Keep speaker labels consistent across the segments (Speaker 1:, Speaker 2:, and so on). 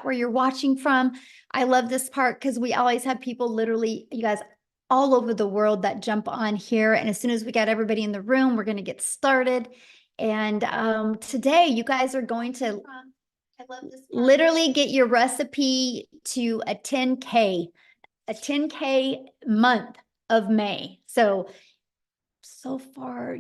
Speaker 1: where you're watching from. I love this part because we always have people literally, you guys, all over the world that jump on here. And as soon as we got everybody in the room, we're going to get started. And today you guys are going to I love this literally get your recipe to a 10K month of May. So far,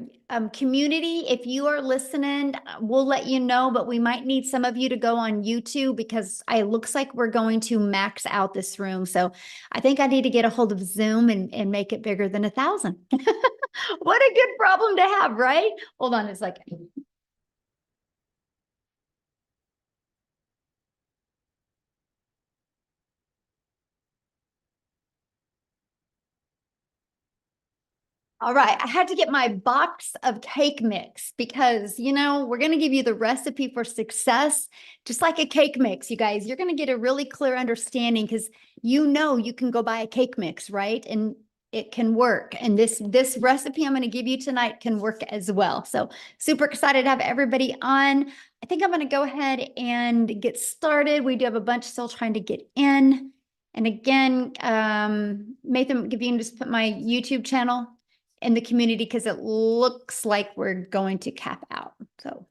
Speaker 1: community, if you are listening, we'll let you know, but we might need some of you to go on YouTube because it looks like we're going to max out this room. So I think I need to get a hold of Zoom and make it bigger than 1,000. What a good problem to have, right? Hold on a second. All right, I had to get my box of cake mix because, we're going to give you the recipe for success, just like a cake mix, you guys. You're going to get a really clear understanding because you can go buy a cake mix, right? And it can work. And this recipe I'm going to give you tonight can work as well. So super excited to have everybody on. I think I'm going to go ahead and get started. We do have a bunch still trying to get in. And again, Nathan, if you can just put my YouTube channel in the community because it looks like we're going to cap out. So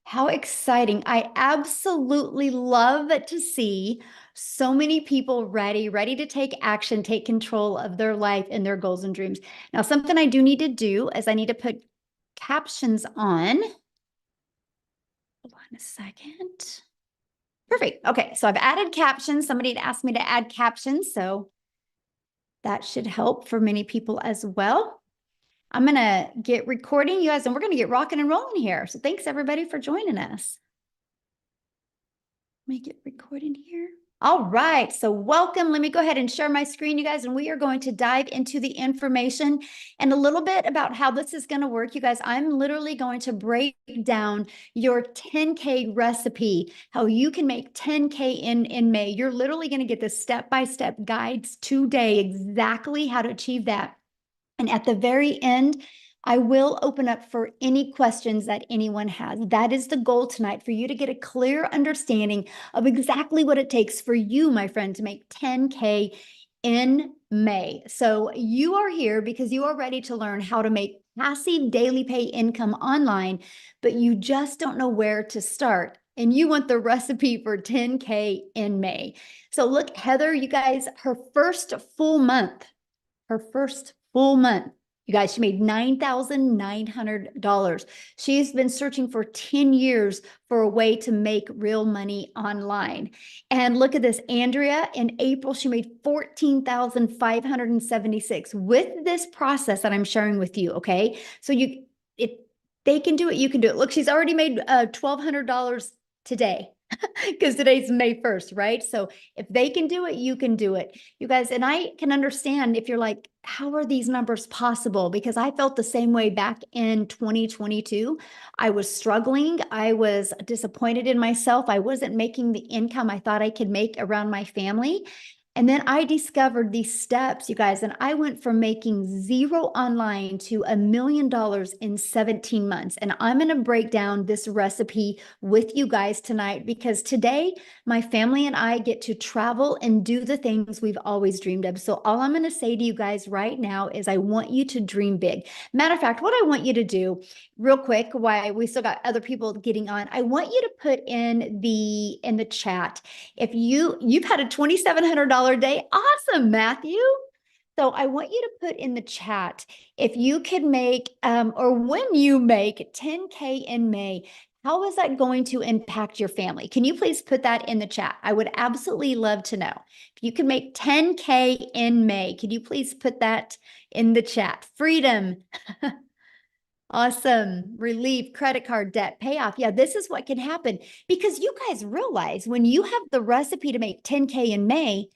Speaker 1: how exciting. I absolutely love to see so many people ready to take action, take control of their life and their goals and dreams. Now, something I do need to do is I need to put captions on. Hold on a second. Perfect. Okay, so I've added captions. Somebody had asked me to add captions, so that should help for many people as well. I'm going to get recording, you guys, and we're going to get rocking and rolling here. So thanks, everybody, for joining us. Let me get recording here. All right, so welcome. Let me go ahead and share my screen, you guys, and we are going to dive into the information and a little bit about how this is going to work. You guys, I'm literally going to break down your 10K recipe, how you can make 10K in May. You're literally going to get the step-by-step guides today, exactly how to achieve that. And at the very end, I will open up for any questions that anyone has. That is the goal tonight, for you to get a clear understanding of exactly what it takes for you, my friend, to make 10K in May. So you are here because you are ready to learn how to make passive daily pay income online, but you just don't know where to start. And you want the recipe for 10K in May. So look, Heather, you guys, her first full month, you guys, she made $9,900. She's been searching for 10 years for a way to make real money online. And look at this, Andrea, in April, she made $14,576 with this process that I'm sharing with you, okay? So if they can do it, you can do it. Look, she's already made $1,200 today. Because today's May 1st, right? So if they can do it, you can do it. You guys, and I can understand if you're like, how are these numbers possible? Because I felt the same way back in 2022. I was struggling. I was disappointed in myself. I wasn't making the income I thought I could make around my family. And then I discovered these steps, you guys, and I went from making zero online to $1 million in 17 months. And I'm going to break down this recipe with you guys tonight because today my family and I get to travel and do the things we've always dreamed of. So all I'm going to say to you guys right now is I want you to dream big. Matter of fact, what I want you to do real quick, while we still got other people getting on, I want you to put in the chat. If you've had a $2,700 day, awesome, Matthew. So I want you to put in the chat if you could make, or when you make 10K in May, how is that going to impact your family? Can you please put that in the chat? I would absolutely love to know. If you can make 10K in May, could you please put that in the chat? Freedom. Awesome. Relief, credit card debt, payoff. Yeah, this is what can happen because you guys realize when you have the recipe to make 10K in May,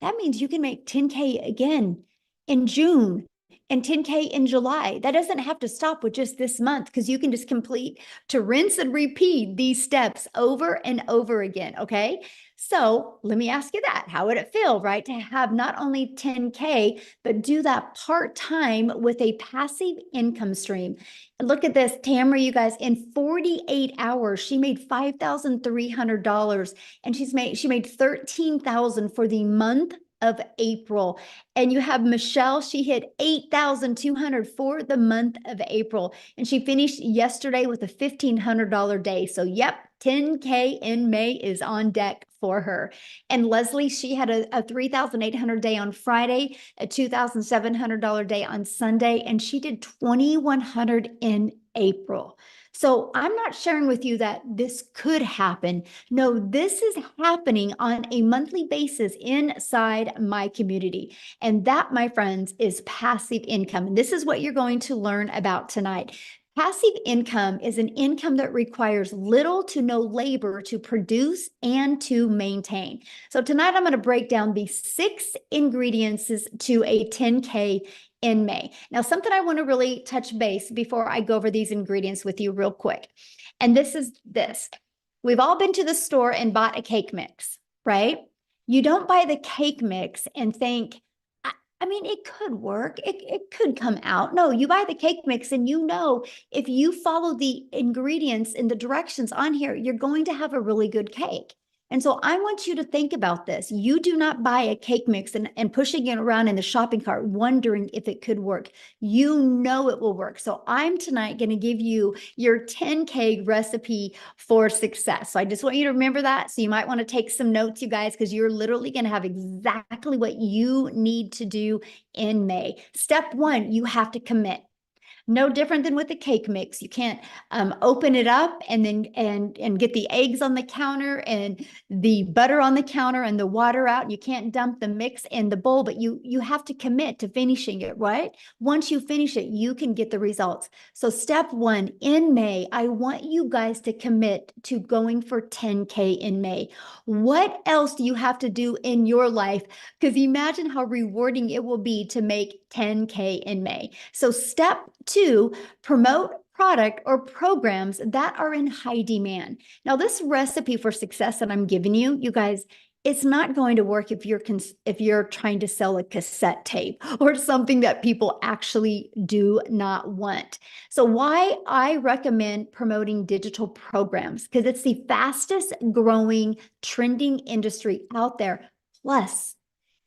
Speaker 1: that means you can make 10K again in June and 10K in July. That doesn't have to stop with just this month, because you can just complete to rinse and repeat these steps over and over again. Okay. So let me ask you that. How would it feel, right? To have not only 10K, but do that part-time with a passive income stream. And look at this, Tamara, you guys, in 48 hours, she made $5,300, and she made 13,000 for the month of April. And you have Michelle, she hit 8,200 for the month of April. And she finished yesterday with a $1,500 day. So yep, 10K in May is on deck for her. And Leslie, she had a 3,800 day on Friday, a $2,700 day on Sunday, and she did 2,100 in April. So I'm not sharing with you that this could happen. No, this is happening on a monthly basis inside my community. And that, my friends, is passive income. And this is what you're going to learn about tonight. Passive income is an income that requires little to no labor to produce and to maintain. So tonight I'm going to break down the 6 ingredients to a 10K in May. Now, something I want to really touch base before I go over these ingredients with you real quick. And this is this. We've all been to the store and bought a cake mix, right? You don't buy the cake mix and think, I mean, it could work. It could come out. No, you buy the cake mix and you know, if you follow the ingredients and the directions on here, you're going to have a really good cake. And so I want you to think about this. You do not buy a cake mix and pushing it around in the shopping cart, wondering if it could work. You know it will work. So I'm tonight going to give you your 10K recipe for success. So I just want you to remember that. So you might want to take some notes, you guys, because you're literally going to have exactly what you need to do in May. Step 1, you have to commit. No different than with the cake mix. You can't open it up and then and get the eggs on the counter and the butter on the counter and the water out. You can't dump the mix in the bowl, but you have to commit to finishing it, right? Once you finish it, you can get the results. So step 1, in May, I want you guys to commit to going for 10K in May. What else do you have to do in your life? Because imagine how rewarding it will be to make 10K in May. So step 2, promote product or programs that are in high demand. Now, this recipe for success that I'm giving you, you guys, it's not going to work if you're trying to sell a cassette tape or something that people actually do not want. So why I recommend promoting digital programs, because it's the fastest growing trending industry out there. Plus,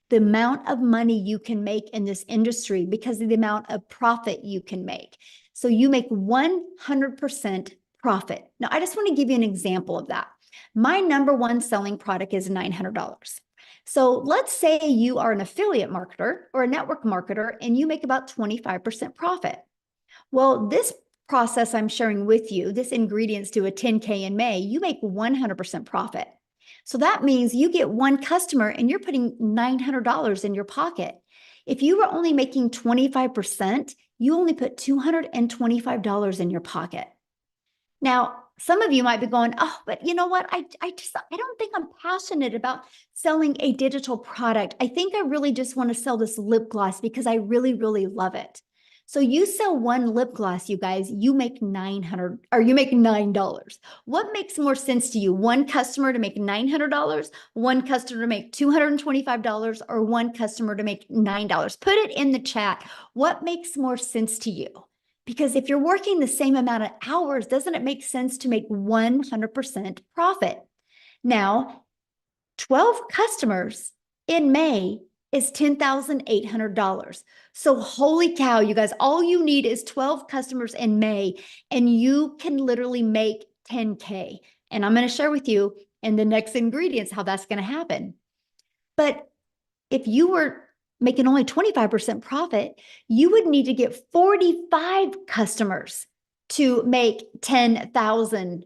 Speaker 1: the amount of money you can make in this industry because of the amount of profit you can make. So you make 100% profit. Now, I just want to give you an example of that. My number 1 selling product is $900. So let's say you are an affiliate marketer or a network marketer and you make about 25% profit. Well, this process I'm sharing with you, this ingredients to a 10K in May, you make 100% profit. So that means you get 1 customer and you're putting $900 in your pocket. If you were only making 25%, you only put $225 in your pocket. Now, some of you might be going, oh, but you know what? I don't think I'm passionate about selling a digital product. I think I really just want to sell this lip gloss because I really, really love it. So you sell 1 lip gloss, you guys, you make $900 or you make $9. What makes more sense to you? 1 customer to make $900, 1 customer to make $225, or 1 customer to make $9? Put it in the chat. What makes more sense to you? Because if you're working the same amount of hours, doesn't it make sense to make 100% profit? Now, 12 customers in May is $10,800. So holy cow, you guys, all you need is 12 customers in May and you can literally make 10K. And I'm going to share with you in the next ingredients how that's going to happen. But if you were making only 25% profit, you would need to get 45 customers to make 10,000.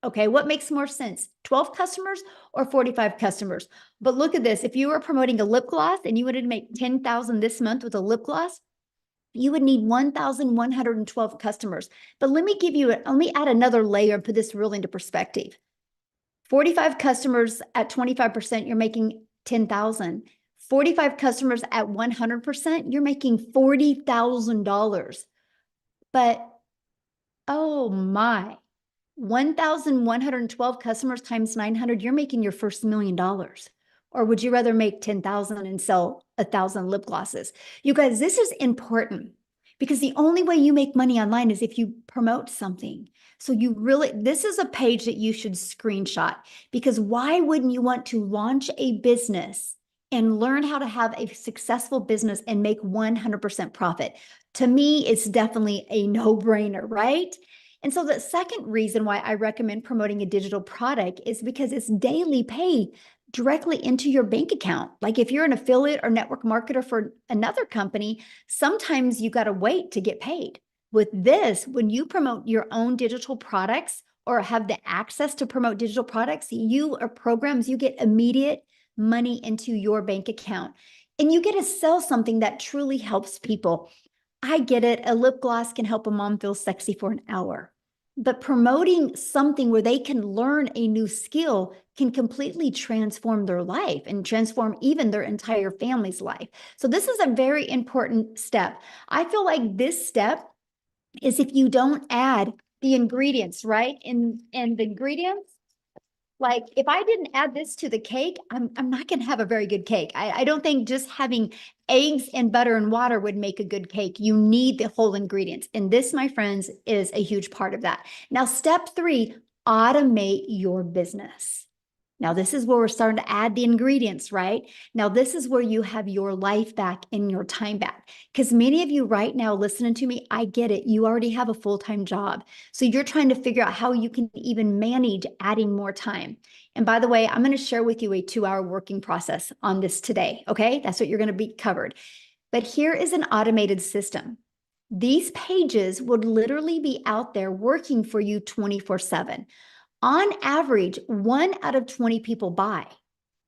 Speaker 1: Okay, what makes more sense? 12 customers or 45 customers? But look at this. If you were promoting a lip gloss and you wanted to make 10,000 this month with a lip gloss, you would need 1,112 customers. But let me add another layer and put this really into perspective. 45 customers at 25%, you're making 10,000. 45 customers at 100%, you're making $40,000. But oh my, 1,112 customers times 900, you're making your first $1 million. Or would you rather make 10,000 and sell 1,000 lip glosses? You guys, this is important because the only way you make money online is if you promote something. So you really, this is a page that you should screenshot, because why wouldn't you want to launch a business and learn how to have a successful business and make 100% profit? To me, it's definitely a no-brainer, right? And so the second reason why I recommend promoting a digital product is because it's daily pay directly into your bank account. Like if you're an affiliate or network marketer for another company, sometimes you got to wait to get paid. With this, when you promote your own digital products or have the access to promote digital products, you or programs, you get immediate money into your bank account. And you get to sell something that truly helps people. I get it. A lip gloss can help a mom feel sexy for an hour. But promoting something where they can learn a new skill can completely transform their life and transform even their entire family's life. So this is a very important step. I feel like this step is if you don't add the ingredients, right? And the ingredients, like if I didn't add this to the cake, I'm not going to have a very good cake. I don't think just having eggs and butter and water would make a good cake. You need the whole ingredients. And this, my friends, is a huge part of that. Now, step 3, automate your business. Now, this is where we're starting to add the ingredients, right? Now, this is where you have your life back and your time back. Because many of you right now listening to me, I get it. You already have a full-time job. So you're trying to figure out how you can even manage adding more time. And by the way, I'm going to share with you a 2-hour working process on this today, okay? That's what you're going to be covered. But here is an automated system. These pages would literally be out there working for you 24/7. On average, 1 out of 20 people buy.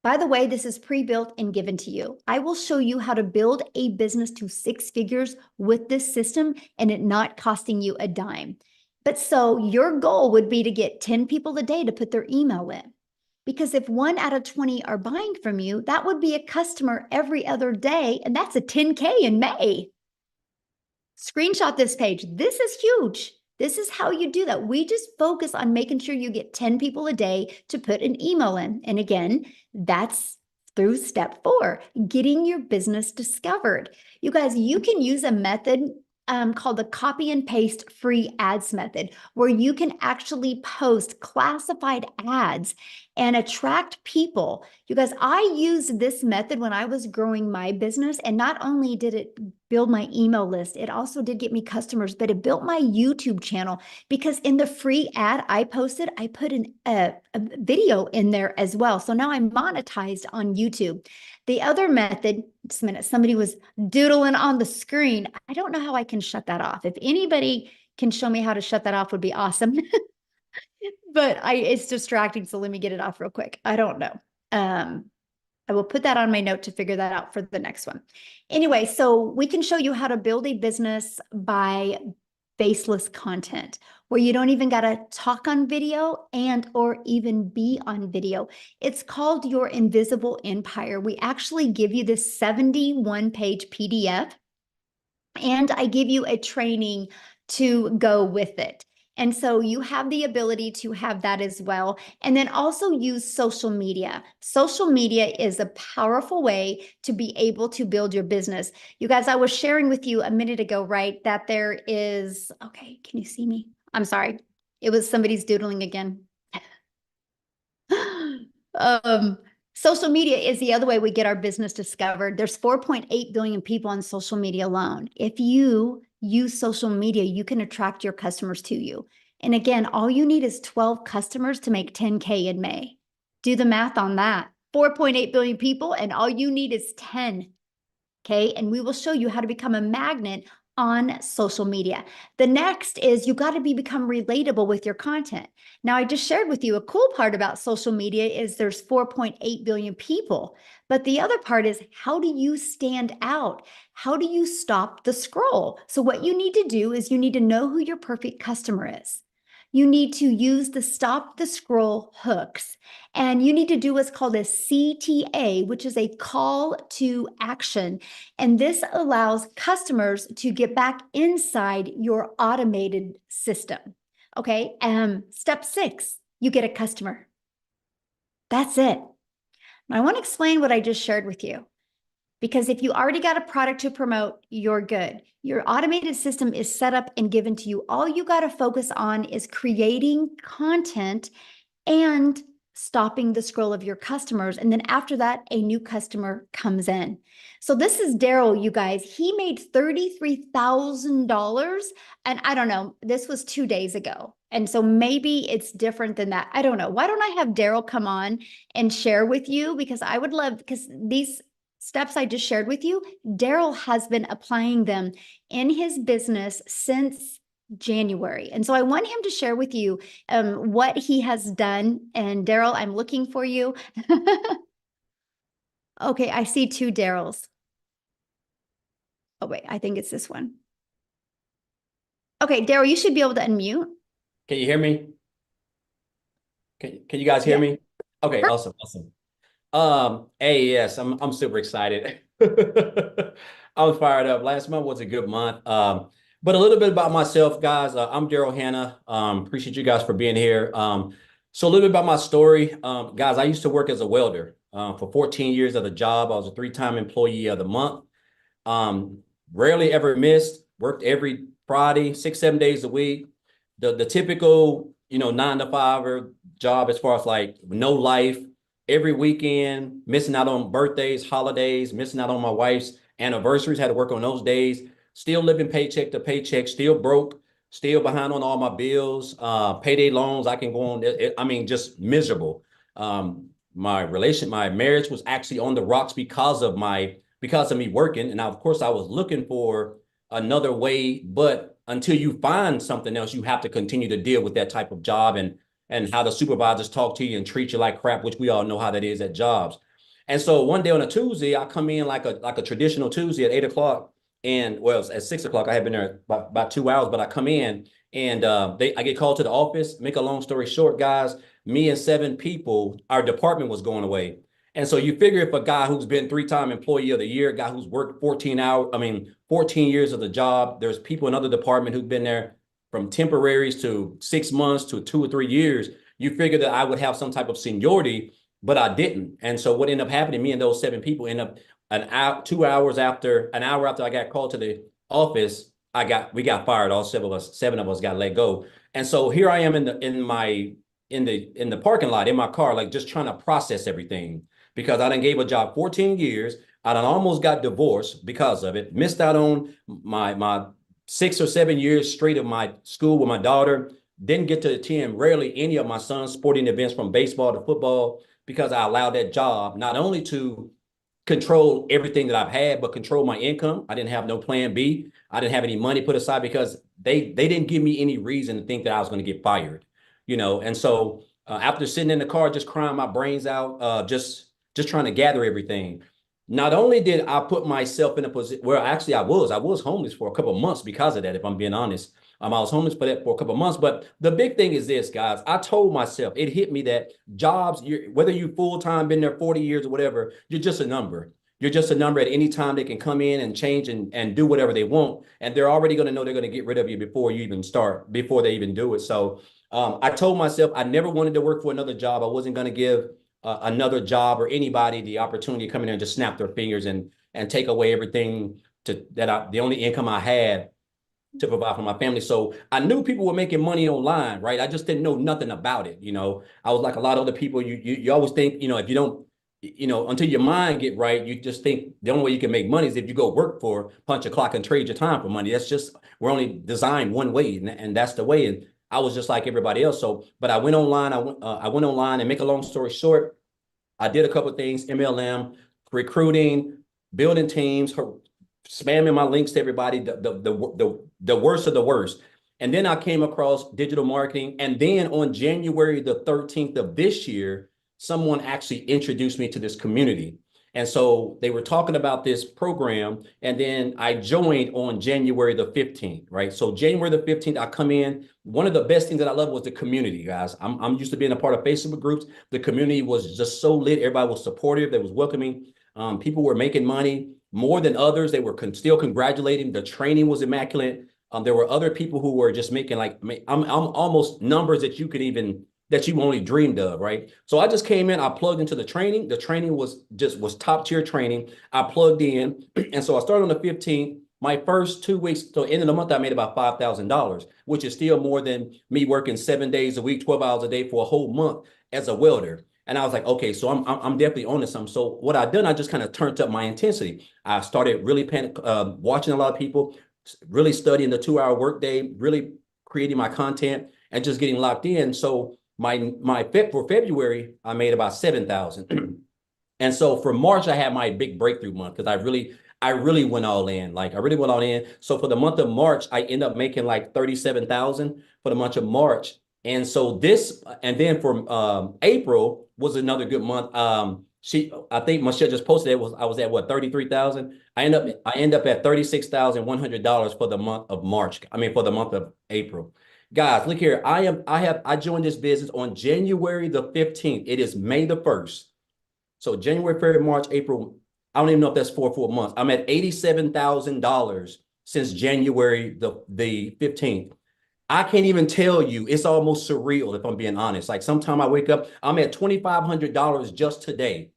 Speaker 1: By the way, this is pre-built and given to you. I will show you how to build a business to 6 figures with this system and it not costing you a dime. But so your goal would be to get 10 people a day to put their email in. Because if 1 out of 20 are buying from you, that would be a customer every other day, and that's a 10K in May. Screenshot this page. This is huge. This is how you do that. We just focus on making sure you get 10 people a day to put an email in. And again, that's through step 4, getting your business discovered. You guys, you can use a method called the copy and paste free ads method, where you can actually post classified ads and attract people. You guys, I used this method when I was growing my business, and not only did it build my email list, it also did get me customers, but it built my YouTube channel, because in the free ad I posted, I put a video in there as well. So now I'm monetized on YouTube. The other method, just a minute, somebody was doodling on the screen. I don't know how I can shut that off. If anybody can show me how to shut that off, would be awesome. But it's distracting, so let me get it off real quick. I don't know. I will put that on my note to figure that out for the next one. Anyway, so we can show you how to build a business by faceless content, where you don't even got to talk on video and or even be on video. It's called your invisible empire. We actually give you this 71-page PDF, and I give you a training to go with it. And so you have the ability to have that as well. And then also use social media. Social media is a powerful way to be able to build your business. You guys, I was sharing with you a minute ago, right, that there is, okay, can you see me? I'm sorry. It was somebody's doodling again. Social media is the other way we get our business discovered. There's 4.8 billion people on social media alone. If you use social media, you can attract your customers to you. And again, all you need is 12 customers to make 10K in May. Do the math on that. 4.8 billion people, and all you need is 10. Okay, and we will show you how to become a magnet on social media. The next is you got to become relatable with your content. Now, I just shared with you a cool part about social media is there's 4.8 billion people, but the other part is, how do you stand out? How do you stop the scroll? So what you need to do is you need to know who your perfect customer is. you need to use the stop the scroll hooks. And you need to do what's called a CTA, which is a call to action. And this allows customers to get back inside your automated system. Okay. Step 6, you get a customer. That's it. I want to explain what I just shared with you. Because if you already got a product to promote, you're good. Your automated system is set up and given to you. All you got to focus on is creating content and stopping the scroll of your customers. And then after that, a new customer comes in. So this is Daryl, you guys. He made $33,000. And I don't know, this was 2 days ago. And so maybe it's different than that. I don't know. Why don't I have Daryl come on and share with you? Because I would love, because these steps I just shared with you, Daryl has been applying them in his business since January. And so I want him to share with you what he has done. And Daryl, I'm looking for you. Okay, I see 2 Daryls. Oh, wait, I think it's this one. Okay, Daryl, you should be able to unmute.
Speaker 2: Can you hear me? Can you guys hear me? Okay, awesome. Hey, yes, I'm super excited. I'm fired up. Last month was a good month. But a little bit about myself, guys. I'm Daryl Hanna. Appreciate you guys for being here. So a little bit about my story. Guys, I used to work as a welder for 14 years at a job. I was a 3-time employee of the month. Rarely ever missed, worked every Friday, 6-7 days a week. The typical, 9-to-5 job as far as like no life, every weekend, missing out on birthdays, holidays, missing out on my wife's anniversaries, had to work on those days, still living paycheck to paycheck, still broke, still behind on all my bills, payday loans. I can go on, just miserable. My marriage was actually on the rocks because of me working. And now, of course, I was looking for another way, but until you find something else, you have to continue to deal with that type of job and how the supervisors talk to you and treat you like crap, which we all know how that is at jobs. And so one day on a Tuesday, I come in like a traditional Tuesday at 8 o'clock. And well, at 6 o'clock, I had been there about 2 hours, but I come in and I get called to the office. Make a long story short, guys, me and 7 people, our department was going away. And so you figure if a guy who's been 3-time employee of the year, a guy who's worked 14 years of the job, there's people in other department who've been there from temporaries to 6 months to 2 or 3 years. You figure that I would have some type of seniority, but I didn't. And so what ended up happening, me and those 7 people end up an hour after I got called to the office, we got fired. All 7 of us got let go. And so here I am in the parking lot in my car, like just trying to process everything, because I done gave a job 14 years. I done almost got divorced because of it. Missed out on my 6 or 7 years straight of my school with my daughter. Didn't get to attend rarely any of my son's sporting events from baseball to football because I allowed that job not only to control everything that I've had, but control my income. I didn't have no plan B. I didn't have any money put aside because they didn't give me any reason to think that I was going to get fired, And so after sitting in the car, just crying my brains out, just trying to gather everything. Not only did I put myself in a position where actually I was homeless for a couple of months because of that, if I'm being honest. I was homeless for a couple of months. But the big thing is this, guys. I told myself, it hit me that jobs, whether you full-time, been there 40 years or whatever, you're just a number. You're just a number. At any time they can come in and change and do whatever they want. And they're already going to know they're going to get rid of you before you even start, before they even do it. So I told myself I never wanted to work for another job. I wasn't going to give another job or anybody the opportunity to come in there and just snap their fingers and take away everything the only income I had to provide for my family. So I knew people were making money online, right? I just didn't know nothing about it. I was like a lot of other people. You always think, if you don't, until your mind get right, you just think the only way you can make money is if you go work for, punch a clock and trade your time for money. We're only designed one way, and that's the way. And I was just like everybody else. So, but I went online. I went online, and make a long story short, I did a couple of things: MLM, recruiting, building teams, spamming my links to everybody, the worst of the worst. And then I came across digital marketing. And then on January the 13th of this year, someone actually introduced me to this community. And so they were talking about this program, and then I joined on January the 15th, right? So January the 15th, I come in. One of the best things that I love was the community, guys. I'm used to being a part of Facebook groups. The community was just so lit. Everybody was supportive. They was welcoming. People were making money more than others. They were still congratulating. The training was immaculate. There were other people who were just making like I'm almost numbers that you could even that you only dreamed of, right? So I just came in, I plugged into the training. The training was top tier training. I plugged in, and so I started on the 15th. My first 2 weeks, so end of the month, I made about $5,000, which is still more than me working 7 days a week, 12 hours a day for a whole month as a welder. And I was like, okay, so I'm definitely on to something. So what I done, I just kind of turned up my intensity. I started really watching a lot of people, really studying the 2 hour workday, really creating my content and just getting locked in. So for February, I made about 7,000. And so for March, I had my big breakthrough month because I really went all in. Like I really went all in. So for the month of March, I end up making like 37,000 for the month of March. And so and then for April was another good month. I think Michelle just posted it. I was at what, 33,000. I end up at $36,100 for the month of March. I mean, for the month of April. Guys, look here. I joined this business on January the 15th. It is May the 1st. So January, February, March, April. I don't even know if that's 4 full months. I'm at $87,000 since January the 15th. I can't even tell you. It's almost surreal if I'm being honest. Like sometime I wake up, I'm at $2,500 just today.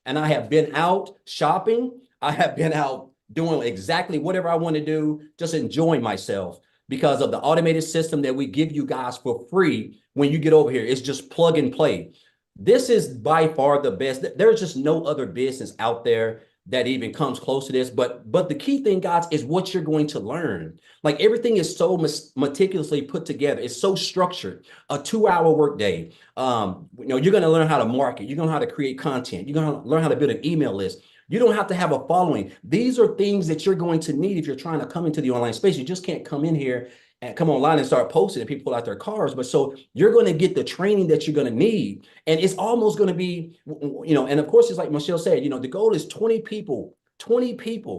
Speaker 2: And I have been out shopping. I have been out doing exactly whatever I want to do, just enjoying myself because of the automated system that we give you guys for free when you get over here. It's just plug and play. This is by far the best. There's just no other business out there that even comes close to this. But the key thing, guys, is what you're going to learn. Like everything is so meticulously put together. It's so structured. A 2 hour workday. You're going to learn how to market. You're going to learn how to create content. You're going to learn how to build an email list. You don't have to have a following. These are things that you're going to need if you're trying to come into the online space. You just can't come in here and come online and start posting and people pull out their cars. But so you're going to get the training that you're going to need. And it's almost going to be, and of course, it's like Michelle said, the goal is 20 people,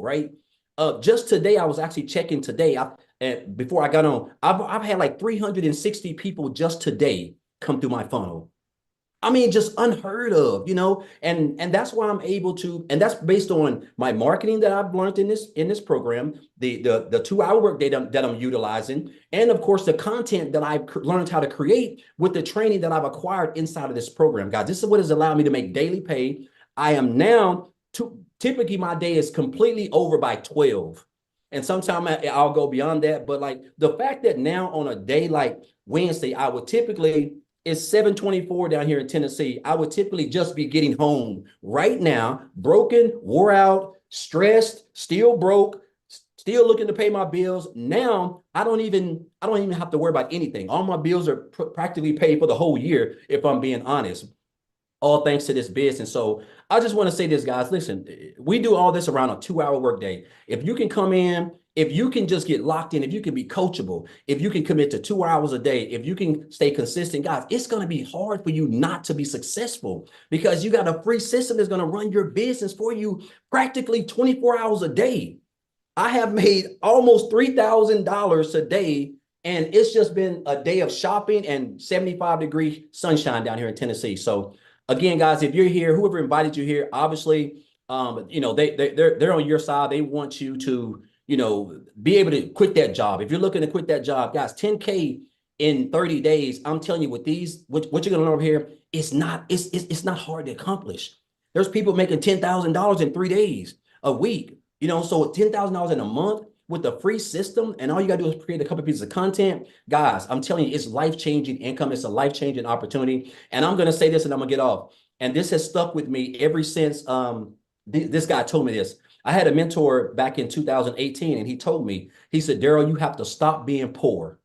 Speaker 2: right? Just today, I was actually checking today. Before I got on, I've had like 360 people just today come through my funnel. I mean, just unheard of, and that's why I'm able to, and that's based on my marketing that I've learned in this program, the 2 hour workday that I'm utilizing, and of course the content that I've learned how to create with the training that I've acquired inside of this program. Guys, this is what has allowed me to make daily pay. I am now typically my day is completely over by 12. And sometimes I'll go beyond that. But like the fact that now on a day like Wednesday, I would typically, it's 7:24 down here in Tennessee. I would typically just be getting home right now, broken, wore out, stressed, still broke, still looking to pay my bills. Now I don't even have to worry about anything. All my bills are practically paid for the whole year, if I'm being honest. All thanks to this business. So I just want to say this, guys. Listen, we do all this around a 2 hour workday. If you can come in, if you can just get locked in, if you can be coachable, if you can commit to 2 hours a day, if you can stay consistent, guys, it's going to be hard for you not to be successful because you got a free system that's going to run your business for you practically 24 hours a day. I have made almost $3,000 a day, and it's just been a day of shopping and 75-degree sunshine down here in Tennessee. So again, guys, if you're here, whoever invited you here, obviously, they're on your side. They want you to, be able to quit that job. If you're looking to quit that job, guys, 10K in 30 days, I'm telling you, with these, what you're gonna learn over here, it's not hard to accomplish. There's people making $10,000 in 3 days, a week, so $10,000 in a month with a free system, and all you gotta do is create a couple pieces of content. Guys, I'm telling you, it's life-changing income. It's a life-changing opportunity. And I'm gonna say this and I'm gonna get off. And this has stuck with me ever since this guy told me this. I had a mentor back in 2018, and he told me, he said, Daryl, you have to stop being poor.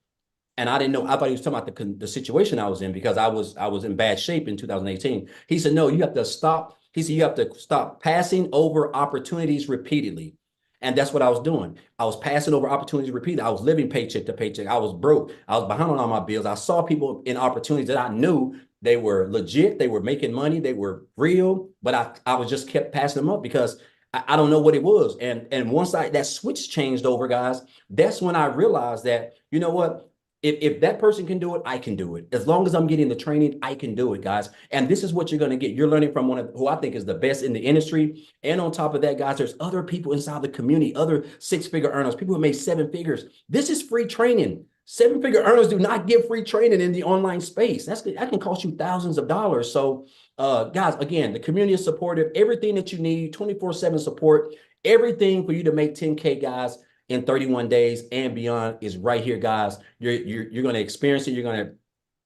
Speaker 2: And I didn't know. I thought he was talking about the situation I was in because I was in bad shape in 2018. He said, no, you have to stop. He said, you have to stop passing over opportunities repeatedly. And that's what I was doing. I was passing over opportunities repeatedly. I was living paycheck to paycheck. I was broke. I was behind on all my bills. I saw people in opportunities that I knew They were legit. They were making money. They were real. But I was just kept passing them up because I don't know what it was. And once that switch changed over, guys, that's when I realized that, you know what? If that person can do it, I can do it. As long as I'm getting the training, I can do it, guys. And this is what you're going to get. You're learning from one of who I think is the best in the industry. And on top of that, guys, there's other people inside the community, other six-figure earners, people who made seven figures. This is free training. Seven-figure earners do not give free training in the online space. That can cost you thousands of dollars. So, guys, again, the community is supportive. Everything that you need, 24/7 support, everything for you to make 10K, guys, in 31 days and beyond is right here, guys. You're going to experience it.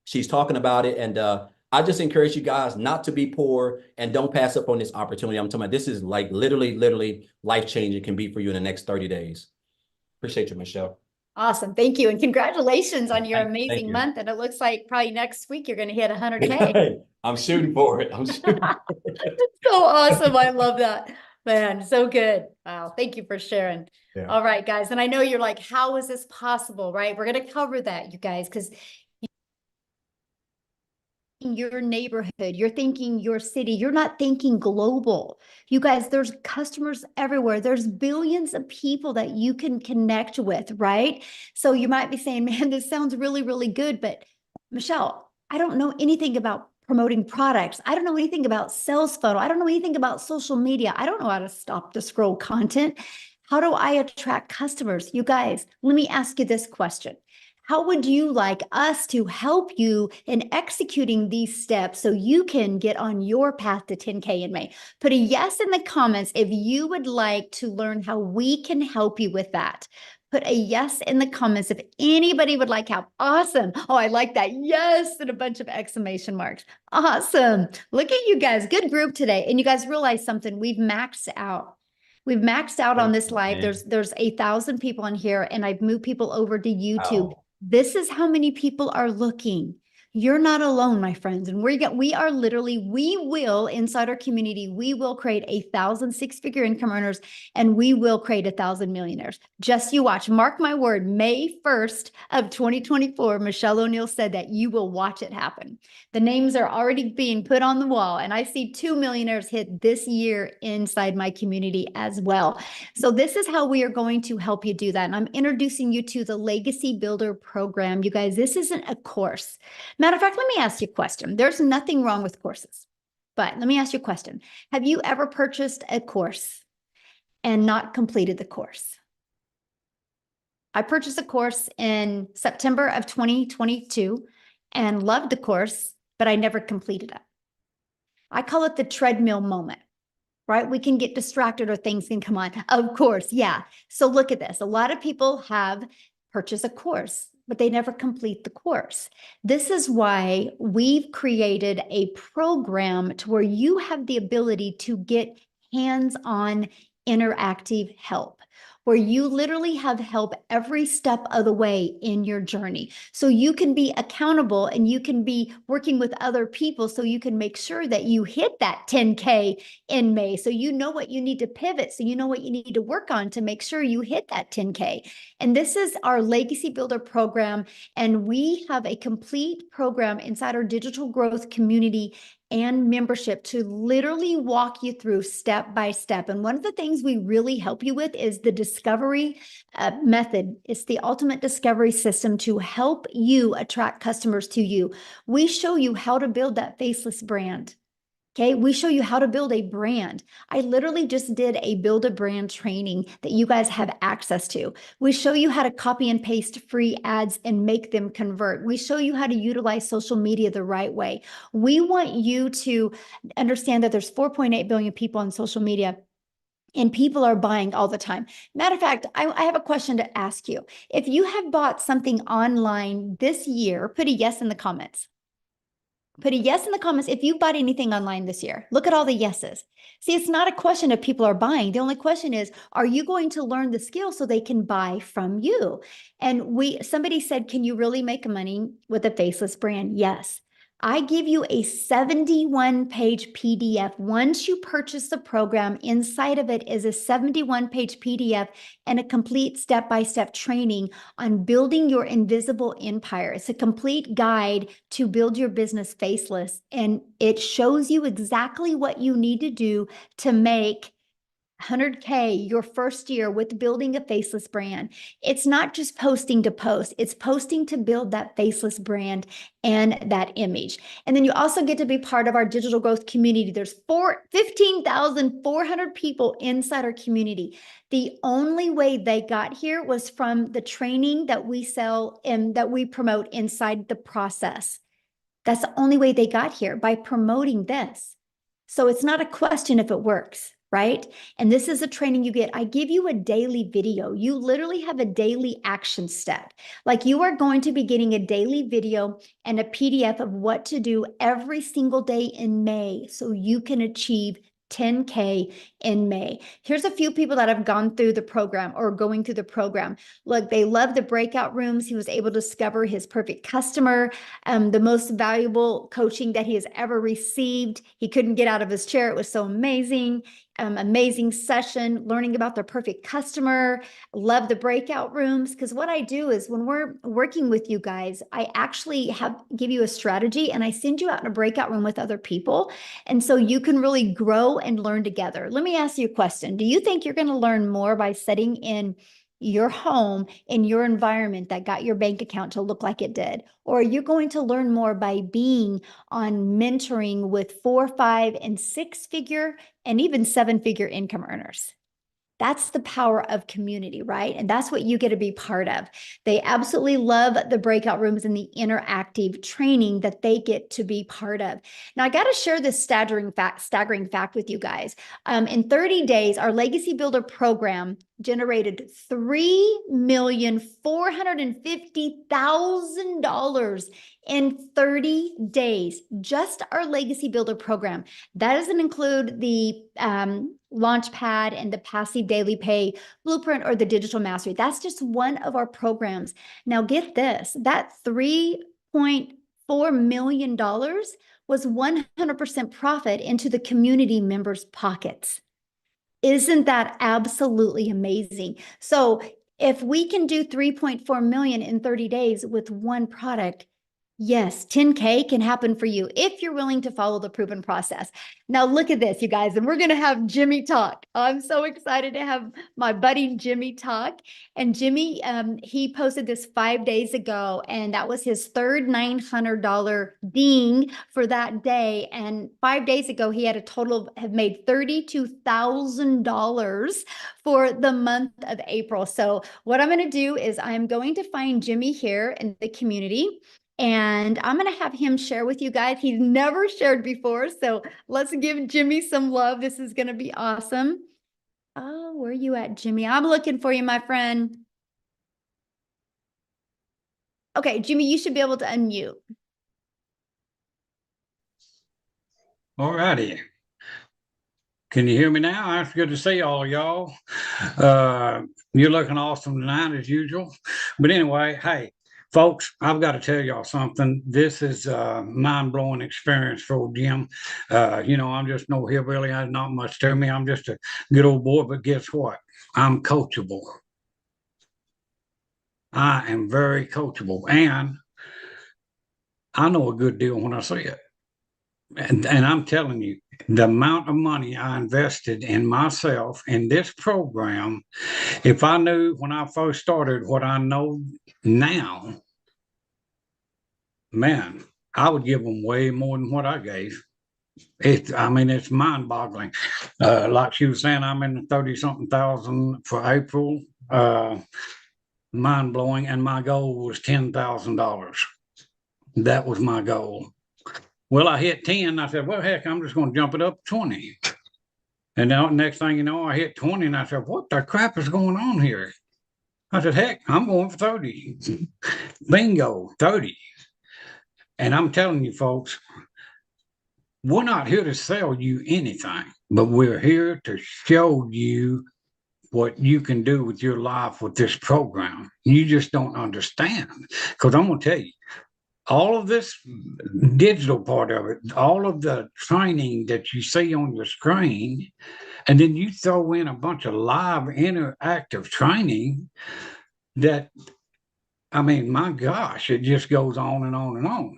Speaker 2: She's talking about it. And I just encourage you guys not to be poor and don't pass up on this opportunity. I'm talking about this is like literally life-changing. It can be for you in the next 30 days. Appreciate you, Michelle.
Speaker 1: Awesome. Thank you. And congratulations on your
Speaker 2: Thank
Speaker 1: amazing
Speaker 2: you.
Speaker 1: month. And it looks like probably next week you're going to hit 100K.
Speaker 2: I'm shooting for it. I'm shooting.
Speaker 1: So awesome. I love that. Man, so good. Wow. Thank you for sharing.
Speaker 2: Yeah.
Speaker 1: All right, guys. And I know you're like, how is this possible, right? We're going to cover that, you guys, because your neighborhood, you're thinking your city, you're not thinking global. You guys, there's customers everywhere. There's billions of people that you can connect with, right? So you might be saying, man, this sounds really, really good, but Michelle, I don't know anything about promoting products. I don't know anything about sales funnel. I don't know anything about social media. I don't know how to stop the scroll content. How do I attract customers? You guys, let me ask you this question. How would you like us to help you in executing these steps so you can get on your path to 10K in May? Put a yes in the comments if you would like to learn how we can help you with that. Put a yes in the comments if anybody would like help. Awesome. Oh, I like that. Yes, and a bunch of exclamation marks. Awesome. Look at you guys. Good group today. And you guys realize something. We've maxed out. We've maxed out on this live. There's 1,000 people in here, and I've moved people over to YouTube.
Speaker 2: Wow.
Speaker 1: This is how many people are looking. You're not alone, my friends. And we will inside our community, we will create 1,000 six-figure income earners, and we will create 1,000 millionaires. Just you watch. Mark my word, May 1st of 2024, Michelle O'Neill said that you will watch it happen. The names are already being put on the wall, and I see 2 millionaires hit this year inside my community as well. So this is how we are going to help you do that. And I'm introducing you to the Legacy Builder program. You guys, this isn't a course. Matter of fact, let me ask you a question. There's nothing wrong with courses, but let me ask you a question. Have you ever purchased a course and not completed the course? I purchased a course in September of 2022 and loved the course, but I never completed it. I call it the treadmill moment, right? We can get distracted or things can come on. Of course, yeah. So look at this. A lot of people have purchased a course, but they never complete the course. This is why we've created a program to where you have the ability to get hands-on interactive help, where you literally have help every step of the way in your journey. So you can be accountable and you can be working with other people so you can make sure that you hit that 10K in May. So you know what you need to pivot. So you know what you need to work on to make sure you hit that 10K. And this is our Legacy Builder program. And we have a complete program inside our digital growth community and membership to literally walk you through step by step. And one of the things we really help you with is the discovery method. It's the ultimate discovery system to help you attract customers to you. We show you how to build that faceless brand. Okay, we show you how to build a brand. I literally just did a build a brand training that you guys have access to. We show you how to copy and paste free ads and make them convert. We show you how to utilize social media the right way. We want you to understand that there's 4.8 billion people on social media and people are buying all the time. Matter of fact, I have a question to ask you. If you have bought something online this year, put a yes in the comments. Put a yes in the comments if you bought anything online this year. Look at all the yeses. See, it's not a question if people are buying. The only question is, are you going to learn the skill so they can buy from you? And somebody said, can you really make money with a faceless brand? Yes. I give you a 71-page PDF. Once you purchase the program, inside of it is a 71-page PDF and a complete step-by-step training on building your invisible empire. It's a complete guide to build your business faceless, and it shows you exactly what you need to do to make 100K your first year with building a faceless brand. It's not just posting to post, it's posting to build that faceless brand and that image. And then you also get to be part of our digital growth community. There's 15,400 people inside our community. The only way they got here was from the training that we sell and that we promote inside the process. That's the only way they got here, by promoting this. So it's not a question if it works, right? And this is a training you get. I give you a daily video. You literally have a daily action step. Like, you are going to be getting a daily video and a PDF of what to do every single day in May so you can achieve 10K in May. Here's a few people that have gone through the program or going through the program. Look, they love the breakout rooms. He was able to discover his perfect customer, the most valuable coaching that he has ever received. He couldn't get out of his chair. It was so amazing. Amazing session, learning about the perfect customer. Love the breakout rooms, because what I do is when we're working with you guys, I actually give you a strategy and I send you out in a breakout room with other people. And so you can really grow and learn together. Let me ask you a question. Do you think you're going to learn more by sitting in your home, in your environment that got your bank account to look like it did? Or are you going to learn more by being on mentoring with 4, 5, and 6-figure and even 7-figure income earners? That's the power of community, right? And that's what you get to be part of. They absolutely love the breakout rooms and the interactive training that they get to be part of. Now, I got to share this staggering fact with you guys. In 30 days, our Legacy Builder program generated $3,450,000 in 30 days. Just our Legacy Builder program. That doesn't include the Launchpad and the Passive Daily Pay Blueprint or the Digital Mastery. That's just one of our programs. Now get this, that $3.4 million was 100% profit into the community members' pockets. Isn't that absolutely amazing? So if we can do 3.4 million in 30 days with one product, yes, 10K can happen for you if you're willing to follow the proven process. Now look at this, you guys, and we're going to have Jimmy talk. I'm so excited to have my buddy Jimmy talk. And Jimmy, he posted this 5 days ago, and that was his third $900 ding for that day. And 5 days ago, he had a total of have made $32,000 for the month of April. So what I'm going to do is I'm going to find Jimmy here in the community. And I'm going to have him share with you guys. He's never shared before. So let's give Jimmy some love. This is going to be awesome. Oh, where are you at, Jimmy? I'm looking for you, my friend. Okay, Jimmy, you should be able to unmute.
Speaker 3: All righty. Can you hear me now? It's good to see all y'all. You're looking awesome tonight as usual. But anyway, hey, folks, I've got to tell y'all something. This is a mind-blowing experience for Jim. I'm just no hillbilly. There's not much to me. I'm just a good old boy. But guess what? I'm coachable. I am very coachable. And I know a good deal when I see it. And I'm telling you, the amount of money I invested in myself in this program, if I knew when I first started what I know now, man, I would give them way more than what I gave. It's mind-boggling. Like she was saying, I'm in the 30-something thousand for April. Mind-blowing. And my goal was $10,000. That was my goal. Well, I hit 10. I said, well, heck, I'm just going to jump it up to 20. And now, next thing you know, I hit 20, and I said, what the crap is going on here? I said, heck, I'm going for 30. Bingo, 30. And I'm telling you, folks, we're not here to sell you anything, but we're here to show you what you can do with your life with this program. You just don't understand. Because I'm going to tell you, all of this digital part of it, all of the training that you see on your screen, and then you throw in a bunch of live interactive training that, I mean, my gosh, it just goes on and on and on.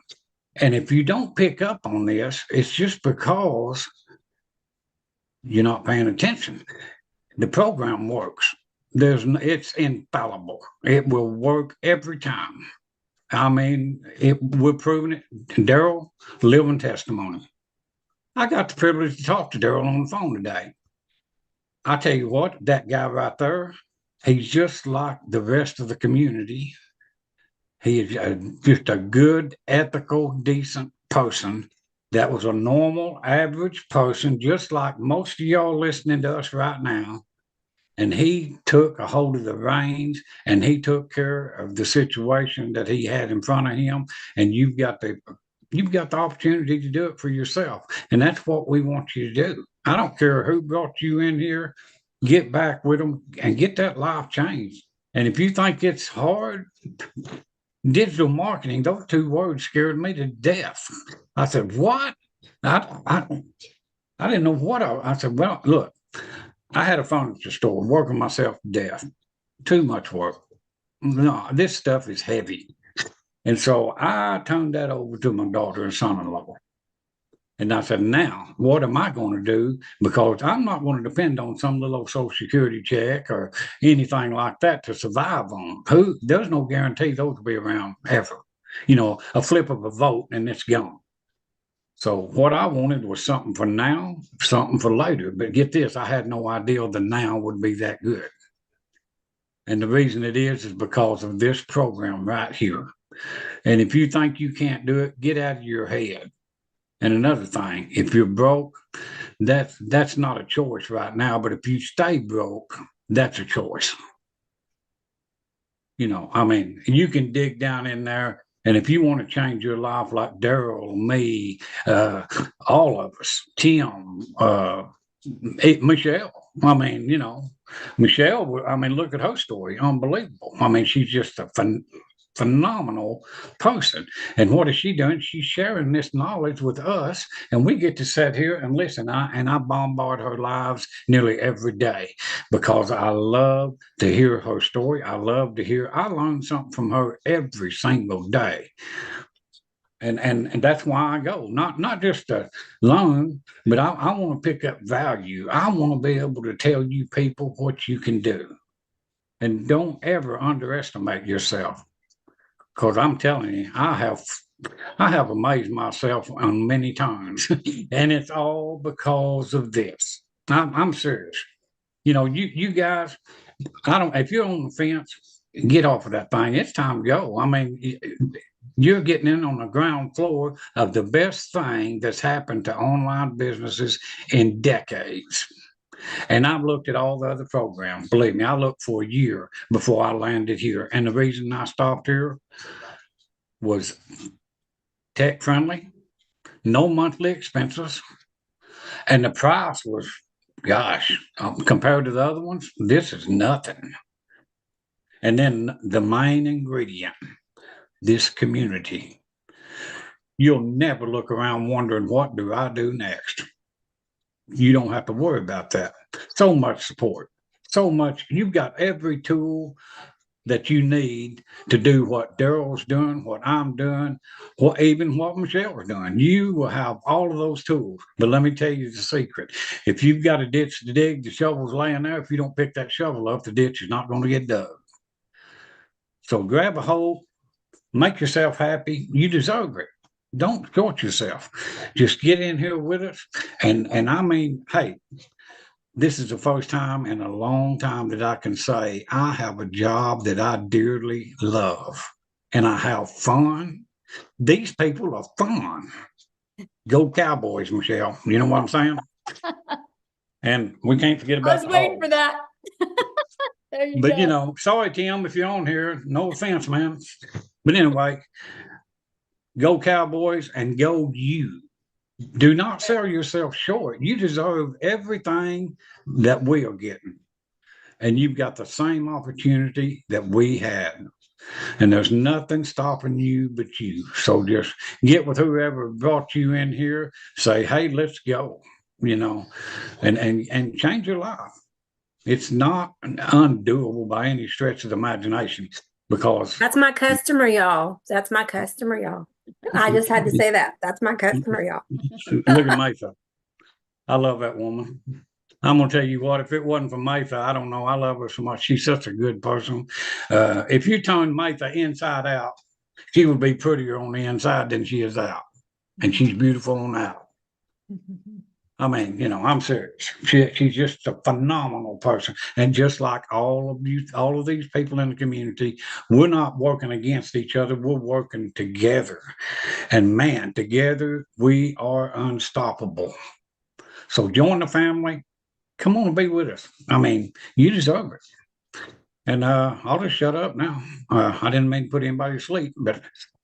Speaker 3: And if you don't pick up on this, it's just because you're not paying attention. The program works. It's infallible. It will work every time. I mean, we're proving it. Daryl, living testimony. I got the privilege to talk to Daryl on the phone today. I tell you what, that guy right there, he's just like the rest of the community. He is just a good, ethical, decent person that was a normal, average person, just like most of y'all listening to us right now. And he took a hold of the reins and he took care of the situation that he had in front of him. And you've got the opportunity to do it for yourself. And that's what we want you to do. I don't care who brought you in here, get back with them and get that life changed. And if you think it's hard, digital marketing, those two words scared me to death. I said, what? I didn't know what I said, well, look, I had a furniture store working myself to death. Too much work. No, this stuff is heavy. And so I turned that over to my daughter and son-in-law. And I said, now, what am I going to do? Because I'm not going to depend on some little Social Security check or anything like that to survive on. There's no guarantee those will be around ever. You know, a flip of a vote and it's gone. So what I wanted was something for now, something for later. But get this, I had no idea the now would be that good. And the reason it is because of this program right here. And if you think you can't do it, get out of your head. And another thing, if you're broke, that's not a choice right now. But if you stay broke, that's a choice. You know, I mean, you can dig down in there. And if you want to change your life like Daryl, me, all of us, Tim, Michelle, I mean, you know, Michelle, I mean, look at her story. Unbelievable. I mean, she's just a phenomenal person. And what is she doing? She's sharing this knowledge with us, and we get to sit here and listen. I bombard her lives nearly every day because I love to hear her story. I learn something from her every single day. And that's why I go, not just to learn, but I want to pick up value. I want to be able to tell you people what you can do. And don't ever underestimate yourself. Because I'm telling you, I have amazed myself on many times, and it's all because of this. I'm serious. You know, you guys, if you're on the fence, get off of that thing. It's time to go. I mean, you're getting in on the ground floor of the best thing that's happened to online businesses in decades. And I've looked at all the other programs. Believe me, I looked for a year before I landed here. And the reason I stopped here was tech friendly, no monthly expenses. And the price was, gosh, compared to the other ones, this is nothing. And then the main ingredient, this community. You'll never look around wondering, what do I do next? You don't have to worry about that. So much support, so much. You've got every tool that you need to do what Daryl's doing, what I'm doing, even what Michelle's doing. You will have all of those tools. But let me tell you the secret. If you've got a ditch to dig, the shovel's laying there. If you don't pick that shovel up, the ditch is not going to get dug. So grab a hole, make yourself happy. You deserve it. Don't short yourself. Just get in here with us. And I mean, hey, this is the first time in a long time that I can say I have a job that I dearly love and I have fun. These people are fun. Go Cowboys, Michelle. You know what I'm saying? And we can't forget about
Speaker 1: I was waiting for that. There you
Speaker 3: But
Speaker 1: go.
Speaker 3: you know, sorry, Tim, if you're on here, no offense, man. But anyway, go Cowboys and go you. Do not sell yourself short. You deserve everything that we are getting. And you've got the same opportunity that we had. And there's nothing stopping you but you. So just get with whoever brought you in here, say, hey, let's go, and change your life. It's not undoable by any stretch of the imagination because
Speaker 4: That's my customer, y'all. That's my customer, y'all. I just had to say that. That's my customer, y'all.
Speaker 3: look at Mayfa. I love that woman. I'm gonna tell you what, if it wasn't for Mayfa, I don't know. I love her so much. She's such a good person. If you turn Mayfa inside out, she would be prettier on the inside than she is out. And she's beautiful on out. I mean, I'm serious. She's just a phenomenal person. And just like all of you, all of these people in the community, we're not working against each other. We're working together. And man, together we are unstoppable. So join the family. Come on and be with us. I mean, you deserve it. And I'll just shut up now. I didn't mean to put anybody to sleep, but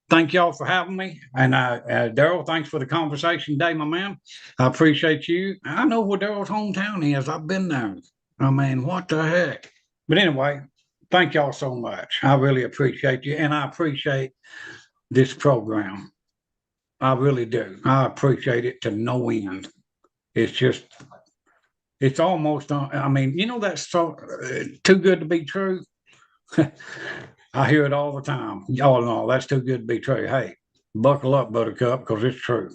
Speaker 3: thank y'all for having me. And Daryl, thanks for the conversation today, my man. I appreciate you. I know where Daryl's hometown is. I've been there. I mean, what the heck? But anyway, thank y'all so much. I really appreciate you. And I appreciate this program. I really do. I appreciate it to no end. It's almost, I mean, that's so too good to be true. I hear it all the time. Y'all know that's too good to be true. Hey, buckle up, Buttercup, because it's true.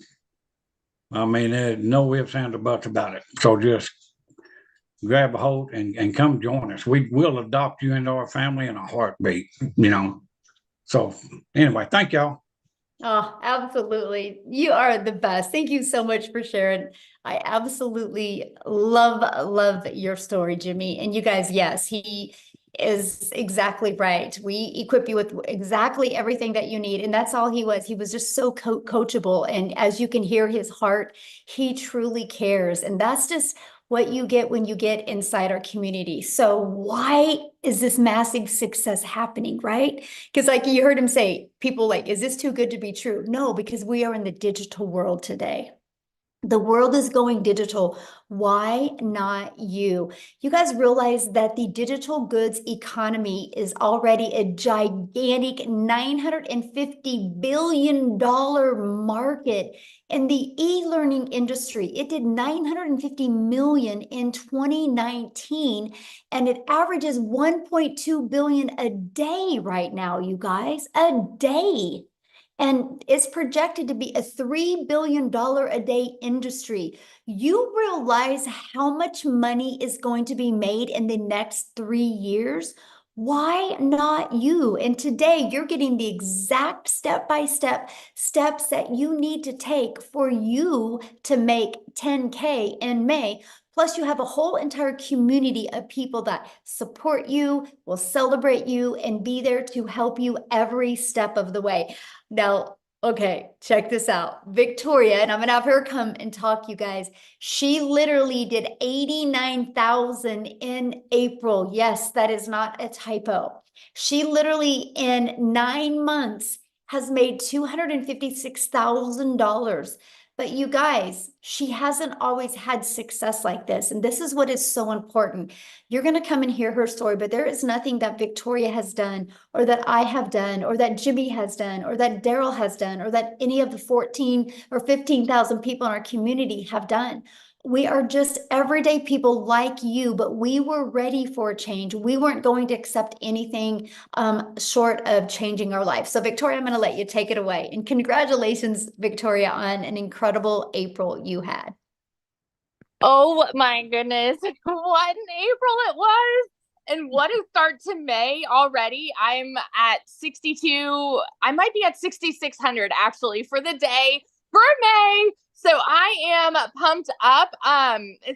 Speaker 3: I mean, there's no ifs, ands, or buts about it. So just grab a hold and come join us. We will adopt you into our family in a heartbeat, So anyway, thank y'all.
Speaker 1: Oh, absolutely. You are the best. Thank you so much for sharing. I absolutely love your story, Jimmy. And you guys, yes, he is exactly right. We equip you with exactly everything that you need. And that's all he was. He was just so coachable. And as you can hear his heart, he truly cares. And that's just what you get when you get inside our community. So why is this massive success happening, right? Because like you heard him say, people like, is this too good to be true? No, because we are in the digital world today. The world is going digital. Why not you? You guys realize that the digital goods economy is already a gigantic $950 billion market. In the e-learning industry, it did 950 million in 2019, and it averages 1.2 billion a day right now, you guys, a day. And it's projected to be a $3 billion a day industry. You realize how much money is going to be made in the next 3 years? Why not you? And today you're getting the exact step-by-step steps that you need to take for you to make 10K in May. Plus, you have a whole entire community of people that support you, will celebrate you, and be there to help you every step of the way. Now, okay, check this out. Victoria, and I'm gonna have her come and talk, you guys. She literally did 89,000 in April. Yes, that is not a typo. She literally in 9 months has made $256,000. But you guys, she hasn't always had success like this. And this is what is so important. You're going to come and hear her story, but there is nothing that Victoria has done or that I have done or that Jimmy has done or that Daryl has done or that any of the 14 or 15,000 people in our community have done. We are just everyday people like you, but we were ready for a change. We weren't going to accept anything short of changing our life. So Victoria, I'm going to let you take it away. And congratulations, Victoria, on an incredible April you had.
Speaker 5: Oh my goodness, what an April it was. And what a start to May already. I'm at 62. I might be at 6,600 actually for the day for May. So I am pumped up.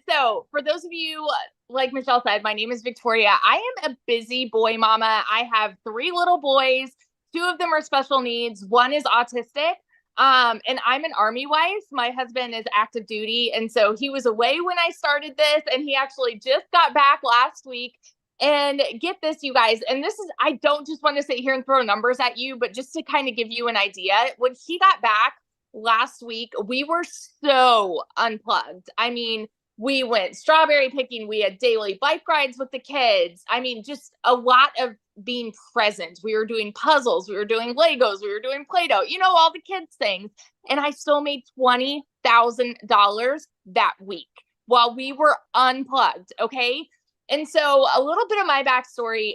Speaker 5: So for those of you, like Michelle said, my name is Victoria. I am a busy boy mama. I have 3 little boys. 2 of them are special needs. 1 is autistic. And I'm an Army wife. My husband is active duty. And so he was away when I started this, and he actually just got back last week. And get this, you guys, and this is, I don't just want to sit here and throw numbers at you, but just to kind of give you an idea, when he got back last week, we were so unplugged. I mean, we went strawberry picking. We had daily bike rides with the kids. I mean, just a lot of being present. We were doing puzzles, we were doing Legos, we were doing Play-Doh, all the kids things. And I still made $20,000 that week while we were unplugged. Okay. And so a little bit of my backstory,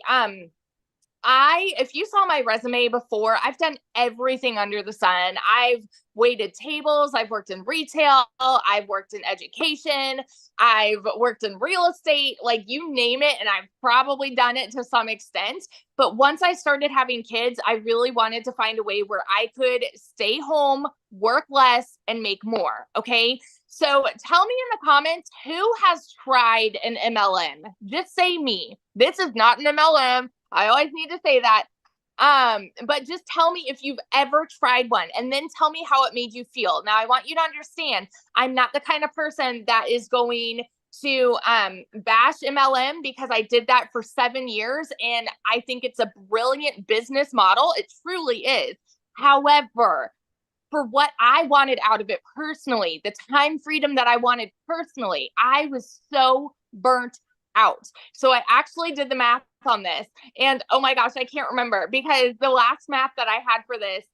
Speaker 5: if you saw my resume before, I've done everything under the sun. I've waited tables. I've worked in retail. I've worked in education. I've worked in real estate, like you name it. And I've probably done it to some extent. But once I started having kids, I really wanted to find a way where I could stay home, work less, and make more. Okay. So tell me in the comments, who has tried an MLM? Just say me. This is not an MLM. I always need to say that. But just tell me if you've ever tried one, and then tell me how it made you feel. Now, I want you to understand, I'm not the kind of person that is going to bash MLM, because I did that for 7 years and I think it's a brilliant business model. It truly is. However, for what I wanted out of it personally, the time freedom that I wanted personally, I was so burnt out. So I actually did the math on this, and oh my gosh, I can't remember, because the last math that I had for this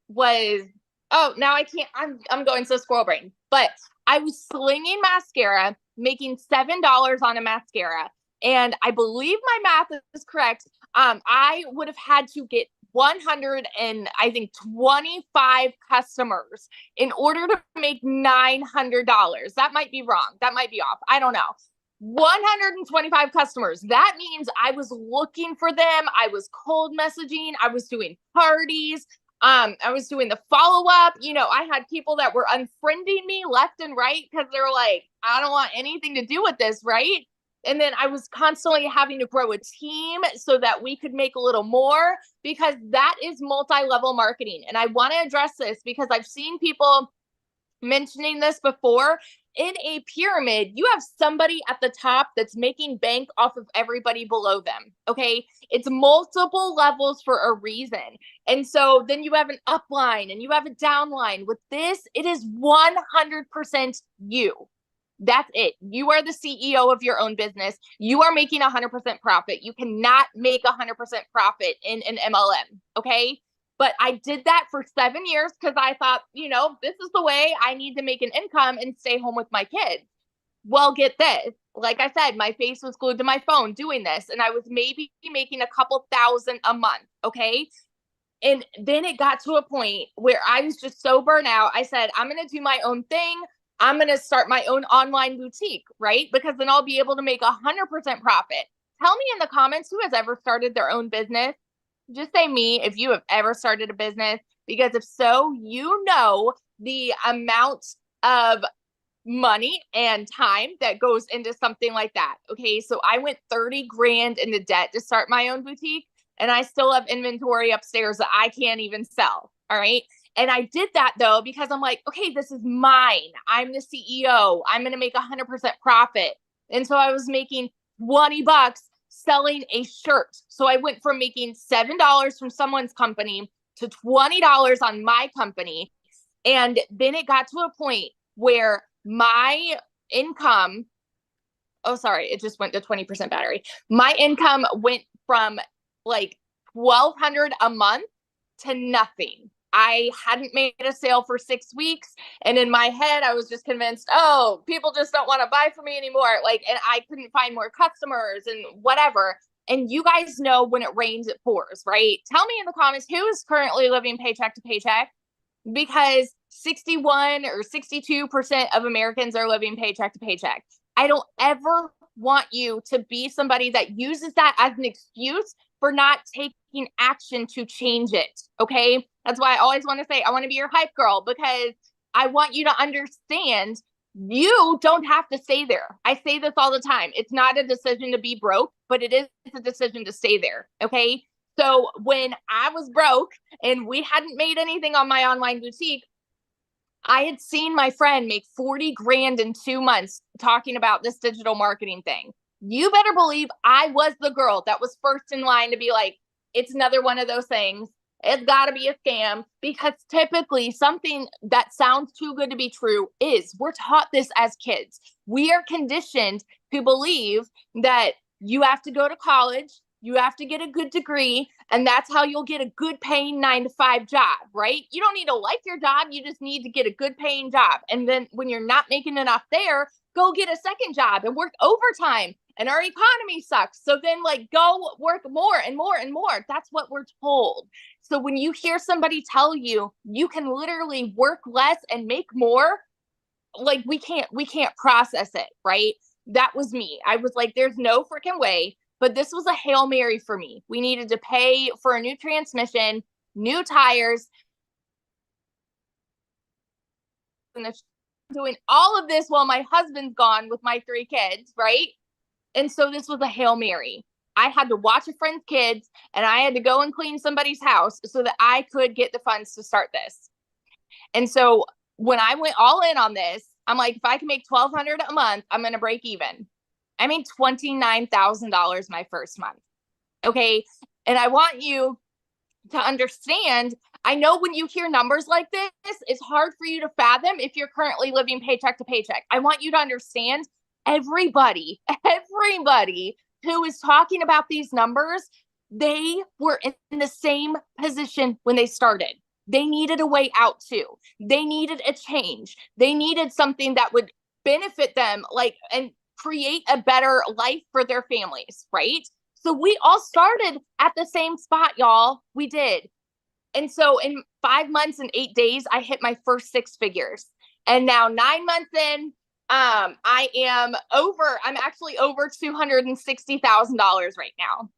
Speaker 5: was, oh, now I can't, I'm going so squirrel brain, but I was slinging mascara, making $7 on a mascara, and I believe my math is correct. I would have had to get 125 customers in order to make $900. That might be wrong. That might be off. I don't know. 125 customers. That means I was looking for them. I was cold messaging. I was doing parties. I was doing the follow-up. I had people that were unfriending me left and right because they were like, I don't want anything to do with this, right? And then I was constantly having to grow a team so that we could make a little more, because that is multi-level marketing. And I want to address this because I've seen people mentioning this before. In a pyramid, you have somebody at the top that's making bank off of everybody below them. Okay. It's multiple levels for a reason. And so then you have an upline and you have a downline. With this, it is 100% you. That's it. You are the CEO of your own business. You are making 100% profit. You cannot make 100% profit in an MLM. Okay. But I did that for 7 years because I thought, this is the way I need to make an income and stay home with my kids. Well, get this. Like I said, my face was glued to my phone doing this, and I was maybe making a couple thousand a month. Okay. And then it got to a point where I was just so burnt out. I said, I'm going to do my own thing. I'm going to start my own online boutique, right? Because then I'll be able to make 100% profit. Tell me in the comments who has ever started their own business. Just say me if you have ever started a business, because if so, the amount of money and time that goes into something like that. Okay. So I went 30 grand into debt to start my own boutique, and I still have inventory upstairs that I can't even sell. All right. And I did that though, because I'm like, okay, this is mine. I'm the CEO. I'm going to make 100% profit. And so I was making $20 selling a shirt. So I went from making $7 from someone's company to $20 on my company. And then it got to a point where my income, it just went to 20% battery. My income went from like $1,200 a month to nothing. I hadn't made a sale for 6 weeks. And in my head, I was just convinced, people just don't want to buy from me anymore. And I couldn't find more customers and whatever. And you guys know when it rains, it pours, right? Tell me in the comments who is currently living paycheck to paycheck, because 61 or 62% of Americans are living paycheck to paycheck. I don't ever want you to be somebody that uses that as an excuse for not taking action to change it. Okay. That's why I always want to say, I want to be your hype girl, because I want you to understand you don't have to stay there. I say this all the time. It's not a decision to be broke, but it is a decision to stay there. Okay. So when I was broke and we hadn't made anything on my online boutique, I had seen my friend make 40 grand in 2 months talking about this digital marketing thing. You better believe I was the girl that was first in line to be like, it's another one of those things. It's got to be a scam, because typically something that sounds too good to be true is. We're taught this as kids. We are conditioned to believe that you have to go to college, You have to get a good degree, and that's how you'll get a good paying 9-to-5 job, right? You don't need to like your job. You just need to get a good paying job. And then when you're not making enough there, go get a second job and work overtime. And our economy sucks. So then like go work more and more and more. That's what we're told. So when you hear somebody tell you you can literally work less and make more, like we can't process it, right? That was me. I was like, there's no freaking way. But this was a Hail Mary for me. We needed to pay for a new transmission, new tires, and doing all of this while my husband's gone with my 3 kids, right? And so this was a Hail Mary. I had to watch a friend's kids, and I had to go and clean somebody's house so that I could get the funds to start this. And so when I went all in on this, I'm like, if I can make $1,200 a month, I'm going to break even. I made $29,000 my first month. Okay. And I want you to understand, I know when you hear numbers like this, it's hard for you to fathom if you're currently living paycheck to paycheck. I want you to understand everybody who is talking about these numbers, they were in the same position when they started. They needed a way out too. They needed a change. They needed something that would benefit them, like, and create a better life for their families, right? So we all started at the same spot, y'all. We did. And so in 5 months and 8 days, I hit my first 6 figures. And now 9 months in, I'm actually over $260,000 right now.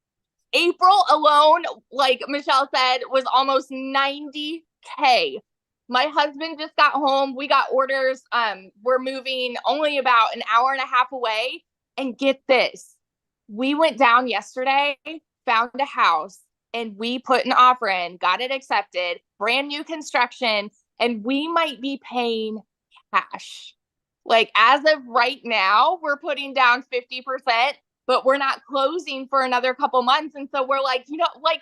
Speaker 5: April alone, like Michelle said, was almost 90K. My husband just got home. We got orders. We're moving only about an hour and a half away. And get this, we went down yesterday, found a house, and we put an offer in, got it accepted, brand new construction, and we might be paying cash. Like as of right now, we're putting down 50%, but we're not closing for another couple months. And so we're like, like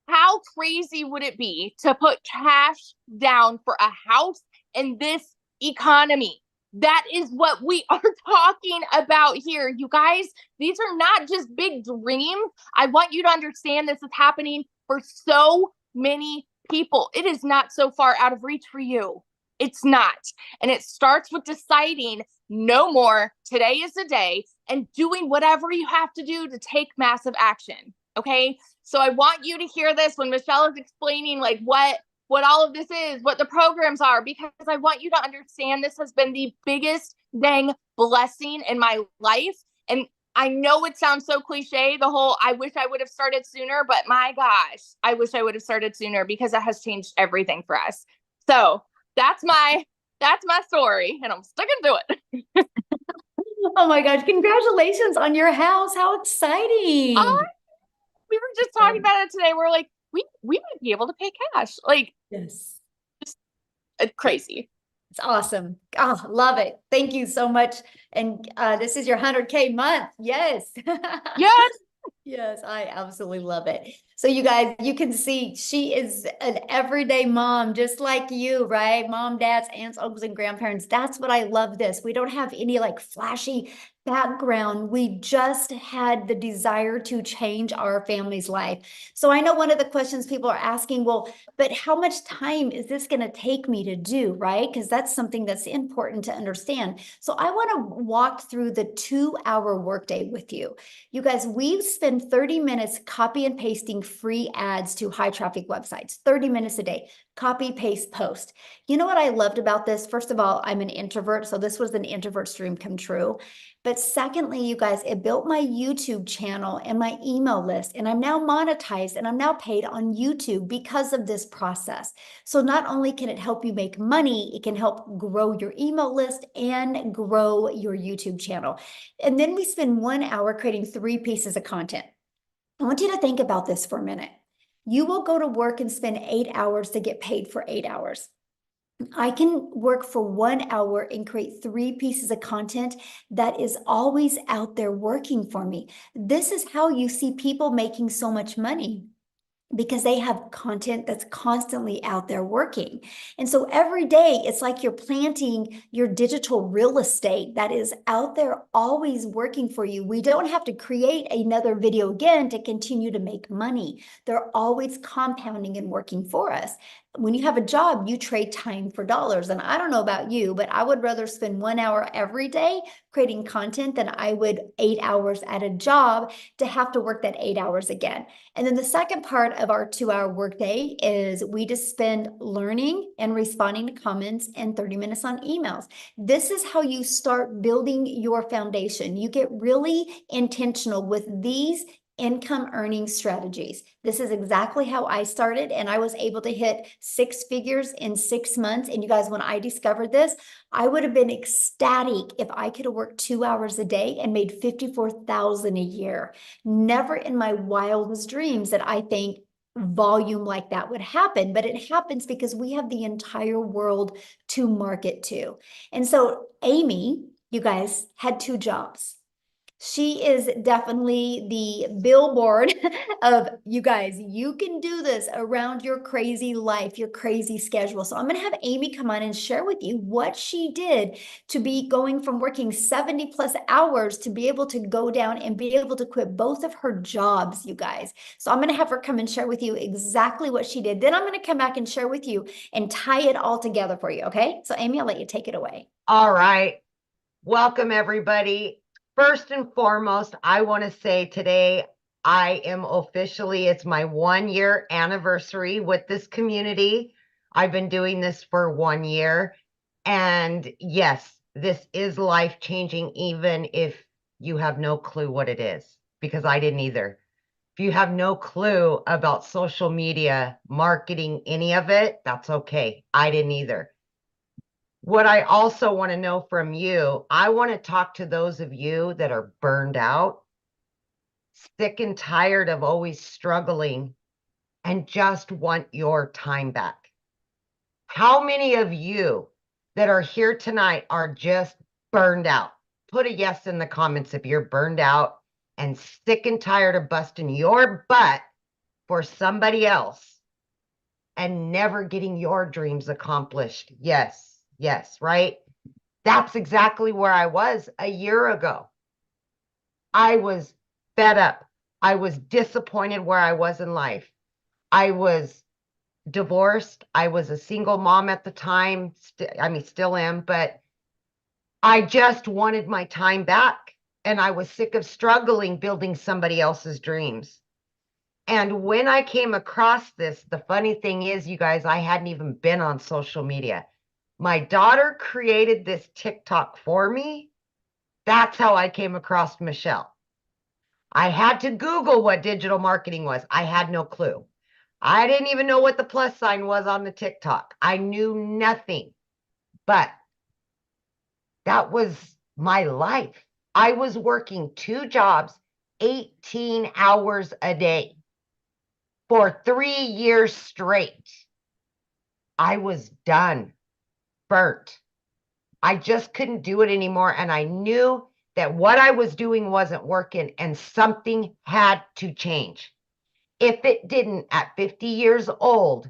Speaker 5: how crazy would it be to put cash down for a house in this economy? That is what we are talking about here. You guys, these are not just big dreams. I want you to understand this is happening for so many people. It is not so far out of reach for you. It's not. And it starts with deciding no more. Today is the day, and doing whatever you have to do to take massive action. Okay. So I want you to hear this when Michelle is explaining like what all of this is, what the programs are, because I want you to understand this has been the biggest dang blessing in my life. And I know it sounds so cliche, the whole, I wish I would have started sooner, but my gosh, I wish I would have started sooner because it has changed everything for us. So that's my story, and I'm sticking to it.
Speaker 1: Oh my gosh, congratulations on your house. How exciting.
Speaker 5: We were just talking about it today. We're like, we might be able to pay cash. Like,
Speaker 1: Yes.
Speaker 5: Crazy.
Speaker 1: It's awesome. Oh, love it. Thank you so much. And this is your 100K month. Yes.
Speaker 5: Yes.
Speaker 1: Yes, I absolutely love it. So you guys, you can see she is an everyday mom, just like you, right? Mom, dads, aunts, uncles, and grandparents. That's what I love this. We don't have any like flashy background. We just had the desire to change our family's life. So I know one of the questions people are asking, well, but how much time is this going to take me to do, right? Because that's something that's important to understand. So I want to walk through the 2-hour workday with you. You guys, we spend 30 minutes copy and pasting free ads to high traffic websites, 30 minutes a day, copy, paste, post. You know what I loved about this? First of all, I'm an introvert, so this was an introvert's dream come true. But secondly, you guys, it built my YouTube channel and my email list, and I'm now monetized and I'm now paid on YouTube because of this process. So not only can it help you make money, it can help grow your email list and grow your YouTube channel. And then we spend 1 hour creating 3 pieces of content. I want you to think about this for a minute. You will go to work and spend 8 hours to get paid for 8 hours. I can work for 1 hour and create 3 pieces of content that is always out there working for me. This is how you see people making so much money. because they have content that's constantly out there working. And so every day it's like you're planting your digital real estate that is out there always working for you. We don't have to create another video again to continue to make money. They're always compounding and working for us. When you have a job, you trade time for dollars. And I don't know about you, but I would rather spend 1 hour every day creating content than I would 8 hours at a job to have to work that 8 hours again. And then the second part of our 2-hour workday is we just spend learning and responding to comments and 30 minutes on emails. This is how you start building your foundation. You get really intentional with these income earning strategies. This is exactly how I started, and I was able to hit 6 figures in 6 months. And you guys, when I discovered this, I would have been ecstatic if I could have worked 2 hours a day and made $54,000 a year. Never in my wildest dreams that I think volume like that would happen, but it happens because we have the entire world to market to. And so Amy, you guys, had 2 jobs. She is definitely the billboard of, you guys, you can do this around your crazy life, your crazy schedule. So I'm going to have Amy come on and share with you what she did to be going from working 70 plus hours to be able to go down and be able to quit both of her jobs, you guys. So I'm going to have her come and share with you exactly what she did. Then I'm going to come back and share with you and tie it all together for you. Okay. So Amy, I'll let you take it away.
Speaker 6: All right. Welcome, everybody. First and foremost, I want to say today I am officially, it's my 1-year anniversary with this community. I've been doing this for 1 year. And yes, this is life-changing, even if you have no clue what it is, because I didn't either. If you have no clue about social media, marketing, any of it, that's okay. I didn't either. What I also want to know from you, I want to talk to those of you that are burned out, sick and tired of always struggling, and just want your time back. How many of you that are here tonight are just burned out? Put a yes in the comments if you're burned out and sick and tired of busting your butt for somebody else and never getting your dreams accomplished. Yes. Yes, right? That's exactly where I was a year ago. I was fed up. I was disappointed where I was in life. I was divorced. I was a single mom at the time. Still am, but I just wanted my time back. And I was sick of struggling building somebody else's dreams. And when I came across this, the funny thing is, you guys, I hadn't even been on social media. My daughter created this TikTok for me. That's how I came across Michelle. I had to Google what digital marketing was. I had no clue. I didn't even know what the plus sign was on the TikTok. I knew nothing, but that was my life. I was working 2 jobs, 18 hours a day for 3 years straight. I was done. Burnt. I just couldn't do it anymore. And I knew that what I was doing wasn't working and something had to change. If it didn't, at 50 years old,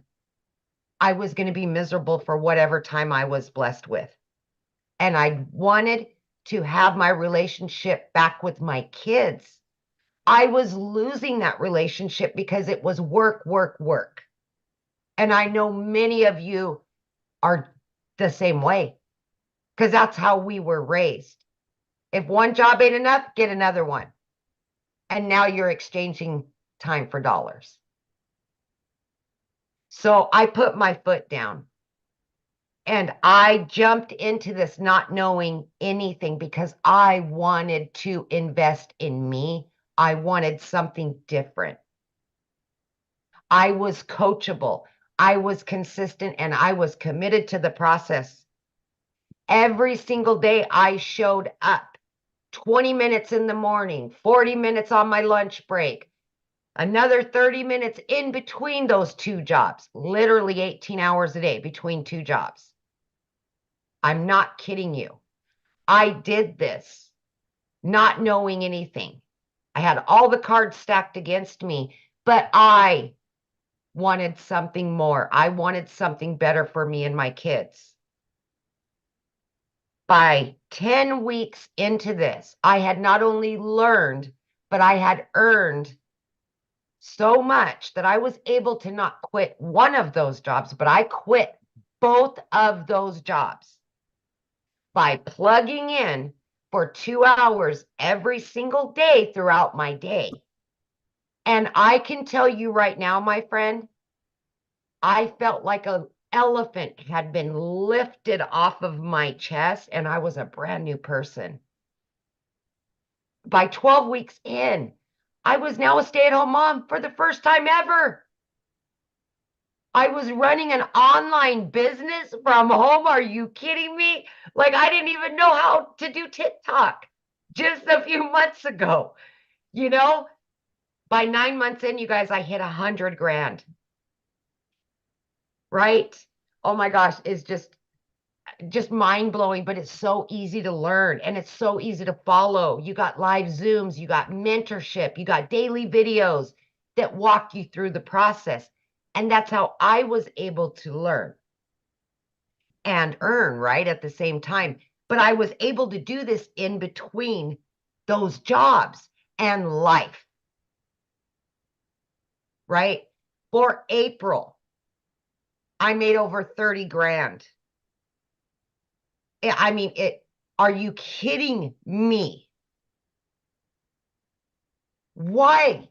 Speaker 6: I was going to be miserable for whatever time I was blessed with. And I wanted to have my relationship back with my kids. I was losing that relationship because it was work, work, work. And I know many of you are the same way, because that's how we were raised. If one job ain't enough, get another one. And now you're exchanging time for dollars. So I put my foot down and I jumped into this not knowing anything because I wanted to invest in me. I wanted something different. I was coachable. I was consistent and I was committed to the process. Every single day I showed up. 20 minutes in the morning, 40 minutes on my lunch break, another 30 minutes in between those 2 jobs, literally 18 hours a day between 2 jobs. I'm not kidding you. I did this not knowing anything. I had all the cards stacked against me, but I wanted something more. I wanted something better for me and my kids. By 10 weeks into this, I had not only learned, but I had earned so much that I was able to not quit one of those jobs, but I quit both of those jobs by plugging in for 2 hours every single day throughout my day. And I can tell you right now, my friend, I felt like an elephant had been lifted off of my chest and I was a brand new person. By 12 weeks in, I was now a stay-at-home mom for the first time ever. I was running an online business from home. Are you kidding me? Like, I didn't even know how to do TikTok just a few months ago. You know, by 9 months in, you guys, I hit 100 grand. Right? Oh my gosh, it's just mind-blowing, but it's so easy to learn and it's so easy to follow. You got live Zooms, you got mentorship, you got daily videos that walk you through the process. And that's how I was able to learn and earn, right, at the same time. But I was able to do this in between those jobs and life, right? For April, I made over 30 grand. I mean, are you kidding me? Why?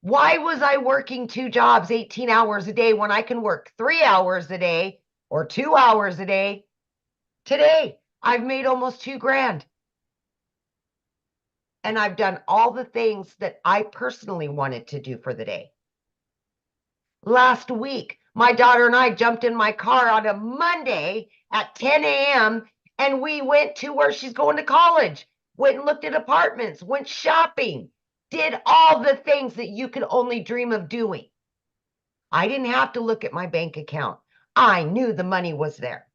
Speaker 6: Why was I working 2 jobs, 18 hours a day when I can work 3 hours a day or 2 hours a day? Today, I've made almost 2 grand. And I've done all the things that I personally wanted to do for the day. Last week, my daughter and I jumped in my car on a Monday at 10 a.m. and we went to where she's going to college, went and looked at apartments, went shopping, did all the things that you could only dream of doing. I didn't have to look at my bank account. I knew the money was there.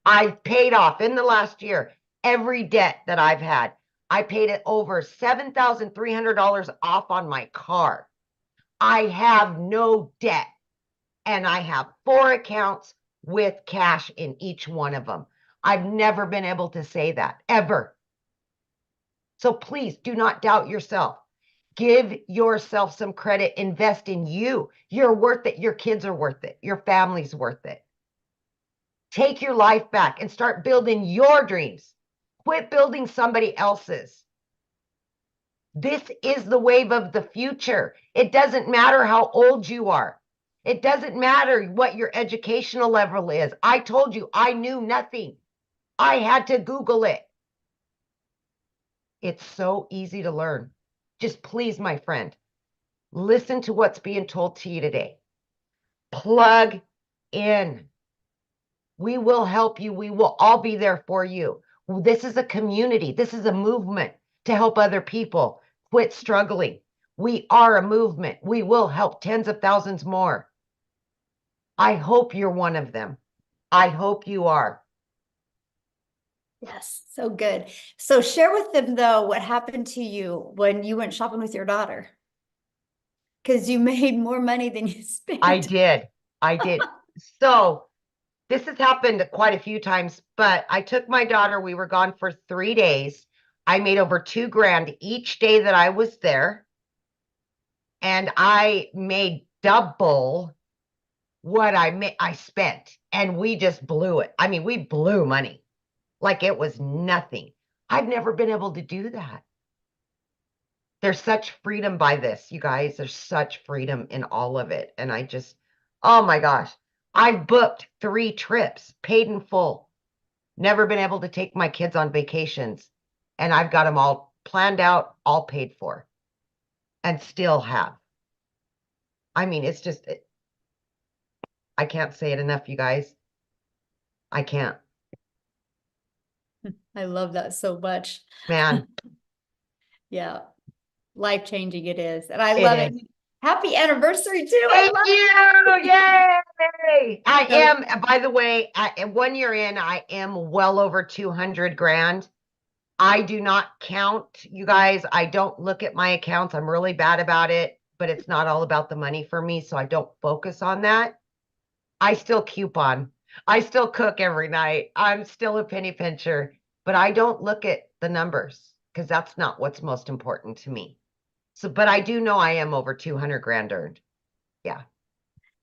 Speaker 6: I paid off in the last year every debt that I've had. I paid it over $7,300 off on my car. I have no debt. And I have 4 accounts with cash in each one of them. I've never been able to say that, ever. So please do not doubt yourself. Give yourself some credit. Invest in you. You're worth it. Your kids are worth it. Your family's worth it. Take your life back and start building your dreams. Quit building somebody else's. This is the wave of the future. It doesn't matter how old you are. It doesn't matter what your educational level is. I told you I knew nothing. I had to Google it. It's so easy to learn. Just please, my friend, listen to what's being told to you today. Plug in. We will help you. We will all be there for you. This is a community. This is a movement to help other people quit struggling. We are a movement. We will help tens of thousands more. I hope you're one of them. I hope you are.
Speaker 1: Yes, so good. So share with them though what happened to you when you went shopping with your daughter. Because you made more money than you spent.
Speaker 6: I did. So this has happened quite a few times, but I took my daughter. We were gone for 3 days. I made over 2 grand each day that I was there. And I made double what I spent. And we just blew it. I mean, we blew money like it was nothing. I've never been able to do that. There's such freedom by this, you guys. There's such freedom in all of it. And I just, oh my gosh, I've booked 3 trips, paid in full. Never been able to take my kids on vacations. And I've got them all planned out, all paid for, and still have. I mean, it's just, I can't say it enough, you guys. I can't.
Speaker 1: I love that so much.
Speaker 6: Man,
Speaker 1: Yeah. Life-changing it is. And I
Speaker 6: It
Speaker 1: love it.
Speaker 6: is.
Speaker 1: Happy anniversary too. I
Speaker 6: thank
Speaker 1: love
Speaker 6: you. Yay. I
Speaker 1: So-
Speaker 6: am, by the way, 1 year in, I am well over 200 grand. I do not count, you guys. I don't look at my accounts. I'm really bad about it. but it's not all about the money for me, so I don't focus on that. I still coupon. I still cook every night. I'm still a penny pincher, but I don't look at the numbers because that's not what's most important to me. So, but I do know I am over 200 grand earned. Yeah.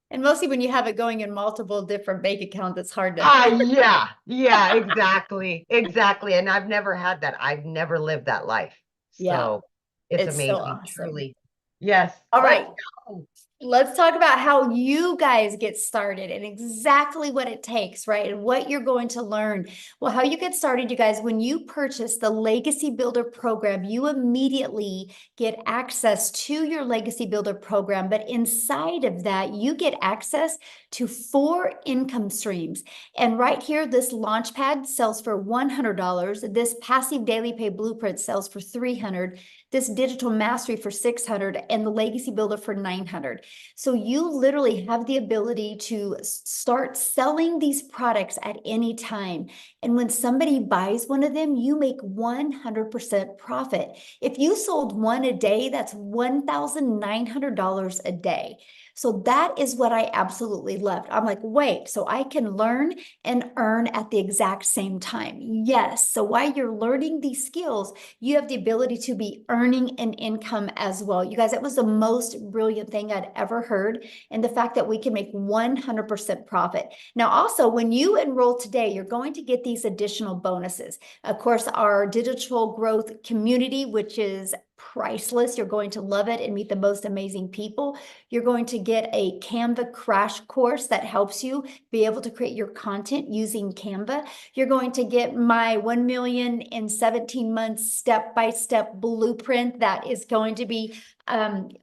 Speaker 1: And mostly when you have it going in multiple different bank accounts, it's hard to.
Speaker 6: Yeah, exactly. Exactly. And I've never had that. I've never lived that life.
Speaker 1: Yeah.
Speaker 6: So it's
Speaker 1: It's so
Speaker 6: amazing,
Speaker 1: awesome.
Speaker 6: truly. Yes.
Speaker 1: All
Speaker 6: let's
Speaker 1: right.
Speaker 6: go.
Speaker 1: Let's talk about how you guys get started and exactly what it takes, right? And what you're going to learn. Well, how you get started, you guys, when you purchase the Legacy Builder program, you immediately get access to your Legacy Builder program. But inside of that, you get access to 4 income streams. And right here, this Launchpad sells for $100. This Passive Daily Pay Blueprint sells for $300. This Digital Mastery for $600 and the Legacy Builder for $900. So you literally have the ability to start selling these products at any time. And when somebody buys one of them, you make 100% profit. If you sold one a day, that's $1,900 a day. So that is what I absolutely loved. I'm like, wait, so I can learn and earn at the exact same time. Yes. So while you're learning these skills, you have the ability to be earning an income as well. You guys, that was the most brilliant thing I'd ever heard. And the fact that we can make 100% profit. Now, also, when you enroll today, you're going to get these additional bonuses. Of course, our digital growth community, which is priceless. You're going to love it and meet the most amazing people. You're going to get a Canva crash course that helps you be able to create your content using Canva. You're going to get my 1 million in 17 months step-by-step blueprint that is going to be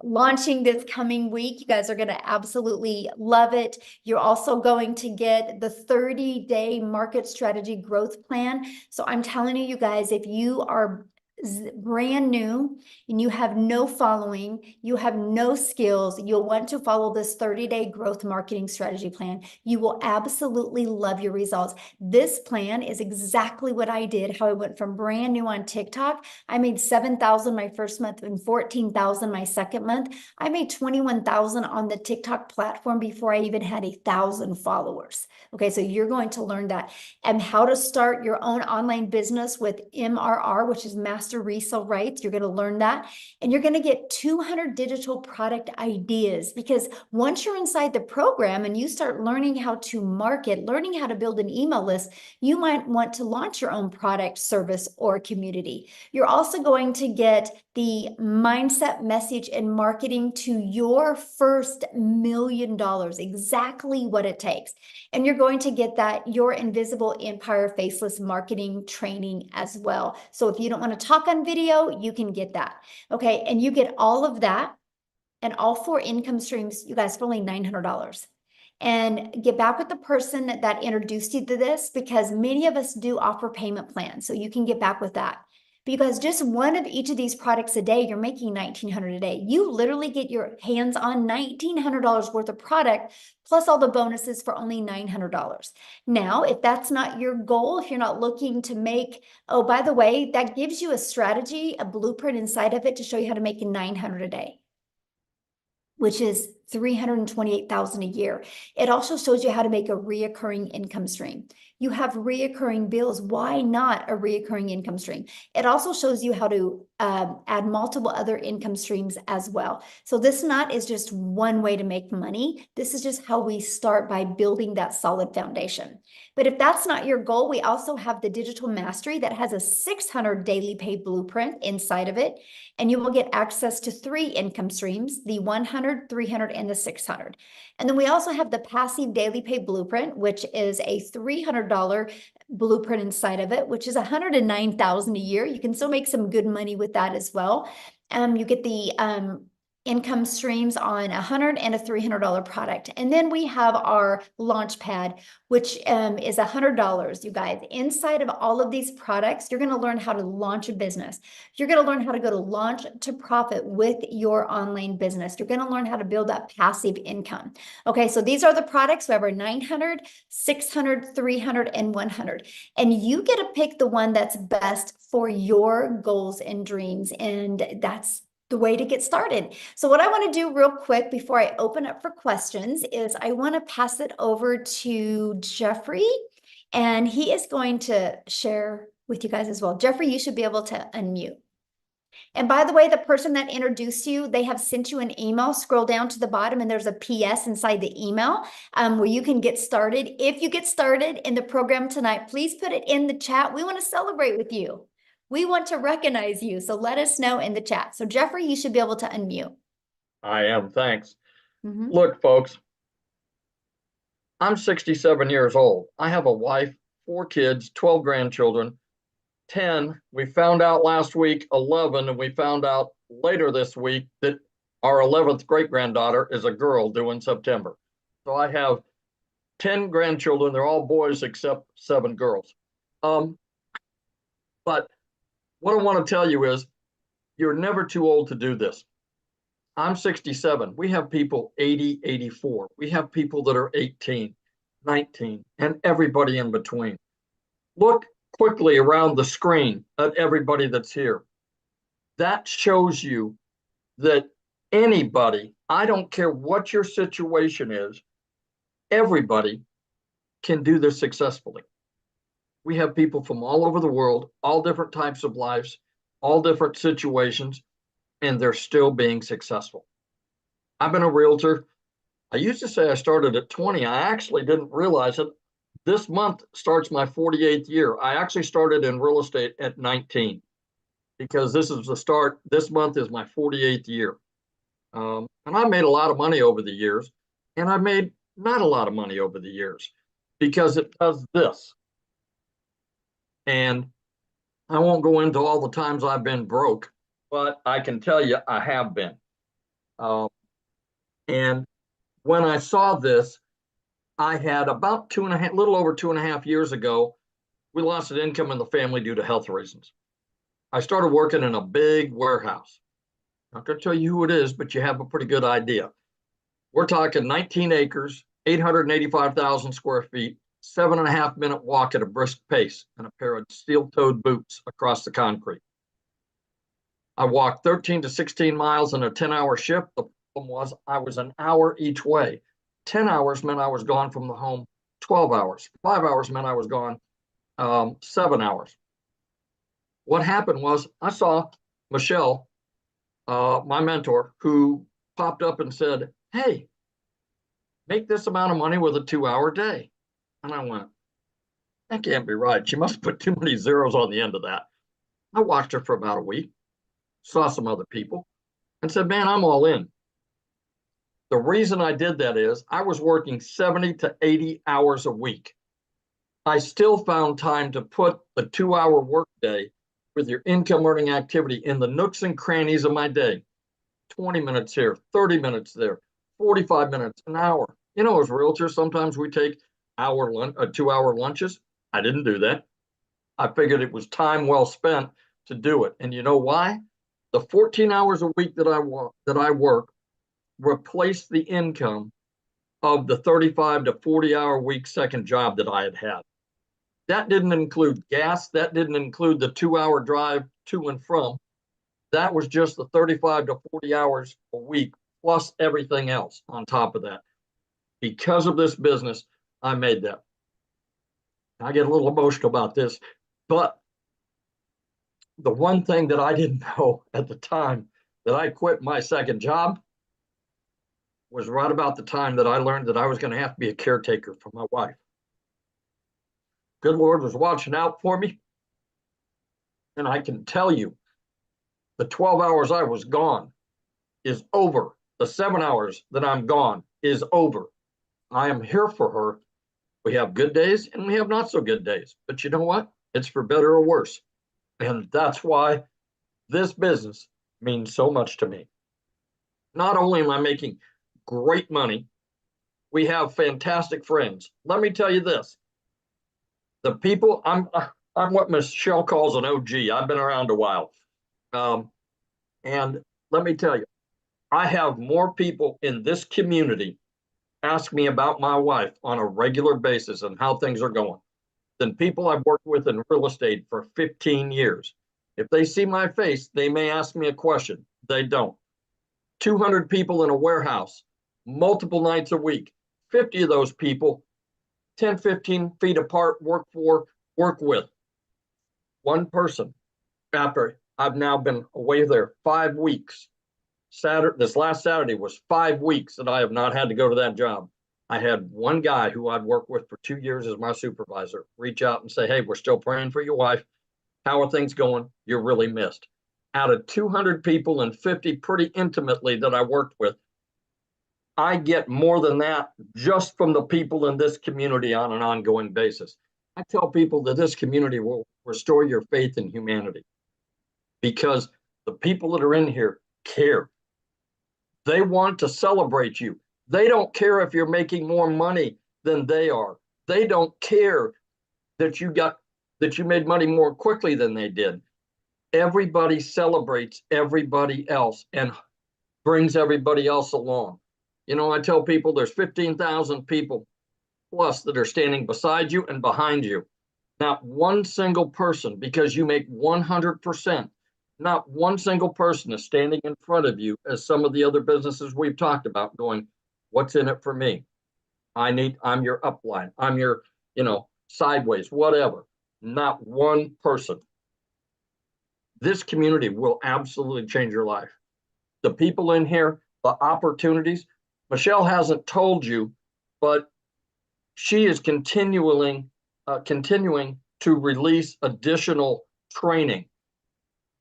Speaker 1: launching this coming week. You guys are going to absolutely love it. You're also going to get the 30-day market strategy growth plan. So I'm telling you, you guys, if you are brand new and you have no following, you have no skills, you'll want to follow this 30-day growth marketing strategy plan. You will absolutely love your results. This plan is exactly what I did, how I went from brand new on TikTok. I made 7,000 my first month and 14,000 my second month. I made 21,000 on the TikTok platform before I even had 1,000 followers. Okay, so you're going to learn that and how to start your own online business with MRR, which is Master Resale Rights. You're going to learn that. And you're going to get 200 digital product ideas, because once you're inside the program and you start learning how to market, learning how to build an email list, you might want to launch your own product, service, or community. You're also going to get the mindset, message, and marketing to your first $1 million, exactly what it takes. And you're going to get that Your Invisible Empire Faceless marketing training as well. So if you don't want to talk on video, you can get that. Okay. And you get all of that and all 4 income streams, you guys, for only $900. And get back with the person that introduced you to this, because many of us do offer payment plans. So you can get back with that. Because just one of each of these products a day, you're making $1,900 a day. You literally get your hands on $1,900 worth of product, plus all the bonuses for only $900. Now, if that's not your goal, if you're not looking to make, oh, by the way, that gives you a strategy, a blueprint inside of it to show you how to make $900 a day, which is $328,000 a year. It also shows you how to make a reoccurring income stream. You have reoccurring bills. Why not a reoccurring income stream? It also shows you how to add multiple other income streams as well. So this is just one way to make money. This is just how we start, by building that solid foundation. But if that's not your goal, we also have the Digital Mastery that has a 600 daily pay blueprint inside of it. And you will get access to 3 income streams, the 100, 300, and the 600. And then we also have the Passive Daily Pay Blueprint, which is a $300 blueprint inside of it, which is $109,000 a year. You can still make some good money with that as well. You get the income streams on $100 and a $300 product. And then we have our Launchpad, which is $100, you guys. Inside of all of these products, you're going to learn how to launch a business. You're going to learn how to go to launch to profit with your online business. You're going to learn how to build that passive income. Okay, so these are the products. We have our 900, 600, 300, and 100. And you get to pick the one that's best for your goals and dreams. And that's the way to get started. So what I want to do real quick before I open up for questions is I want to pass it over to Jeffrey, and he is going to share with you guys as well. Jeffrey, you should be able to unmute. And by the way, the person that introduced you, they have sent you an email. Scroll down to the bottom and there's a PS inside the email where you can get started. If you get started in the program tonight, please put it in the chat. We want to celebrate with you. We want to recognize you. So let us know in the chat. So Jeffrey, you should be able to unmute.
Speaker 7: I am, thanks.
Speaker 1: Mhm.
Speaker 7: Look, folks, I'm 67 years old. I have a wife, 4 kids, 12 grandchildren, 10. We found out last week, 11, and we found out later this week that our 11th great-granddaughter is a girl due in September. So I have 10 grandchildren. They're all boys except 7 girls. But what I want to tell you is you're never too old to do this. I'm 67. We have people 80, 84. We have people that are 18, 19, and everybody in between. Look quickly around the screen at everybody that's here. That shows you that anybody, I don't care what your situation is, everybody can do this successfully. We have people from all over the world, all different types of lives, all different situations, and they're still being successful. I've been a realtor. I used to say I started at 20. I actually didn't realize it. This month starts my 48th year. I actually started in real estate at 19 because this is the start. This month is my 48th year. And I made a lot of money over the years, and I made not a lot of money over the years because it does this. And I won't go into all the times I've been broke, but I can tell you I have been. And when I saw this, I had about little over 2.5 years ago, we lost an income in the family due to health reasons. I started working in a big warehouse. I'm not going to tell you who it is, but you have a pretty good idea. We're talking 19 acres, 885,000 square feet, 7.5-minute walk at a brisk pace, and a pair of steel-toed boots across the concrete. I walked 13 to 16 miles in a 10-hour shift. The problem was I was an hour each way. 10 hours meant I was gone from the home 12 hours. 5 hours meant I was gone 7 hours. What happened was I saw Michelle, my mentor, who popped up and said, "Hey, make this amount of money with a 2-hour day." And I went, that can't be right. She must have put too many zeros on the end of that. I watched her for about a week, saw some other people, and said, man, I'm all in. The reason I did that is I was working 70 to 80 hours a week. I still found time to put a 2-hour workday with your income earning activity in the nooks and crannies of my day. 20 minutes here, 30 minutes there, 45 minutes, an hour. You know, as realtors, sometimes we take 2-hour lunches. I didn't do that. I figured it was time well spent to do it. And you know why? The 14 hours a week that I work replaced the income of the 35 to 40-hour week second job that I had had. That didn't include gas. That didn't include the 2-hour drive to and from. That was just the 35 to 40 hours a week plus everything else on top of that. Because of this business, I made that. I get a little emotional about this, but the one thing that I didn't know at the time that I quit my second job was right about the time that I learned that I was going to have to be a caretaker for my wife. Good Lord was watching out for me. And I can tell you, the 12 hours I was gone is over. The 7 hours that I'm gone is over. I am here for her. We have good days and we have not so good days. But you know what? It's for better or worse. And that's why this business means so much to me. Not only am I making great money, we have fantastic friends. Let me tell you this. The people, I'm what Michelle calls an OG. I've been around a while. And let me tell you, I have more people in this community ask me about my wife on a regular basis and how things are going than people I've worked with in real estate for 15 years. If they see my face, they may ask me a question. They don't. 200 people in a warehouse, multiple nights a week, 50 of those people, 10, 15 feet apart, work with one person. After I've now been away there 5 weeks. This last Saturday was 5 weeks that I have not had to go to that job. I had one guy who I'd worked with for 2 years as my supervisor reach out and say, hey, we're still praying for your wife. How are things going? You're really missed. Out of 200 people and 50 pretty intimately that I worked with, I get more than that just from the people in this community on an ongoing basis. I tell people that this community will restore your faith in humanity because the people that are in here care. They want to celebrate you. They don't care if you're making more money than they are. They don't care that you made money more quickly than they did. Everybody celebrates everybody else and brings everybody else along. You know, I tell people there's 15,000 people plus that are standing beside you and behind you. Not one single person, because you make 100%, not one single person is standing in front of you as some of the other businesses we've talked about going, what's in it for me? I'm your upline. I'm your, sideways, whatever. Not one person. This community will absolutely change your life. The people in here, the opportunities, Michelle hasn't told you, but she is continuing to release additional training.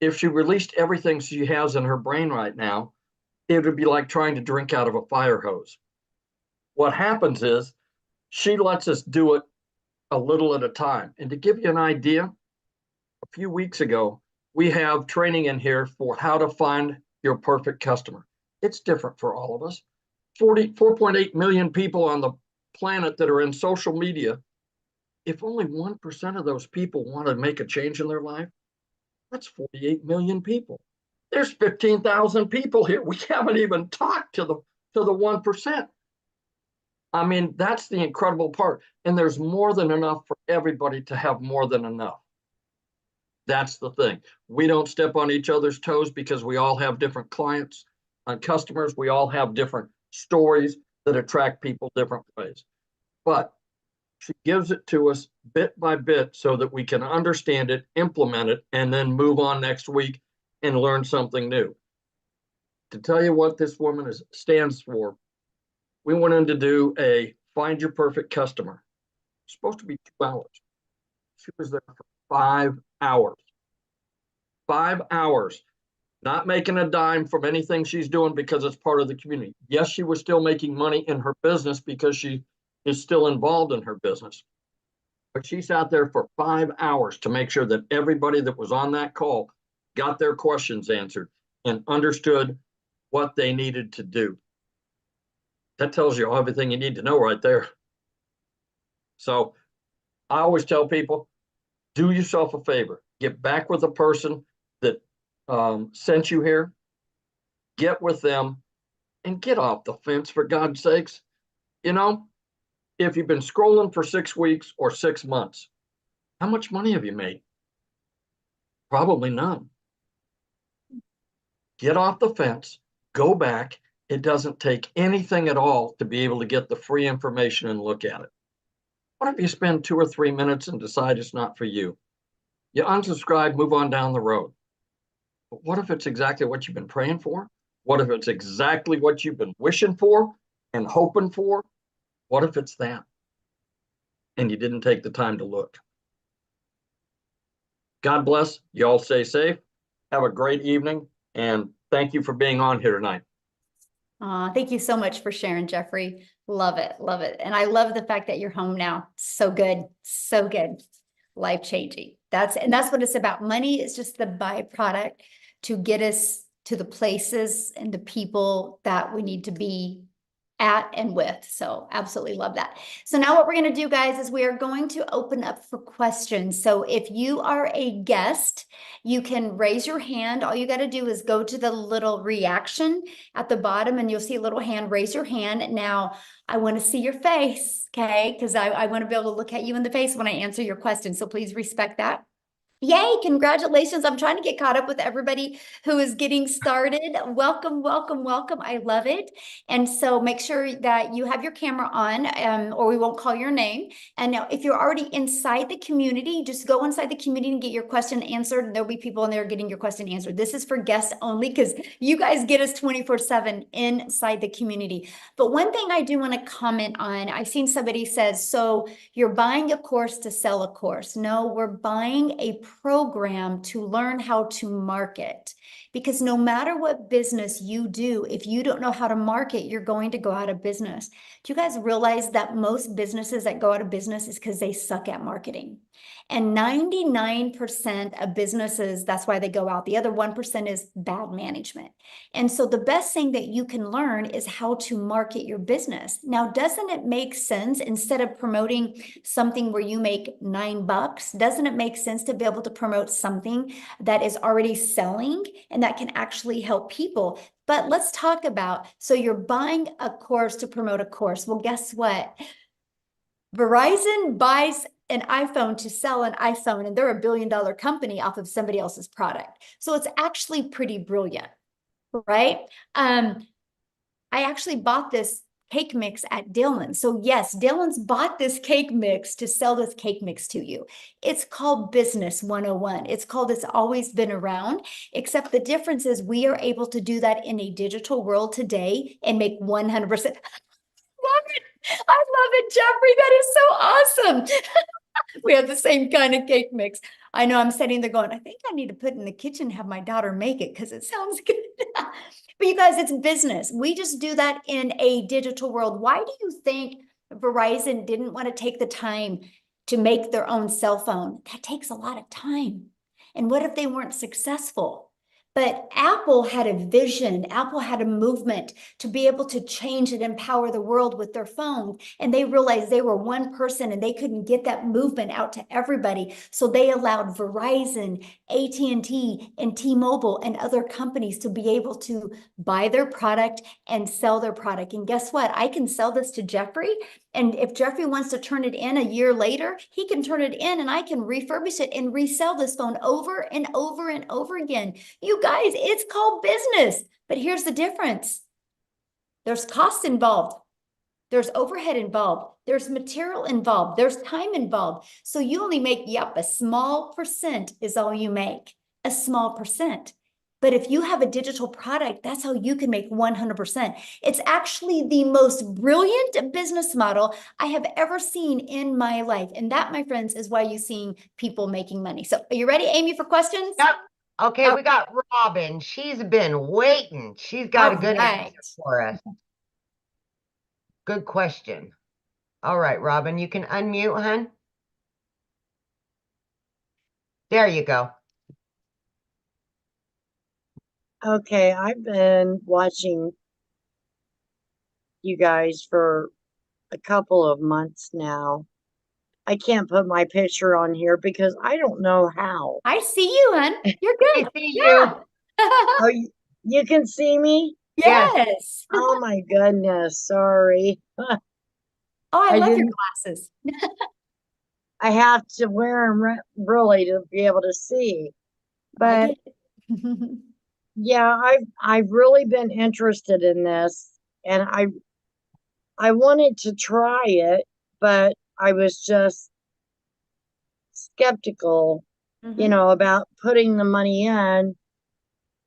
Speaker 7: If she released everything she has in her brain right now, it would be like trying to drink out of a fire hose. What happens is she lets us do it a little at a time. And to give you an idea, a few weeks ago, we have training in here for how to find your perfect customer. It's different for all of us. 4.8 million people on the planet that are in social media. If only 1% of those people want to make a change in their life, that's 48 million people. There's 15,000 people here. We haven't even talked to the 1%. I mean, that's the incredible part. And there's more than enough for everybody to have more than enough. That's the thing. We don't step on each other's toes because we all have different clients and customers. We all have different stories that attract people different ways. But she gives it to us bit by bit so that we can understand it, implement it, and then move on next week and learn something new. To tell you what this woman stands for, we went in to do a Find Your Perfect Customer. It's supposed to be 2 hours. She was there for 5 hours. 5 hours, not making a dime from anything she's doing because it's part of the community. Yes, she was still making money in her business because she is still involved in her business. But she sat there for 5 hours to make sure that everybody that was on that call got their questions answered and understood what they needed to do. That tells you everything you need to know right there. So I always tell people, do yourself a favor. Get back with the person that sent you here. Get with them and get off the fence, for God's sakes. If you've been scrolling for 6 weeks or 6 months, how much money have you made? Probably none. Get off the fence, go back. It doesn't take anything at all to be able to get the free information and look at it. What if you spend 2 or 3 minutes and decide it's not for you? You unsubscribe, move on down the road. But what if it's exactly what you've been praying for? What if it's exactly what you've been wishing for and hoping for? What if it's that? And you didn't take the time to look. God bless. You all stay safe. Have a great evening. And thank you for being on here tonight.
Speaker 1: Thank you so much for sharing, Jeffrey. Love it. Love it. And I love the fact that you're home now. So good. So good. Life-changing. That's what it's about. Money is just the byproduct to get us to the places and the people that we need to be at and with. So absolutely love that. So now what we're going to do, guys, is we are going to open up for questions. So if you are a guest, you can raise your hand. All you got to do is go to the little reaction at the bottom and you'll see a little hand. Raise your hand. Now I want to see your face, okay? Because I want to be able to look at you in the face when I answer your question. So please respect that. Yay, congratulations. I'm trying to get caught up with everybody who is getting started. Welcome, welcome, welcome. I love it. And so make sure that you have your camera on, or we won't call your name. And now if you're already inside the community, just go inside the community and get your question answered. There'll be people in there getting your question answered. This is for guests only because you guys get us 24/7 inside the community. But one thing I do want to comment on, I've seen somebody says, so you're buying a course to sell a course. No, we're buying a program to learn how to market. Because no matter what business you do, if you don't know how to market, you're going to go out of business. Do you guys realize that most businesses that go out of business is because they suck at marketing? And 99% of businesses, that's why they go out. The other 1% is bad management. And so the best thing that you can learn is how to market your business. Now, doesn't it make sense, instead of promoting something where you make $9, doesn't it make sense to be able to promote something that is already selling and that can actually help people? But let's talk about, so you're buying a course to promote a course. Well, guess what? Verizon buys an iPhone to sell an iPhone, and they're a billion-dollar company off of somebody else's product. So it's actually pretty brilliant, right? I actually bought this cake mix at Dylan's. So yes, Dylan's bought this cake mix to sell this cake mix to you. It's called Business 101. It's called It's Always Been Around, except the difference is we are able to do that in a digital world today and make 100%. Love it. I love it, Jeffrey. That is so awesome. We have the same kind of cake mix. I know I'm sitting there going, I think I need to put in the kitchen, have my daughter make it because it sounds good. But you guys, it's business. We just do that in a digital world. Why do you think Verizon didn't want to take the time to make their own cell phone? That takes a lot of time. And what if they weren't successful? But Apple had a vision. Apple had a movement to be able to change and empower the world with their phone. And they realized they were one person and they couldn't get that movement out to everybody. So they allowed Verizon, AT&T, and T-Mobile and other companies to be able to buy their product and sell their product. And guess what? I can sell this to Jeffrey. And if Jeffrey wants to turn it in a year later, he can turn it in and I can refurbish it and resell this phone over and over and over again. You guys, it's called business. But here's the difference. There's cost involved. There's overhead involved. There's material involved. There's time involved. So you only make, a small percent is all you make. A small percent. But if you have a digital product, that's how you can make 100%. It's actually the most brilliant business model I have ever seen in my life. And that, my friends, is why you're seeing people making money. So are you ready, Amy, for questions?
Speaker 6: Yep. Okay,
Speaker 1: Oh.
Speaker 6: we got Robin. She's been waiting. She's got a good answer for us. Good question. All right, Robin, you can unmute, hun. There you go.
Speaker 8: Okay, I've been watching you guys for a couple of months now. I can't put my picture on here because I don't know how.
Speaker 1: I see you, hun. You're
Speaker 6: I
Speaker 1: good.
Speaker 6: see
Speaker 1: Yeah.
Speaker 8: Oh, you can see me?
Speaker 1: Yes.
Speaker 8: Oh my goodness, sorry.
Speaker 1: Oh, I
Speaker 8: I
Speaker 1: love your
Speaker 8: didn't-
Speaker 1: glasses.
Speaker 8: I have to wear them really to be able to see.
Speaker 1: I
Speaker 8: But
Speaker 1: get it.
Speaker 8: yeah, I've really been interested in this, and I wanted to try it, but I was just skeptical,
Speaker 1: Mhm.
Speaker 8: about putting the money in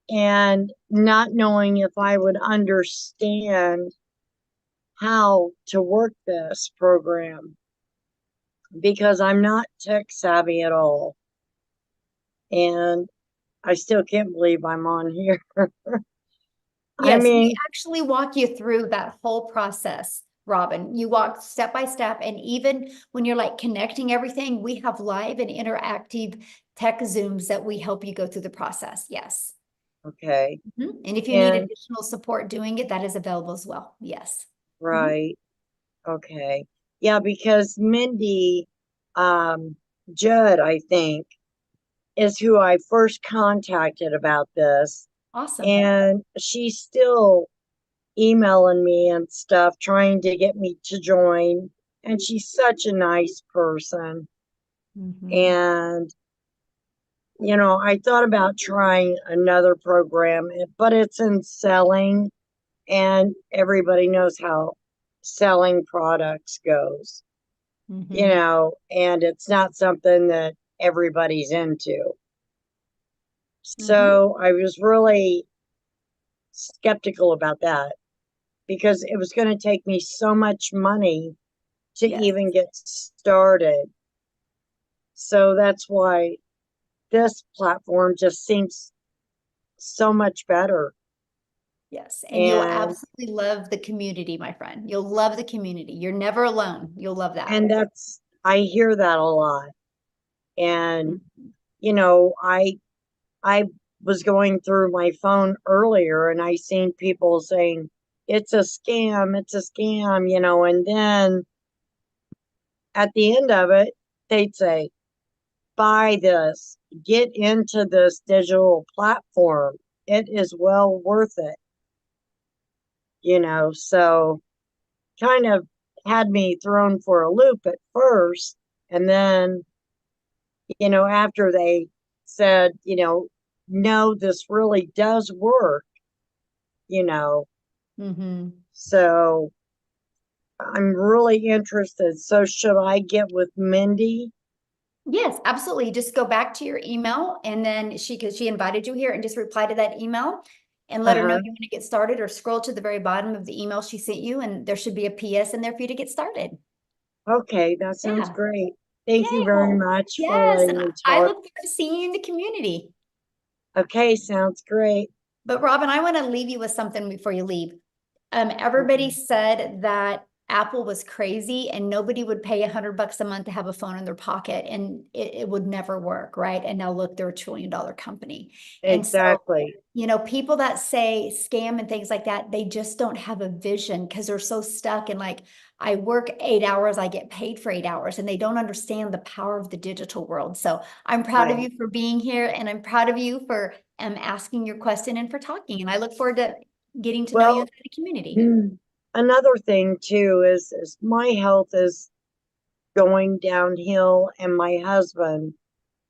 Speaker 8: and not knowing if I would understand how to work this program because I'm not tech savvy at all. And I still can't believe I'm on here. I
Speaker 1: Yes, we
Speaker 8: mean,
Speaker 1: actually walk you through that whole process, Robin. You walk step by step, and even when you're like connecting everything, we have live and interactive tech Zooms that we help you go through the process. Yes.
Speaker 8: okay,
Speaker 1: Mhm. And if you need
Speaker 8: And-
Speaker 1: additional support doing it, that is available as well. Yes.
Speaker 8: right. Okay. Yeah, because Mindy Judd, I think, is who I first contacted about this.
Speaker 1: Awesome.
Speaker 8: And she's still emailing me and stuff, trying to get me to join. And she's such a nice person.
Speaker 1: Mhm.
Speaker 8: And I thought about trying another program, but it's in selling, and everybody knows how selling products goes,
Speaker 1: Mhm.
Speaker 8: and it's not something that everybody's into.
Speaker 1: Mhm.
Speaker 8: So I was really skeptical about that because it was going to take me so much money to
Speaker 1: Yes.
Speaker 8: even get started. So that's why this platform just seems so much better.
Speaker 1: Yes. And you'll
Speaker 8: And
Speaker 1: absolutely love the community, my friend. You'll love the community. You're never alone. You'll love that.
Speaker 8: and I hear that a lot. And
Speaker 1: Mhm.
Speaker 8: I was going through my phone earlier and I seen people saying it's a scam, and then at the end of it, they'd say, buy this, get into this digital platform. It is well worth it, so kind of had me thrown for a loop at first. And then, after they said, no, this really does work, you know,
Speaker 1: Mhm.
Speaker 8: so I'm really interested. So should I get with Mindy?
Speaker 1: Yes, absolutely. Just go back to your email and then because she invited you here, and just reply to that email and let her know
Speaker 8: Uh-huh.
Speaker 1: you want to get started, or scroll to the very bottom of the email she sent you and there should be a PS in there for you to get started.
Speaker 8: Okay, that sounds
Speaker 1: Yeah.
Speaker 8: great. Thank you
Speaker 1: Yay.
Speaker 8: very
Speaker 1: Well,
Speaker 8: much for
Speaker 1: yes.
Speaker 8: letting
Speaker 1: And
Speaker 8: me
Speaker 1: I
Speaker 8: talk.
Speaker 1: look forward to seeing you in the community.
Speaker 8: Okay, sounds great.
Speaker 1: But Robin, I want to leave you with something before you leave. Everybody
Speaker 8: Okay.
Speaker 1: said that Apple was crazy and nobody would pay $100 a month to have a phone in their pocket, and it would never work, right? And now look, they're $1 trillion company. And so,
Speaker 8: Exactly.
Speaker 1: people that say scam and things like that, they just don't have a vision because they're so stuck in like, I work 8 hours, I get paid for 8 hours, and they don't understand the power of the digital world. So I'm proud of
Speaker 8: Right.
Speaker 1: you for being here, and I'm proud of you for asking your question and for talking. And I look forward to getting to know you
Speaker 8: Well,
Speaker 1: inside the community.
Speaker 8: another thing too is my health is going downhill, and my husband,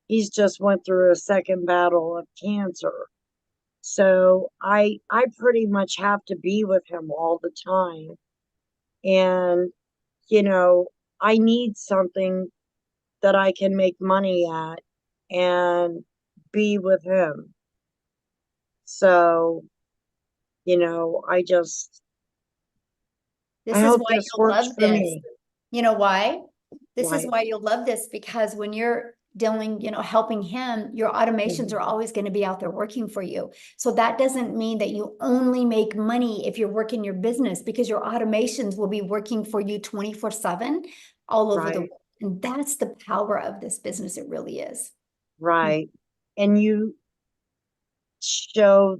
Speaker 8: he's just went through a second battle of cancer. So I pretty much have to be with him all the time. And, you know, I need something that I can make money at and be with him. So, I
Speaker 1: This is
Speaker 8: hope
Speaker 1: why
Speaker 8: this
Speaker 1: you'll
Speaker 8: works
Speaker 1: love
Speaker 8: for
Speaker 1: this.
Speaker 8: me.
Speaker 1: You know why? This is
Speaker 8: Right.
Speaker 1: why you'll love this, because when you're dealing, helping him, your automations are always going to be out there working for you. So that doesn't mean that you only make money if you're working your business, because your automations will be working for you 24/7 all over the
Speaker 8: Right.
Speaker 1: world. And that's the power of this business. It really is.
Speaker 8: Right. And you show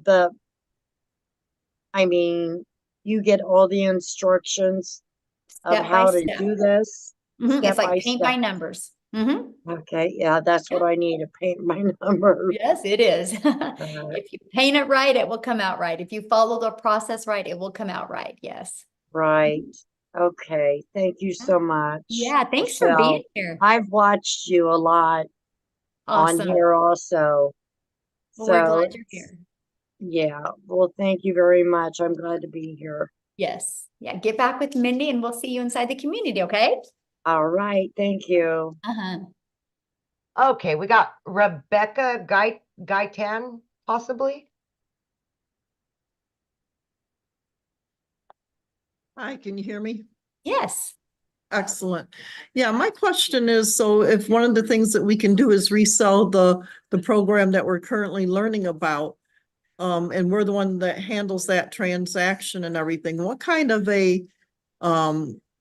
Speaker 8: you get all the instructions of
Speaker 1: Step by
Speaker 8: how to
Speaker 1: step.
Speaker 8: do this
Speaker 1: It's
Speaker 8: step by
Speaker 1: like paint by
Speaker 8: step.
Speaker 1: numbers.
Speaker 8: Okay, yeah, that's what I need to paint my number.
Speaker 1: Yes, it is.
Speaker 8: Uh,
Speaker 1: If you paint it right, it will come out right. If you follow the process right, it will come out right. Yes.
Speaker 8: right. Okay, thank you so much,
Speaker 1: Yeah, thanks for being
Speaker 8: Michelle.
Speaker 1: here.
Speaker 8: I've watched you a lot on
Speaker 1: Awesome.
Speaker 8: here also.
Speaker 1: Well, we're
Speaker 8: So
Speaker 1: glad you're here.
Speaker 8: yeah, well, thank you very much. I'm glad to be here.
Speaker 1: Yes. Yeah, get back with Mindy and we'll see you inside the community, okay?
Speaker 8: All right, thank you.
Speaker 1: Uh-huh.
Speaker 6: Okay, we got Rebecca Gaitan, possibly.
Speaker 9: Hi, can you hear me?
Speaker 1: Yes.
Speaker 9: Excellent. Yeah, my question is, so if one of the things that we can do is resell the program that we're currently learning about, and we're the one that handles that transaction and everything, what kind of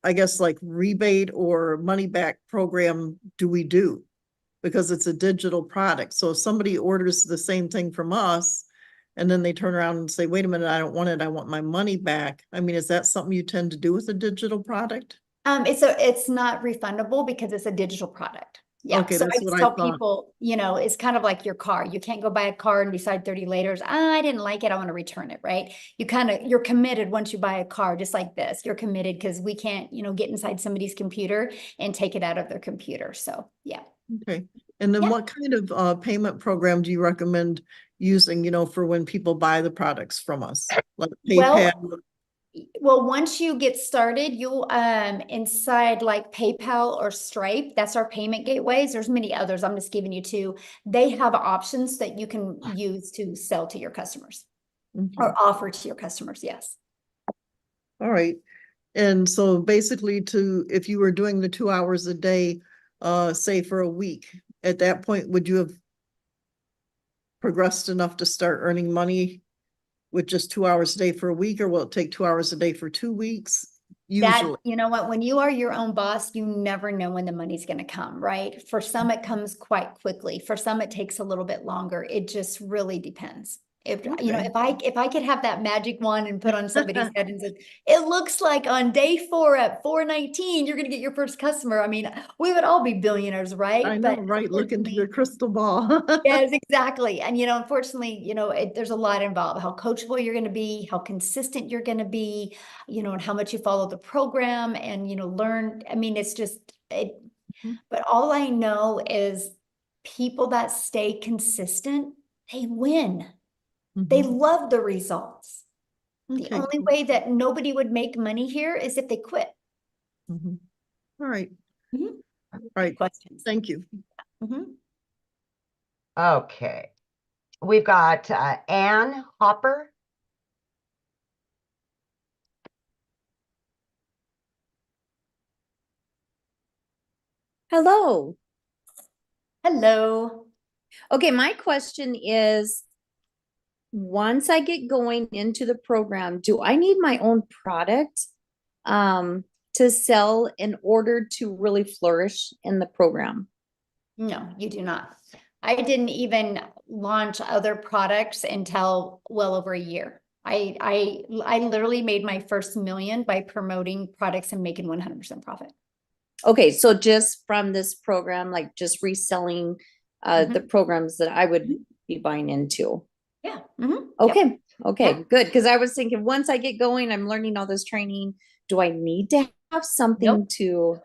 Speaker 9: I guess like rebate or money back program do we do? Because it's a digital product. So if somebody orders the same thing from us and then they turn around and say, wait a minute, I don't want it, I want my money back. I mean, is that something you tend to do with a digital product?
Speaker 1: It's not refundable because it's a digital product. Yeah.
Speaker 9: Okay,
Speaker 1: So I
Speaker 9: that's
Speaker 1: just
Speaker 9: what I
Speaker 1: tell
Speaker 9: thought.
Speaker 1: people, it's kind of like your car. You can't go buy a car and decide 30 later, I didn't like it, I want to return it, right? You're committed once you buy a car, just like this. You're committed because we can't, get inside somebody's computer and take it out of their computer. So yeah.
Speaker 9: Okay. And then
Speaker 1: Yeah.
Speaker 9: what kind of payment program do you recommend using, for when people buy the products from us? Like
Speaker 1: Well,
Speaker 9: PayPal?
Speaker 1: Well, once you get started, you'll inside like PayPal or Stripe, that's our payment gateways. There's many others. I'm just giving you two. They have options that you can use to sell to your customers
Speaker 9: Mhm.
Speaker 1: or offer to your customers. Yes.
Speaker 9: All right. And so basically if you were doing the 2 hours a day, say for a week, at that point, would you have progressed enough to start earning money with just 2 hours a day for a week, or will it take 2 hours a day for 2 weeks?
Speaker 1: That,
Speaker 9: Usually.
Speaker 1: you know what, when you are your own boss, you never know when the money's going to come, right? For some, it comes quite quickly. For some, it takes a little bit longer. It just really depends. If,
Speaker 9: Okay.
Speaker 1: if I could have that magic wand and put on somebody's head and said, it looks like on day 4 at 4:19, you're going to get your first customer. I mean, we would all be billionaires, right?
Speaker 9: I know,
Speaker 1: But
Speaker 9: right? Look into
Speaker 1: unfortunately-
Speaker 9: your crystal ball.
Speaker 1: Yes, exactly. And, unfortunately, there's a lot involved, how coachable you're going to be, how consistent you're going to be, and how much you follow the program and, learn. I mean, it's just,
Speaker 9: Mhm.
Speaker 1: but all I know is people that stay consistent, they win. They
Speaker 9: Mhm.
Speaker 1: love the results. The
Speaker 9: Okay.
Speaker 1: only way that nobody would make money here is if they quit.
Speaker 9: Mhm. All right.
Speaker 1: Mhm.
Speaker 9: All right.
Speaker 1: Questions?
Speaker 9: Thank you.
Speaker 1: Mhm.
Speaker 6: Okay. We've got Ann Hopper.
Speaker 10: Hello.
Speaker 1: Hello.
Speaker 10: Okay, my question is, once I get going into the program, do I need my own product to sell in order to really flourish in the program?
Speaker 1: No, you do not. I didn't even launch other products until well over a year. I literally made my first million by promoting products and making 100% profit.
Speaker 10: Okay, so just from this program, like just reselling the programs that I would be buying into.
Speaker 1: Yeah. Mhm. Yep.
Speaker 10: Okay. Okay,
Speaker 1: Yeah.
Speaker 10: good. Because I was thinking once I get going, I'm learning all this training. Do I need to have something to,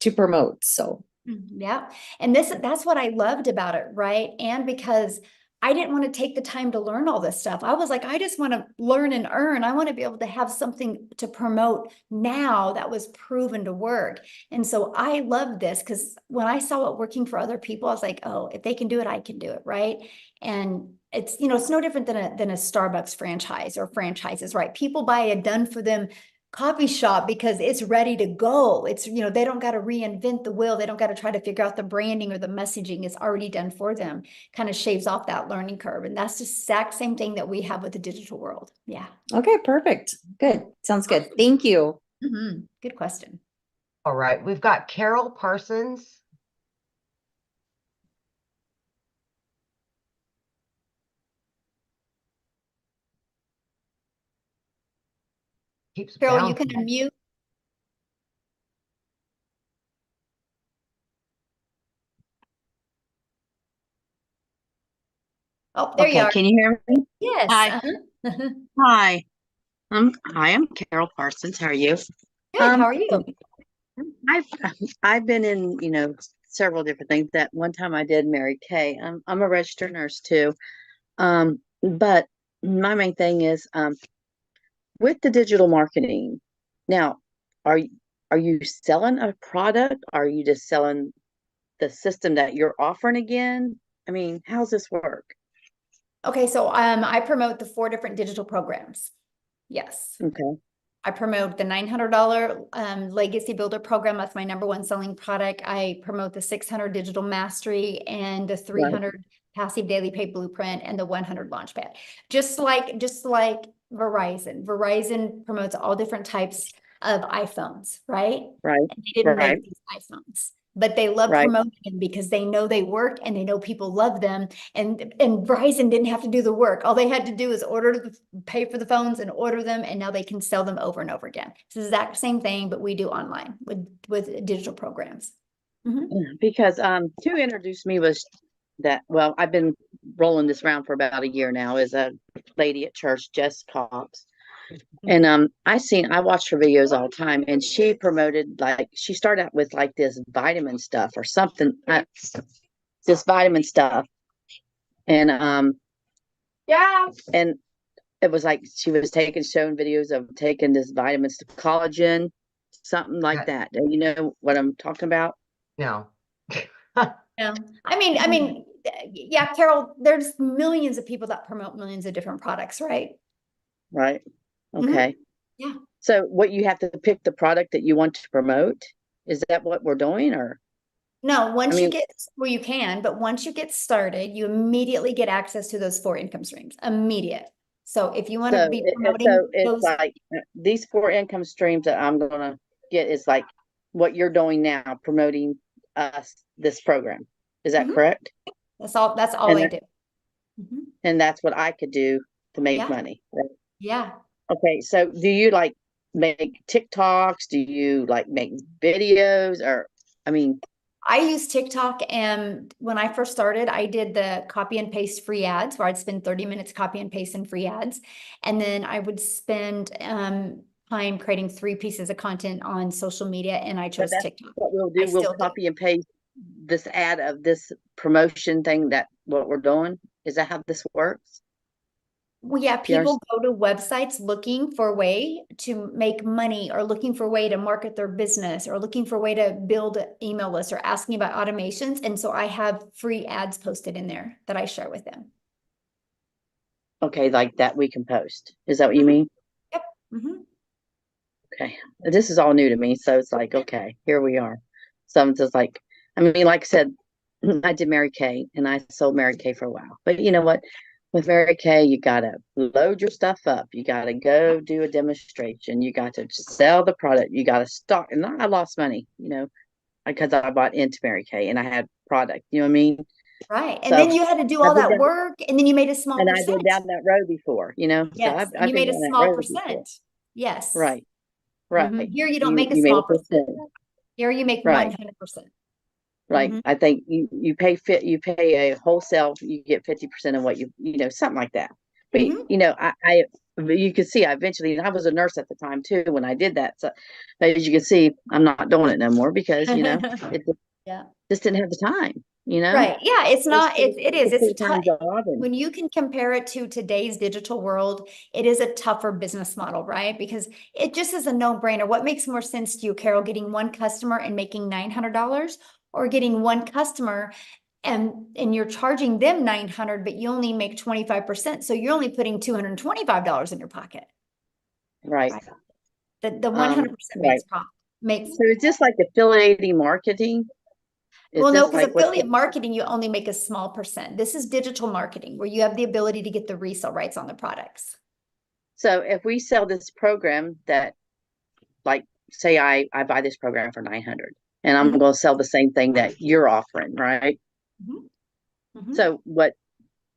Speaker 10: to promote? So
Speaker 1: Yeah. And that's what I loved about it, right? And because I didn't want to take the time to learn all this stuff. I was like, I just want to learn and earn. I want to be able to have something to promote now that was proven to work. And so I loved this because when I saw it working for other people, I was like, oh, if they can do it, I can do it, right? And it's, it's no different than a Starbucks franchise or franchises, right? People buy a done for them coffee shop because it's ready to go. It's, they don't got to reinvent the wheel. They don't got to try to figure out the branding or the messaging. It's already done for them. Kind of shaves off that learning curve. And that's the exact same thing that we have with the digital world. Yeah.
Speaker 10: okay, perfect. Good. Sounds good. Thank you.
Speaker 1: Good question.
Speaker 6: All right. We've got Carol Parsons. Keeps
Speaker 1: Carol, you can
Speaker 6: bouncing.
Speaker 1: unmute. Oh, there you
Speaker 11: Okay,
Speaker 1: are.
Speaker 11: can you hear me?
Speaker 1: Yes.
Speaker 11: Hi.
Speaker 1: Uh-huh.
Speaker 11: Hi. I'm Carol Parsons. How are you?
Speaker 1: Good. How are you?
Speaker 11: I've been in, several different things. That one time I did Mary Kay. I'm a registered nurse too. But my main thing is with the digital marketing. Now, are you selling a product? Are you just selling the system that you're offering again? I mean, how's this work?
Speaker 1: Okay, so I promote the 4 different digital programs. Yes.
Speaker 11: Okay.
Speaker 1: I promote the $900 Legacy Builder program. That's my #1 selling product. I promote the 600 Digital Mastery and the 300 Passive Daily Pay Blueprint and the 100 Launchpad. Just like Verizon. Verizon promotes all different types of iPhones, right?
Speaker 11: Right.
Speaker 1: And they didn't
Speaker 11: Right.
Speaker 1: make these iPhones, but they love
Speaker 11: Right.
Speaker 1: promoting them because they know they work and they know people love them. And Verizon didn't have to do the work. All they had to do is pay for the phones and order them, and now they can sell them over and over again. It's the exact same thing, but we do online with digital programs.
Speaker 11: Because who introduced me was well, I've been rolling this around for about a year now, is a lady at church, Jess Cox. And I watched her videos all the time, and she promoted, like, she started out with like this vitamin stuff or something, this vitamin stuff. And
Speaker 4: Yeah.
Speaker 11: and it was like she was showing videos of taking this vitamins to collagen, something like that. Do you know what I'm talking about?
Speaker 6: No.
Speaker 1: Yeah. I mean, yeah, Carol, there's millions of people that promote millions of different products, right?
Speaker 11: Right.
Speaker 1: Mhm.
Speaker 11: Okay.
Speaker 1: Yeah.
Speaker 11: So what, you have to pick the product that you want to promote? Is that what we're doing, or?
Speaker 1: No, once you
Speaker 11: mean-
Speaker 1: get, well, you can, but once you get started, you immediately get access to those 4 income streams, immediate. So if you want to
Speaker 11: So,
Speaker 1: be
Speaker 11: so
Speaker 1: promoting
Speaker 11: it's
Speaker 1: those,
Speaker 11: like these 4 income streams that I'm gonna get is like what you're doing now, promoting us this program. Is that
Speaker 1: Mhm.
Speaker 11: correct?
Speaker 1: that's all
Speaker 11: And
Speaker 1: I
Speaker 11: that-
Speaker 1: do. Mhm.
Speaker 11: And that's what I could do to make
Speaker 1: Yeah.
Speaker 11: money. Right?
Speaker 1: Yeah.
Speaker 11: Okay, so do you like make TikToks? Do you like make videos, or I mean,
Speaker 1: I use TikTok, and when I first started, I did the copy and paste free ads where I'd spend 30 minutes copy and paste in free ads. And then I would spend time creating 3 pieces of content on social media, and I
Speaker 11: so
Speaker 1: chose
Speaker 11: that's
Speaker 1: TikTok.
Speaker 11: what we'll
Speaker 1: I
Speaker 11: do. We'll
Speaker 1: still do.
Speaker 11: copy and paste this ad of this promotion thing, that what we're doing. Is that how this works?
Speaker 1: Well, yeah,
Speaker 11: Yours?
Speaker 1: people go to websites looking for a way to make money, or looking for a way to market their business, or looking for a way to build an email list, or asking about automations. And so I have free ads posted in there that I share with them.
Speaker 11: Okay, like that we can post. Is that what you mean?
Speaker 1: Mhm.
Speaker 11: Okay. This is all new to me, so it's like, okay, here we are. So I'm just like, I mean, like I said, I did Mary Kay, and I sold Mary Kay for a while. But you know what? With Mary Kay, you gotta load your stuff up. You gotta go do a demonstration. You got to sell the product. You gotta stock. And I lost money, because I bought into Mary Kay and I had product. You know what I mean?
Speaker 1: Right. And
Speaker 11: So
Speaker 1: then you had to do
Speaker 11: I
Speaker 1: all
Speaker 11: did
Speaker 1: that
Speaker 11: that,
Speaker 1: work, and then you made a small
Speaker 11: and I
Speaker 1: percent.
Speaker 11: did down that road before. So
Speaker 1: Yes,
Speaker 11: I've
Speaker 1: you
Speaker 11: been
Speaker 1: made a
Speaker 11: down that
Speaker 1: small
Speaker 11: road before.
Speaker 1: percent. Yes.
Speaker 11: Right.
Speaker 1: Mhm.
Speaker 11: Right.
Speaker 1: Here you don't
Speaker 11: You
Speaker 1: make a
Speaker 11: you made a
Speaker 1: small percent.
Speaker 11: percent.
Speaker 1: Here you make
Speaker 11: Right.
Speaker 1: 100%.
Speaker 11: Right.
Speaker 1: Mhm.
Speaker 11: I think you pay a wholesale, you get 50% of what something like that. But
Speaker 1: Mhm.
Speaker 11: you can see, I was a nurse at the time too when I did that. So as you can see, I'm not doing it no more because it
Speaker 1: Yeah.
Speaker 11: just didn't have the time.
Speaker 1: Right. Yeah, it's not, it is, it's
Speaker 11: full-time
Speaker 1: tough.
Speaker 11: job, and
Speaker 1: When you can compare it to today's digital world, it is a tougher business model, right? Because it just is a no-brainer. What makes more sense to you, Carol, getting one customer and making $900, or getting one customer and you're charging them 900, but you only make 25%. So you're only putting $225 in your pocket.
Speaker 11: right.
Speaker 1: Right. The 100%
Speaker 11: Right.
Speaker 1: makes
Speaker 11: So it's just like affiliating marketing.
Speaker 1: well, no, because
Speaker 11: like what
Speaker 1: affiliate marketing, you only make a small percent. This is digital marketing where you have the ability to get the resale rights on the products.
Speaker 11: So if we sell this program that, like, say I buy this program for 900, and I'm
Speaker 1: Mhm.
Speaker 11: going to sell the same thing that you're offering, right?
Speaker 1: Mhm. Mhm.
Speaker 11: So what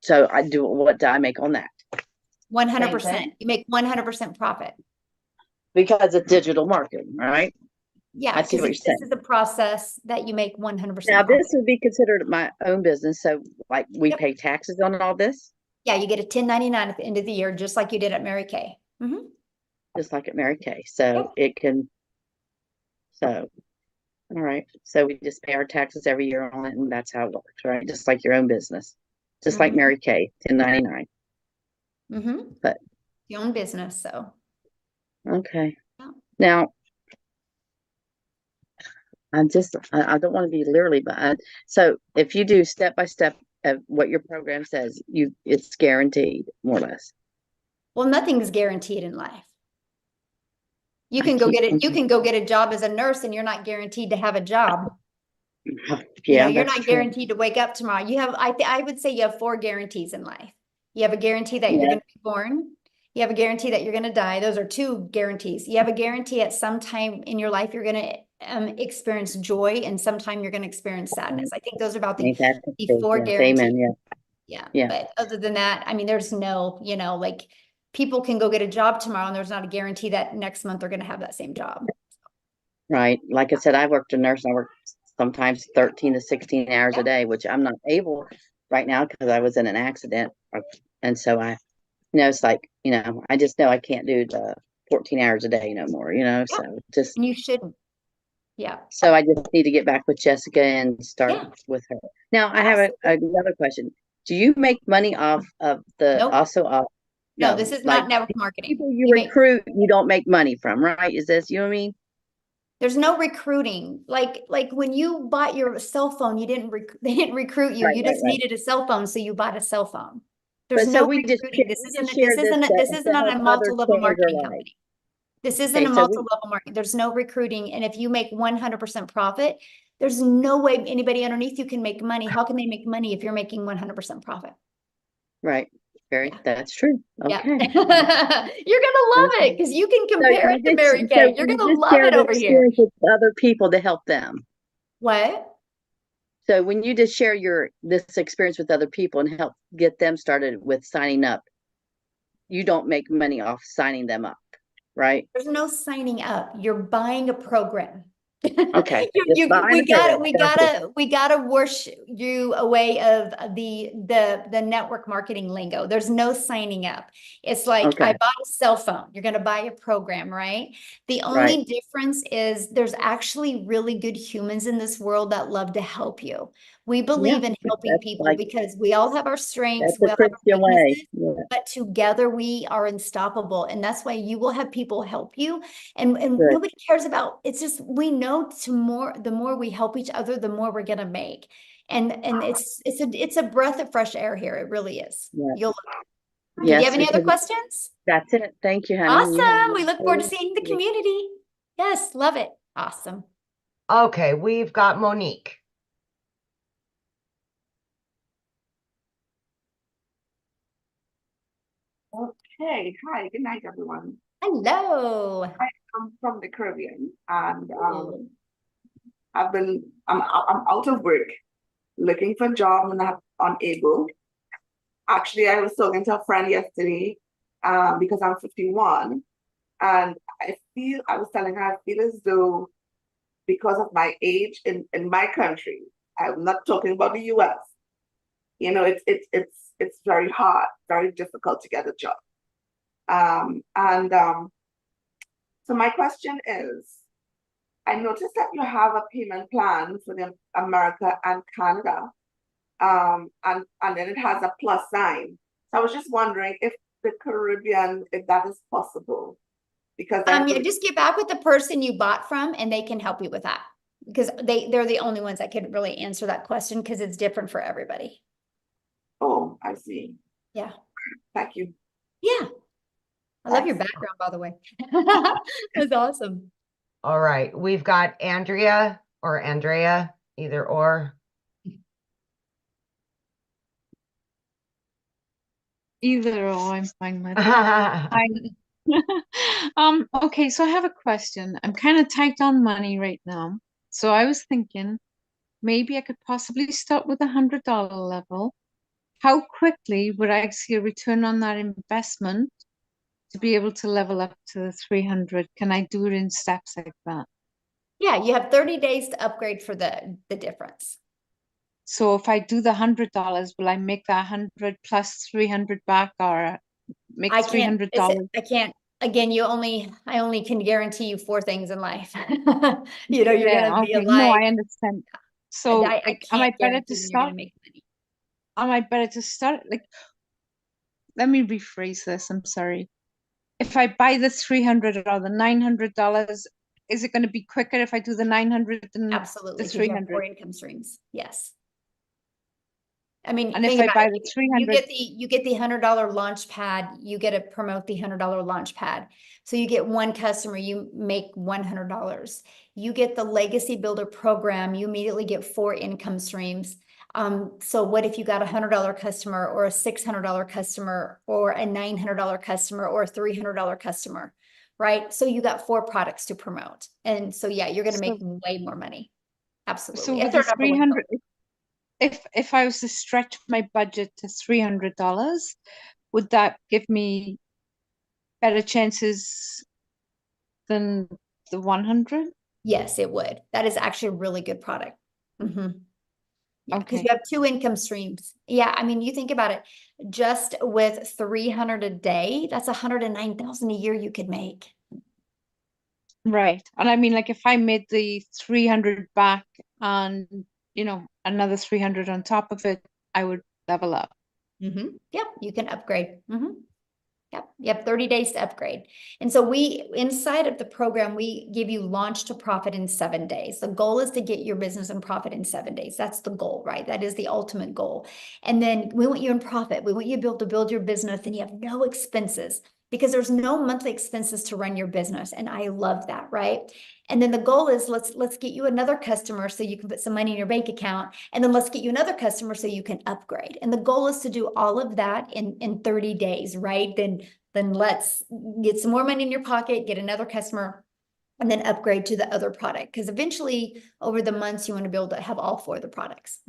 Speaker 11: do I make on that?
Speaker 1: 100%. You make 100% profit.
Speaker 11: Because it's digital marketing, right?
Speaker 1: Yeah,
Speaker 11: I see
Speaker 1: because
Speaker 11: what you're
Speaker 1: this
Speaker 11: saying.
Speaker 1: is a process that you make 100%
Speaker 11: Now
Speaker 1: profit.
Speaker 11: this would be considered my own business. So like we
Speaker 1: Yep.
Speaker 11: pay taxes on all this,
Speaker 1: Yeah, you get a 1099 at the end of the year, just like you did at Mary Kay. Mhm.
Speaker 11: just like at Mary Kay. So all right. So we just pay our taxes every year on it, and that's how it works, right? Just like your own business. Just like
Speaker 1: Mhm.
Speaker 11: Mary Kay, 1099.
Speaker 1: Mhm.
Speaker 11: But
Speaker 1: Your own business, so.
Speaker 11: okay.
Speaker 1: Yeah.
Speaker 11: Now I don't want to be literally, but so if you do step by step of what your program says, it's guaranteed, more or less.
Speaker 1: Well, nothing's guaranteed in life. You
Speaker 11: I
Speaker 1: can go
Speaker 11: keep
Speaker 1: get it. You
Speaker 11: thinking,
Speaker 1: can go get a job as a nurse, and you're not guaranteed to have a job.
Speaker 11: yeah,
Speaker 1: You're
Speaker 11: that's
Speaker 1: not
Speaker 11: true.
Speaker 1: guaranteed to wake up tomorrow. You have, I would say you have 4 guarantees in life. You have a guarantee that you're
Speaker 11: Yeah.
Speaker 1: going to be born. You have a guarantee that you're going to die. Those are 2 guarantees. You have a guarantee at some time in your life, you're going to experience joy, and sometime you're going to experience sadness. I think those are about the
Speaker 11: Ain't that the
Speaker 1: the
Speaker 11: truth?
Speaker 1: 4
Speaker 11: Yes,
Speaker 1: guarantees.
Speaker 11: amen. Yeah.
Speaker 1: Yeah.
Speaker 11: Yeah.
Speaker 1: But other than that, I mean, there's no, like people can go get a job tomorrow, and there's not a guarantee that next month they're going to have that same job.
Speaker 11: Right. Like I said, I worked a nurse. I worked sometimes 13 to 16 hours
Speaker 1: Yeah.
Speaker 11: a day, which I'm not able right now because I was in an accident. And so it's like, I just know I can't do the 14 hours a day no more, so just,
Speaker 1: And you shouldn't. Yeah.
Speaker 11: so I just need to get back with Jessica and start
Speaker 1: Yeah.
Speaker 11: with her. Now, I have another question. Do you make money off of the,
Speaker 1: Nope.
Speaker 11: also off?
Speaker 1: No, this is
Speaker 11: like
Speaker 1: not network marketing.
Speaker 11: people you
Speaker 1: You make-
Speaker 11: recruit, you don't make money from, right? Is this, you know what I mean?
Speaker 1: There's no recruiting. Like when you bought your cell phone, they didn't recruit you.
Speaker 11: Right,
Speaker 1: You
Speaker 11: right,
Speaker 1: just
Speaker 11: right.
Speaker 1: needed a cell phone, so you bought a cell phone. There's
Speaker 11: But so
Speaker 1: no
Speaker 11: we just
Speaker 1: recruiting.
Speaker 11: share- we just share
Speaker 1: This
Speaker 11: to
Speaker 1: isn't a
Speaker 11: help others
Speaker 1: multi-level
Speaker 11: change their
Speaker 1: marketing
Speaker 11: lives.
Speaker 1: company. This isn't
Speaker 11: Okay,
Speaker 1: a
Speaker 11: so we-
Speaker 1: multi-level marketing. There's no recruiting. And if you make 100% profit, there's no way anybody underneath you can make money. How can they make money if you're making 100% profit?
Speaker 11: Right.
Speaker 1: Yeah.
Speaker 11: That's true.
Speaker 1: Yeah.
Speaker 11: Okay.
Speaker 1: You're gonna love it because you can compare it to Mary Kay. You're gonna love
Speaker 11: share
Speaker 1: it
Speaker 11: the
Speaker 1: over here.
Speaker 11: experience with other people to help them.
Speaker 1: What?
Speaker 11: So when you just share this experience with other people and help get them started with signing up, you don't make money off signing them up, right?
Speaker 1: There's no signing up. You're buying a program.
Speaker 11: Okay.
Speaker 1: We gotta wash you away of the network marketing lingo. There's no signing up. It's like,
Speaker 11: Okay.
Speaker 1: I bought a cell phone. You're gonna buy a program, right? The only difference is there's actually really good humans in this world that love to help you. We believe in helping
Speaker 11: that's
Speaker 1: people
Speaker 11: like-
Speaker 1: because we all have our strengths,
Speaker 11: That's
Speaker 1: we
Speaker 11: the
Speaker 1: all have our
Speaker 11: Christian way.
Speaker 1: weaknesses,
Speaker 11: Yeah.
Speaker 1: but together we are unstoppable. And that's why you will have people help you. And
Speaker 11: Good.
Speaker 1: nobody cares about, it's just, we know the more we help each other, the more we're gonna make. And it's a breath of fresh air here. It really is.
Speaker 11: Yeah.
Speaker 1: Did you
Speaker 11: Yes,
Speaker 1: have any other
Speaker 11: because-
Speaker 1: questions?
Speaker 11: That's it. Thank you, honey. You have
Speaker 1: Awesome.
Speaker 11: a
Speaker 1: We look
Speaker 11: nice
Speaker 1: forward to
Speaker 11: day.
Speaker 1: seeing the community. Yes, love it. Awesome.
Speaker 6: Okay, we've got Monique.
Speaker 12: Okay, hi, good night, everyone.
Speaker 1: Hello.
Speaker 12: I'm from the Caribbean, and I'm out of work, looking for a job, and I'm unable. Actually, I was talking to a friend yesterday, because I'm 51, and I was telling her, I feel as though because of my age in my country, I'm not talking about the US, it's very hard, very difficult to get a job. So my question is, I noticed that you have a payment plan for the America and Canada, and then it has a plus sign. So I was just wondering if the Caribbean, if that is possible, because
Speaker 1: Yeah, just get back with the person you bought from and they can help you with that, because they're the only ones that could really answer that question because it's different for everybody.
Speaker 12: Oh, I see.
Speaker 1: Yeah.
Speaker 12: Thank you.
Speaker 1: Yeah. I love your background, by the way. That's awesome.
Speaker 6: All right, we've got Andrea or Andrea, either or.
Speaker 13: Either or, I'm fine with. Okay, so I have a question. I'm kind of tight on money right now. So I was thinking maybe I could possibly start with $100 level. How quickly would I see a return on that investment to be able to level up to the 300? Can I do it in steps like that?
Speaker 1: Yeah, you have 30 days to upgrade for the difference.
Speaker 13: So if I do the $100, will I make that 100 plus 300 back, or make
Speaker 1: I can't,
Speaker 13: $300?
Speaker 1: I can't, again, I only can guarantee you 4 things in life. You're gonna be
Speaker 13: okay.
Speaker 1: alive.
Speaker 13: No, I understand. So
Speaker 1: I
Speaker 13: like, am I
Speaker 1: can't
Speaker 13: better
Speaker 1: guarantee
Speaker 13: to
Speaker 1: you're gonna
Speaker 13: start?
Speaker 1: make money.
Speaker 13: Am I better to start? Like, let me rephrase this. I'm sorry. If I buy the $300 or the $900, is it going to be quicker if I do the 900 than
Speaker 1: Absolutely,
Speaker 13: the
Speaker 1: because you have 4
Speaker 13: 300?
Speaker 1: income streams. Yes. I mean,
Speaker 13: And if
Speaker 1: think
Speaker 13: I
Speaker 1: about
Speaker 13: buy
Speaker 1: it.
Speaker 13: the
Speaker 1: You
Speaker 13: 300,
Speaker 1: get the $100 launch pad, you get to promote the $100 launch pad. So you get 1 customer, you make $100. You get the Legacy Builder program, you immediately get 4 income streams. So what if you got a $100 customer or a $600 customer or a $900 customer or a $300 customer, right? So you got 4 products to promote. And so, yeah, you're going to make way more money. Absolutely.
Speaker 13: so
Speaker 1: It's
Speaker 13: with
Speaker 1: our
Speaker 13: the
Speaker 1: number 1
Speaker 13: 300, if I was to stretch my budget to $300, would that give me better chances than the 100?
Speaker 1: Yes, it would. That is actually a really good product. Yeah, because
Speaker 13: Okay.
Speaker 1: you have two income streams. Yeah, I mean, you think about it, just with 300 a day, that's 109,000 a year you could make.
Speaker 13: Right. And I mean, like if I made the 300 back and, another 300 on top of it, I would level up.
Speaker 1: Yep, you can upgrade. Yep, you have 30 days to upgrade. And so inside of the program, we give you launch to profit in 7 days. The goal is to get your business in profit in 7 days. That's the goal, right? That is the ultimate goal. And then we want you in profit. We want you to be able to build your business and you have no expenses, because there's no monthly expenses to run your business. And I love that, right? And then the goal is let's get you another customer so you can put some money in your bank account. And then let's get you another customer so you can upgrade. And the goal is to do all of that in 30 days, right? Then let's get some more money in your pocket, get another customer, and then upgrade to the other product. Because eventually over the months, you want to be able to have all 4 of the products.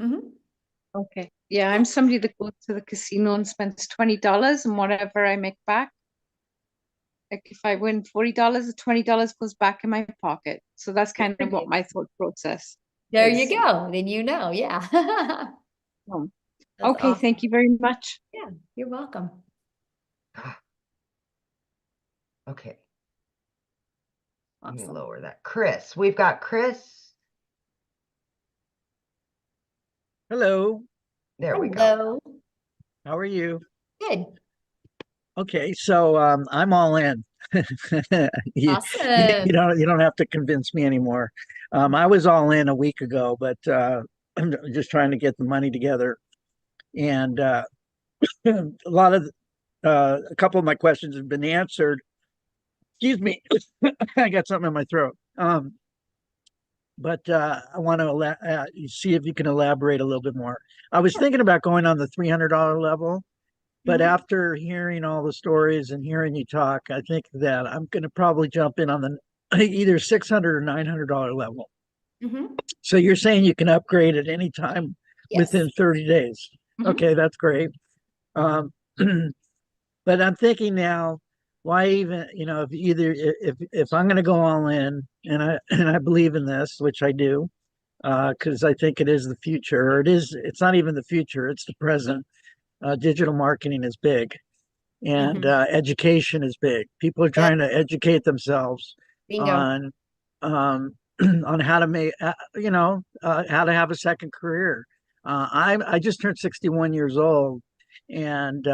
Speaker 13: Okay. Yeah, I'm somebody that goes to the casino and spends $20 and whatever I make back. Like if I win $40, the $20 goes back in my pocket. So that's kind of what my thought process
Speaker 1: There
Speaker 13: is.
Speaker 1: you go. Then yeah.
Speaker 13: Okay,
Speaker 1: awesome.
Speaker 13: thank you very much.
Speaker 1: Yeah, you're welcome.
Speaker 6: Okay. Let me
Speaker 1: Awesome.
Speaker 6: lower that. Chris, we've got Chris.
Speaker 14: Hello,
Speaker 6: There we go.
Speaker 1: Hello.
Speaker 14: how are you?
Speaker 1: Good.
Speaker 14: Okay, so I'm all in. You,
Speaker 1: Awesome.
Speaker 14: you don't have to convince me anymore. I was all in a week ago, but I'm just trying to get the money together. And a couple of my questions have been answered. Excuse me, I got something in my throat. But I want to see if you can elaborate a little bit more. I was thinking about going on the $300 level. But after hearing all the stories and hearing you talk, I think that I'm going to probably jump in on the either $600 or $900 level. So you're saying you can upgrade at any time within 30 days. Okay, that's great. But I'm thinking now, why even, if I'm going to go all in, and I believe in this, which I do, because I think it is the future, or it's not even the future, it's the present. Digital marketing is big, and education is big. People are trying to educate themselves on on how to make how to have a second career. I just turned 61 years old, and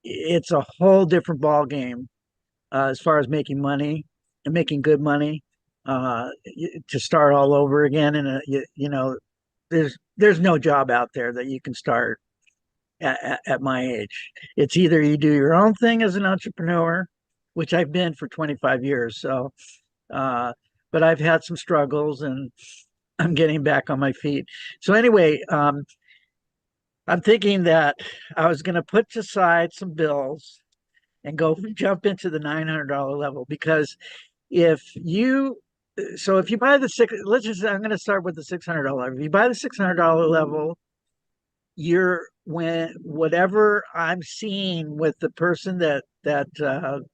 Speaker 14: it's a whole different ball game as far as making money and making good money, to start all over again. And there's no job out there that you can start at my age. It's either you do your own thing as an entrepreneur, which I've been for 25 years. So, but I've had some struggles and I'm getting back on my feet. So anyway, I'm thinking that I was going to put aside some bills and go jump into the $900 level, because if you buy I'm going to start with the $600 level. If you buy the $600 level, whatever I'm seeing with the person that I'm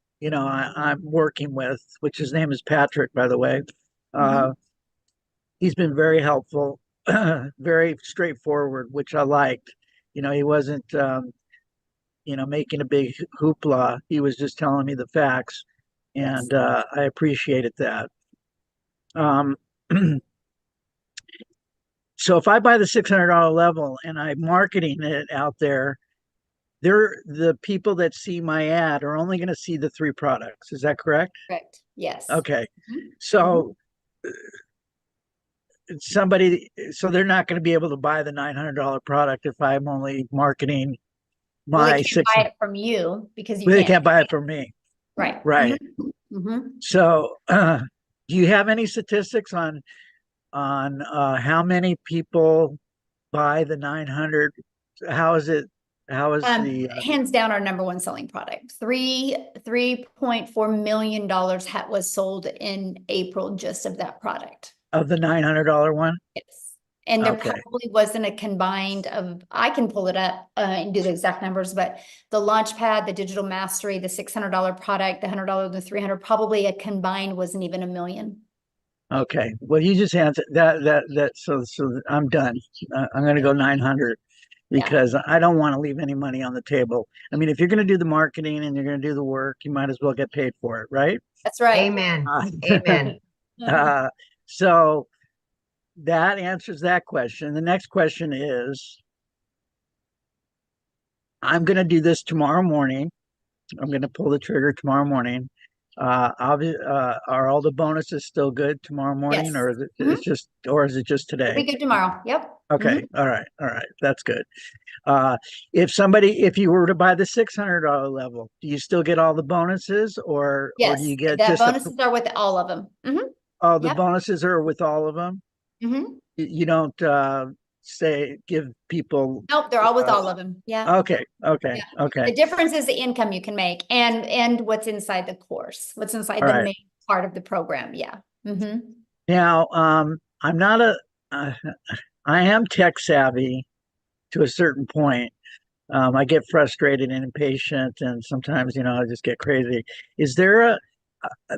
Speaker 14: working with, which his name is Patrick, by the way. He's been very helpful, very straightforward, which I liked. He wasn't making a big hoopla. He was just telling me the facts, and I appreciated that. So if I buy the $600 level and I'm marketing it out there, the people that see my ad are only going to see the 3 products. Is that correct?
Speaker 1: Correct. Yes.
Speaker 14: Okay. So so they're not going to be able to buy the $900 product if I'm only markeing
Speaker 1: They can't buy it from you because
Speaker 14: they can't buy it from me.
Speaker 1: Right.
Speaker 14: Right. So do you have any statistics on how many people buy the 900? How is
Speaker 1: hands down our number one selling product? $3.4 million was sold in April just of that product.
Speaker 14: Of the $900 one?
Speaker 1: Yes. And there probably wasn't a combined I can pull it up and do the exact numbers, but the Launchpad, the Digital Mastery, the $600 product, the $100, the $300, probably a combined wasn't even $1 million.
Speaker 14: Okay, well, you just answered that, so I'm done. I'm gonna go 900
Speaker 1: Yeah.
Speaker 14: because I don't want to leave any money on the table. I mean, if you're gonna do the marketing and you're gonna do the work, you might as well get paid for it, right?
Speaker 1: That's right.
Speaker 6: Amen.
Speaker 14: Uh,
Speaker 6: Amen.
Speaker 14: So that answers that question. The next question is, I'm gonna do this tomorrow morning. I'm gonna pull the trigger tomorrow morning. Are all the bonuses still good tomorrow morning,
Speaker 1: Yes.
Speaker 14: or is it
Speaker 1: Mhm.
Speaker 14: it's just, or is it just
Speaker 1: It'll be
Speaker 14: today?
Speaker 1: good tomorrow. Yep.
Speaker 14: Okay,
Speaker 1: Mhm.
Speaker 14: all right, that's good. If you were to buy the $600 level, do you still get all the bonuses, or do
Speaker 1: Yes,
Speaker 14: you get
Speaker 1: the
Speaker 14: just
Speaker 1: bonuses are with all of them.
Speaker 14: oh, the
Speaker 1: Yep.
Speaker 14: bonuses are with all of them?
Speaker 1: Mhm.
Speaker 14: You don't give people
Speaker 1: Nope, they're all with all of them. Yeah.
Speaker 14: okay, okay,
Speaker 1: Yeah.
Speaker 14: okay,
Speaker 1: The difference is the income you can make and what's inside the course, what's inside
Speaker 14: all
Speaker 1: the
Speaker 14: right.
Speaker 1: main part of the program. Yeah. Mm-hmm.
Speaker 14: Now, I'm not uh, I am tech savvy to a certain point. I get frustrated and impatient, and sometimes, I just get crazy. Is there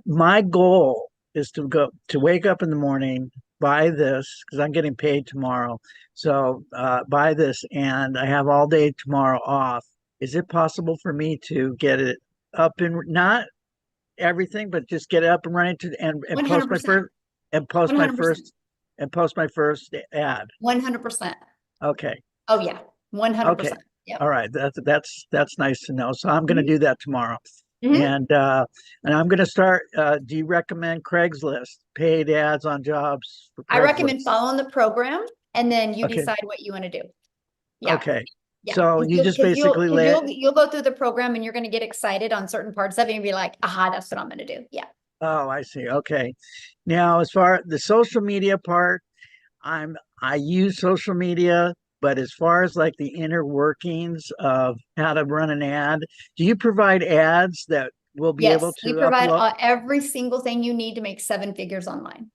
Speaker 14: my goal is to wake up in the morning, buy this, because I'm getting paid tomorrow. So buy this, and I have all day tomorrow off. Is it possible for me to get it up and not everything, but just get it up and running and post my
Speaker 1: 100%.
Speaker 14: first and post my
Speaker 1: 100%.
Speaker 14: first and post my first ad?
Speaker 1: 100%.
Speaker 14: Okay.
Speaker 1: Oh yeah. 100%.
Speaker 14: Okay.
Speaker 1: Yep.
Speaker 14: All right. That's nice to know. So I'm going to do that tomorrow.
Speaker 1: Mhm.
Speaker 14: And I'm going to start. Do you recommend Craigslist, paid ads on jobs for
Speaker 1: I recommend
Speaker 14: Craigslist?
Speaker 1: following the program and then you
Speaker 14: Okay.
Speaker 1: decide what you want to do. Yeah.
Speaker 14: Okay.
Speaker 1: Yeah.
Speaker 14: So you just basically
Speaker 1: you'll go through the program and you're going to get excited on certain parts of it and be like, aha, that's what I'm going to do. Yeah.
Speaker 14: Oh, I see. Okay. Now, as far the social media part, I use social media, but as far as like the inner workings of how to run an ad, do you provide ads that will be able
Speaker 1: Yes, we
Speaker 14: to
Speaker 1: provide
Speaker 14: upload
Speaker 1: every single thing you need to make 7 figures online.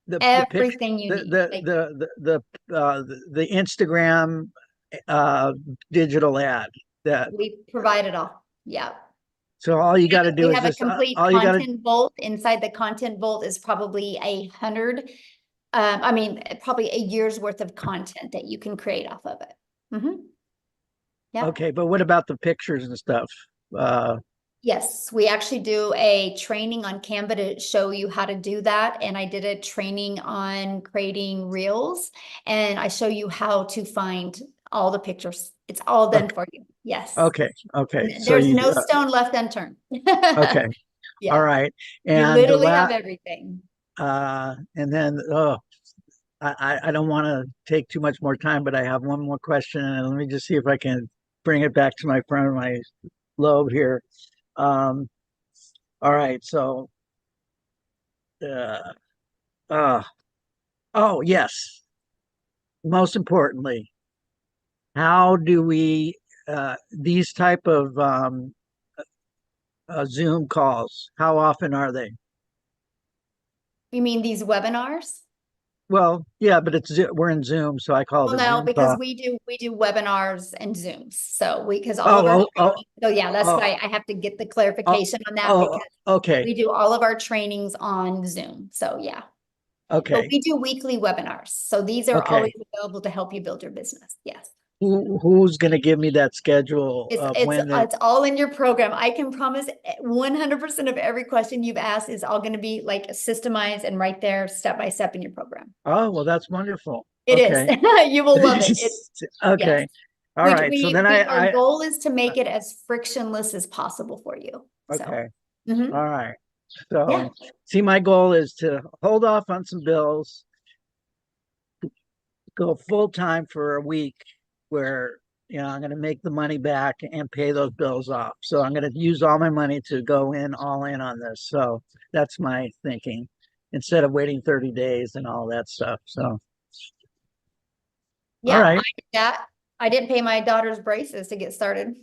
Speaker 14: the picture,
Speaker 1: Everything you need. Like,
Speaker 14: the Instagram digital ad that
Speaker 1: we provide it all. Yeah.
Speaker 14: so all you got to do
Speaker 1: We
Speaker 14: is
Speaker 1: have a
Speaker 14: just
Speaker 1: complete
Speaker 14: all you got to
Speaker 1: content vault. Inside the content vault is probably 100. I mean, probably a year's worth of content that you can create off of it. Yeah.
Speaker 14: okay, but what about the pictures and stuff?
Speaker 1: Yes, we actually do a training on Canva to show you how to do that. And I did a training on creating reels and I show you how to find all the pictures. It's all done for you. Yes.
Speaker 14: Okay. So
Speaker 1: There's
Speaker 14: you
Speaker 1: no stone left unturned.
Speaker 14: okay.
Speaker 1: Yeah.
Speaker 14: All right.
Speaker 1: You
Speaker 14: And
Speaker 1: literally have everything.
Speaker 14: and then I don't want to take too much more time, but I have one more question, and let me just see if I can bring it back to my front of my lobe here. All right, so oh yes, most importantly, how do we these type of Zoom calls, how often are they?
Speaker 1: You mean these webinars?
Speaker 14: Well, yeah, but we're in Zoom, so I call
Speaker 1: Well,
Speaker 14: it a
Speaker 1: no,
Speaker 14: Zoom
Speaker 1: because
Speaker 14: call.
Speaker 1: we do webinars and Zooms. So because all of our training, so yeah, that's why I have to get the clarification on that because
Speaker 14: okay.
Speaker 1: we do all of our trainings on Zoom. So yeah. But
Speaker 14: Okay.
Speaker 1: we do weekly webinars. So these are
Speaker 14: Okay.
Speaker 1: always available to help you build your business. Yes.
Speaker 14: Who's going to give me that schedule of when
Speaker 1: It's all in your program. I can promise 100% of every question you've asked is all going to be like systemized and right there step by step in your program.
Speaker 14: Oh, well, that's wonderful.
Speaker 1: It
Speaker 14: Okay.
Speaker 1: is. You will love it.
Speaker 14: Okay.
Speaker 1: Yes.
Speaker 14: All right. So then
Speaker 1: our goal is to make it as frictionless as possible for you.
Speaker 14: Okay.
Speaker 1: So,
Speaker 14: All right. So
Speaker 1: Yeah.
Speaker 14: see, my goal is to hold off on some bills, go full time for a week where, I'm going to make the money back and pay those bills off. So I'm going to use all my money to go all in on this. So that's my thinking instead of waiting 30 days and all that stuff. So,
Speaker 1: yeah,
Speaker 14: all right.
Speaker 1: I didn't pay my daughter's braces to get started.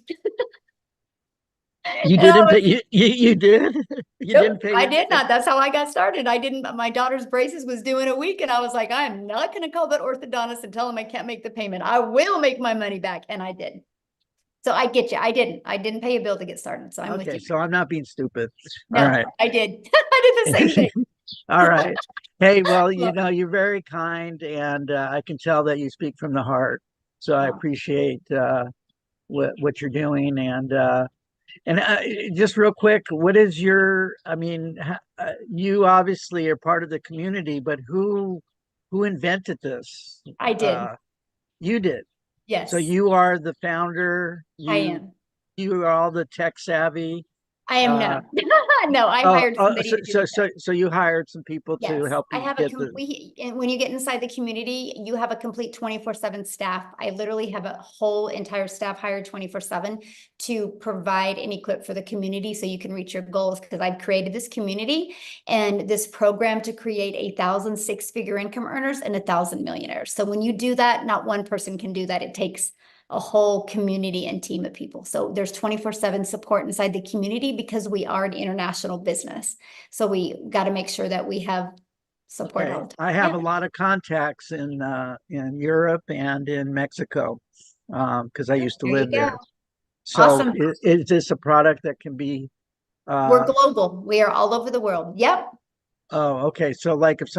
Speaker 14: You didn't pay, you did? You
Speaker 1: Nope,
Speaker 14: didn't pay?
Speaker 1: I did not. That's how I got started. I didn't, my daughter's braces was due in a week and I was like, I'm not going to call that orthodontist and tell him I can't make the payment. I will make my money back. And I did. So I get you. I didn't pay a bill to get started. So I'm with
Speaker 14: Okay,
Speaker 1: you.
Speaker 14: so I'm not being stupid.
Speaker 1: No,
Speaker 14: All right.
Speaker 1: I did. I did the same thing.
Speaker 14: All right. Hey, well, you know, you're very kind, and I can tell that you speak from the heart. So I
Speaker 1: Oh.
Speaker 14: appreciate what you're doing, and just real quick, what is your? I mean, you obviously are part of the community, but who invented this?
Speaker 1: I did.
Speaker 14: You did.
Speaker 1: Yes,
Speaker 14: So you are the founder.
Speaker 1: I am.
Speaker 14: You are all the tech savvy.
Speaker 1: I am no. No, I
Speaker 14: Oh,
Speaker 1: hired somebody
Speaker 14: so,
Speaker 1: to do
Speaker 14: so
Speaker 1: it.
Speaker 14: so so you hired some people to
Speaker 1: Yes,
Speaker 14: help
Speaker 1: I
Speaker 14: you
Speaker 1: have a
Speaker 14: get the.
Speaker 1: complete, and when you get inside the community, you have a complete 24/7 staff. I literally have a whole entire staff hired 24/7 to provide and equip for the community so you can reach your goals, because I've created this community and this program to create 1,000 six-figure income earners and 1,000 millionaires. So when you do that, not one person can do that. It takes a whole community and team of people. So there's 24/7 support inside the community because we are an international business. So we got to make sure that we have support
Speaker 14: Okay.
Speaker 1: all the time.
Speaker 14: I have
Speaker 1: Yeah.
Speaker 14: a lot of contacts in Europe and in Mexico, because I used to
Speaker 1: There you
Speaker 14: live there.
Speaker 1: go.
Speaker 14: So
Speaker 1: Awesome.
Speaker 14: is this a product that can be?
Speaker 1: We're global. We are all over the world. Yep.
Speaker 14: Oh, okay. So like if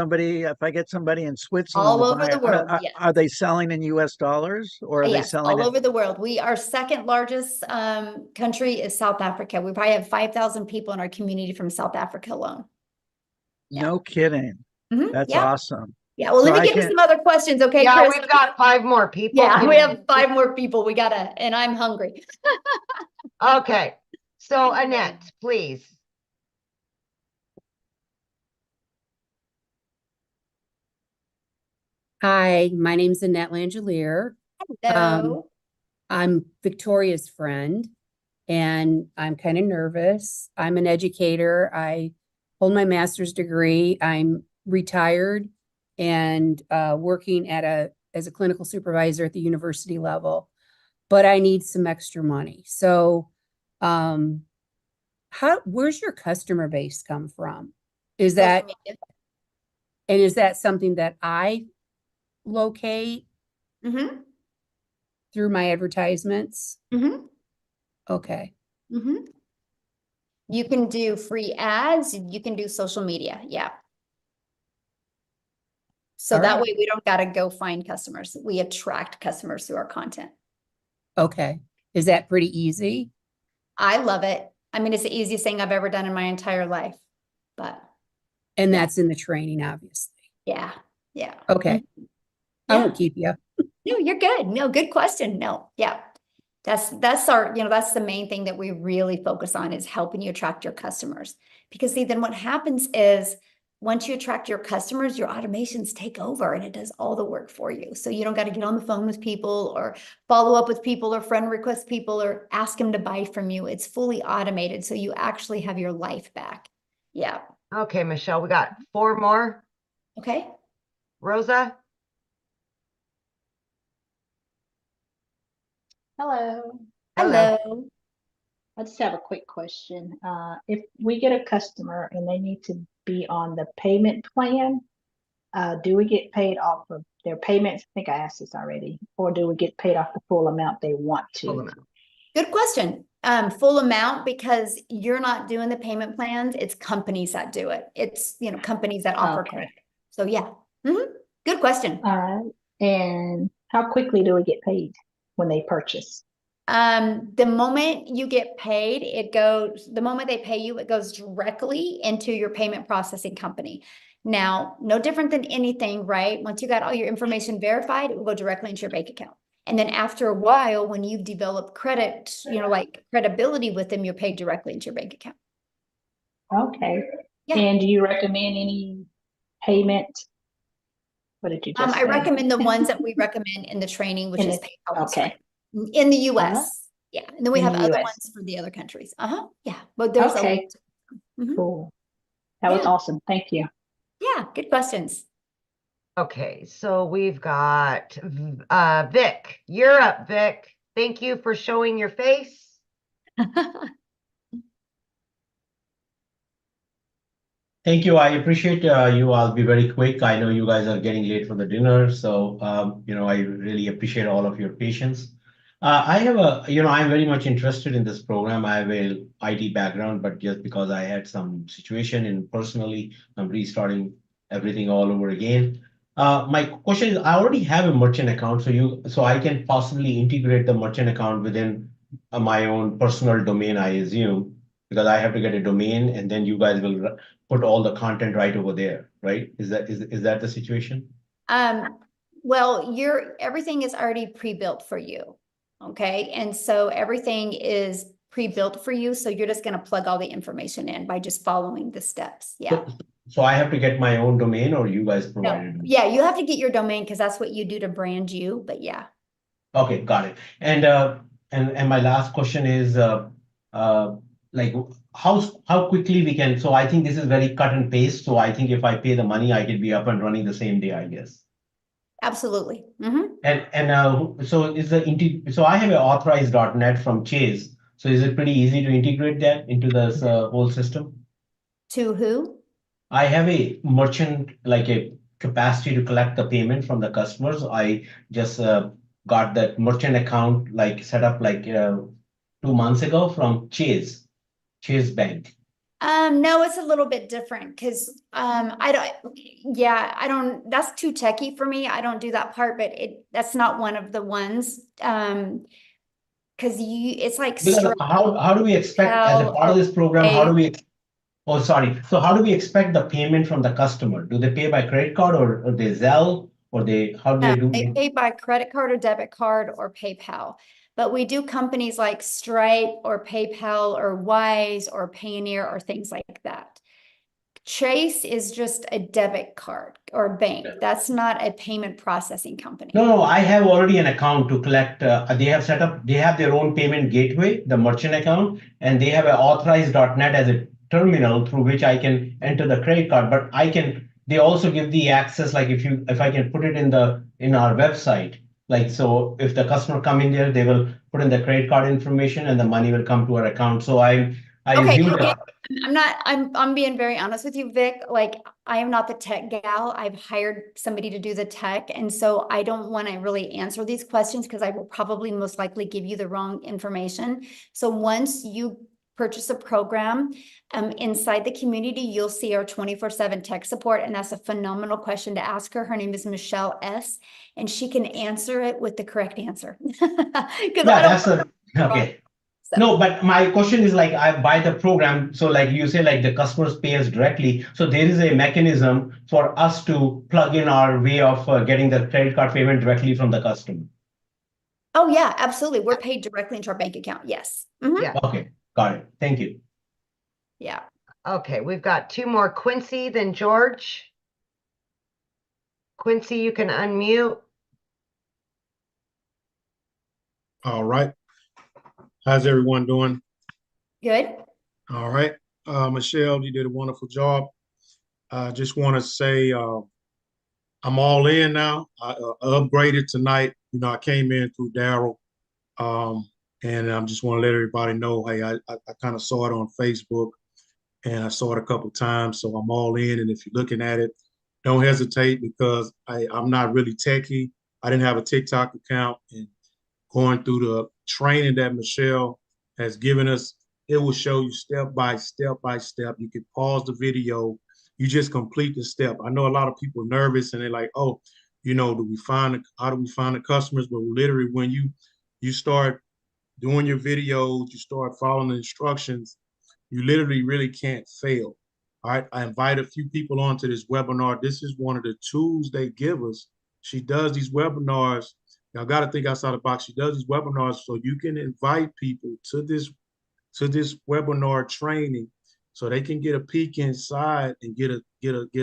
Speaker 14: I get somebody in Switzerland
Speaker 1: All
Speaker 14: to
Speaker 1: over
Speaker 14: buy
Speaker 1: the
Speaker 14: it,
Speaker 1: world. Yes.
Speaker 14: are they selling in US dollars or are they
Speaker 1: Yes,
Speaker 14: selling
Speaker 1: all
Speaker 14: it?
Speaker 1: over the world. Our second largest country is South Africa. We probably have 5,000 people in our community from South Africa alone.
Speaker 14: No kidding. That's
Speaker 1: Yeah.
Speaker 14: awesome.
Speaker 1: Yeah. Well,
Speaker 14: So
Speaker 1: let me
Speaker 14: I
Speaker 1: get to
Speaker 14: can-
Speaker 1: some other questions. Okay,
Speaker 6: Yeah,
Speaker 1: Chris?
Speaker 6: we've got 5 more people.
Speaker 1: Yeah,
Speaker 6: Give
Speaker 1: we
Speaker 6: me-
Speaker 1: have 5 more people. We gotta, and I'm hungry.
Speaker 6: Okay, so Annette, please.
Speaker 15: Hi, my name's Annette Langelier.
Speaker 1: Hello.
Speaker 15: I'm Victoria's friend, and I'm kind of nervous. I'm an educator. I hold my master's degree. I'm retired and working as a clinical supervisor at the university level, but I need some extra money. So, where's your customer base come from? Is that,
Speaker 1: Social media.
Speaker 15: and is that something that I locate
Speaker 1: Mm-hmm.
Speaker 15: through my advertisements?
Speaker 1: Mm-hmm.
Speaker 15: Okay.
Speaker 1: Mm-hmm. You can do free ads. You can do social media. Yeah. So
Speaker 15: All
Speaker 1: that
Speaker 15: right.
Speaker 1: way we don't got to go find customers. We attract customers through our content.
Speaker 15: Okay. Is that pretty easy?
Speaker 1: I love it. I mean, it's the easiest thing I've ever done in my entire life, but
Speaker 15: And
Speaker 1: Yeah.
Speaker 15: that's in the training, obviously.
Speaker 1: yeah. Yeah.
Speaker 15: Okay. I
Speaker 1: Yeah.
Speaker 15: won't keep you.
Speaker 1: No, you're good. No, good question. No, yeah. That's our, that's the main thing that we really focus on is helping you attract your customers. Because see, then what happens is once you attract your customers, your automations take over and it does all the work for you. So you don't got to get on the phone with people or follow up with people or friend request people or ask them to buy from you. It's fully automated. So you actually have your life back. Yeah.
Speaker 6: Okay, Michelle, we got 4 more.
Speaker 1: Okay.
Speaker 6: Rosa?
Speaker 16: Hello.
Speaker 1: Hello.
Speaker 16: I just have a quick question. If we get a customer and they need to be on the payment plan, do we get paid off of their payments? I think I asked this already. Or do we get paid off the full amount they want to?
Speaker 6: Full amount.
Speaker 1: Good question. Full amount because you're not doing the payment plans. It's companies that do it. It's, companies that offer
Speaker 16: Okay.
Speaker 1: credit. So yeah. Good question.
Speaker 16: All right. And how quickly do we get paid when they purchase?
Speaker 1: The moment you get paid, the moment they pay you, it goes directly into your payment processing company. Now, no different than anything, right? Once you got all your information verified, it will go directly into your bank account. And then after a while, when you've developed credit, like credibility with them, you're paid directly into your bank account.
Speaker 16: Okay.
Speaker 1: Yeah.
Speaker 16: And do you recommend any payment? What did you just
Speaker 1: I
Speaker 16: say?
Speaker 1: recommend the ones that we recommend in the training, which
Speaker 16: In
Speaker 1: is
Speaker 16: the-
Speaker 1: PayPal.
Speaker 16: okay.
Speaker 1: In the US. Yeah. And then we
Speaker 16: In
Speaker 1: have
Speaker 16: the
Speaker 1: other
Speaker 16: US.
Speaker 1: ones for the other countries. Yeah. But there's
Speaker 16: Okay.
Speaker 1: Mhm.
Speaker 16: Cool. That was
Speaker 1: Yeah.
Speaker 16: awesome. Thank you.
Speaker 1: Yeah. Good questions.
Speaker 6: Okay, so we've got Vic. You're up, Vic. Thank you for showing your face.
Speaker 17: Thank you. I appreciate you. I'll be very quick. I know you guys are getting late for the dinner, so I really appreciate all of your patience. I have I'm very much interested in this program. I have a IT background, but just because I had some situation personally, I'm restarting everything all over again. My question is, I already have a merchant account, so I can possibly integrate the merchant account within my own personal domain, I assume, because I have to get a domain and then you guys will put all the content right over there, right? Is that the situation?
Speaker 1: Well, everything is already pre-built for you. Okay. And so everything is pre-built for you. So you're just going to plug all the information in by just following the steps. Yeah.
Speaker 17: So I have to get my own domain, or you guys provide it?
Speaker 1: Yeah, you have to get your domain because that's what you do to brand you. But yeah.
Speaker 17: Okay, got it. And my last question is like how quickly we can. So I think this is very cut and paste. So I think if I pay the money, I can be up and running the same day, I guess.
Speaker 1: Absolutely. Mm-hmm.
Speaker 17: So I have an authorized.net from Chase. So is it pretty easy to integrate that into this whole system?
Speaker 1: To who?
Speaker 17: I have a merchant, like a capacity to collect the payment from the customers. I just got that merchant account like set up like 2 months ago from Chase Bank.
Speaker 1: No, it's a little bit different because I don't, that's too techy for me. I don't do that part, but that's not one of the ones. Because it's like
Speaker 17: how do we expect as a part of this program, so how do we expect the payment from the customer? Do they pay by credit card or they Zelle or how do they do?
Speaker 1: They pay by credit card or debit card or PayPal. But we do companies like Stripe or PayPal or Wise or Payoneer or things like that. Chase is just a debit card or bank. That's not a payment processing company.
Speaker 17: No, I have already an account to collect. They have their own payment gateway, the merchant account, and they have an authorized.net as a terminal through which I can enter the credit card. But they also give the access, like if I can put it in our website. Like, so if the customer come in there, they will put in the credit card information and the money will come to our account. So I assume that.
Speaker 1: I'm being very honest with you, Vic. Like, I am not the tech gal. I've hired somebody to do the tech. And so I don't want to really answer these questions because I will probably most likely give you the wrong information. So once you purchase a program, inside the community, you'll see our 24/7 tech support. And that's a phenomenal question to ask her. Her name is Michelle S. And she can answer it with the correct answer.
Speaker 17: Okay. No, but my question is like, I buy the program. So like you say, like the customers pay us directly. So there is a mechanism for us to plug in our way of getting the credit card payment directly from the customer.
Speaker 1: Oh yeah, absolutely. We're paid directly into our bank account. Yes. Mm-hmm.
Speaker 6: Yeah.
Speaker 17: Okay. Got it. Thank you.
Speaker 1: Yeah.
Speaker 6: Okay, we've got 2 more, Quincy, then George. Quincy, you can unmute.
Speaker 18: All right. How's everyone doing?
Speaker 1: Good.
Speaker 18: All right. Michelle, you did a wonderful job. I just want to say I'm all in now. I upgraded tonight. You know, I came in through Daryl. And I just want to let everybody know, hey, I kind of saw it on Facebook and I saw it a couple times. So I'm all in. And if you're looking at it, don't hesitate because I'm not really techie. I didn't have a TikTok account, and going through the training that Michelle has given us, it will show you step by step by step. You can pause the video. You just complete the step. I know a lot of people are nervous and they're like, oh, you know, how do we find the customers? But literally when you start doing your videos, you start following the instructions, you literally really can't fail. All right. I invite a few people onto this webinar. This is one of the tools they give us. She does these webinars. Y'all got to think outside the box. She does these webinars so you can invite people to this webinar training so they can get a peek inside and get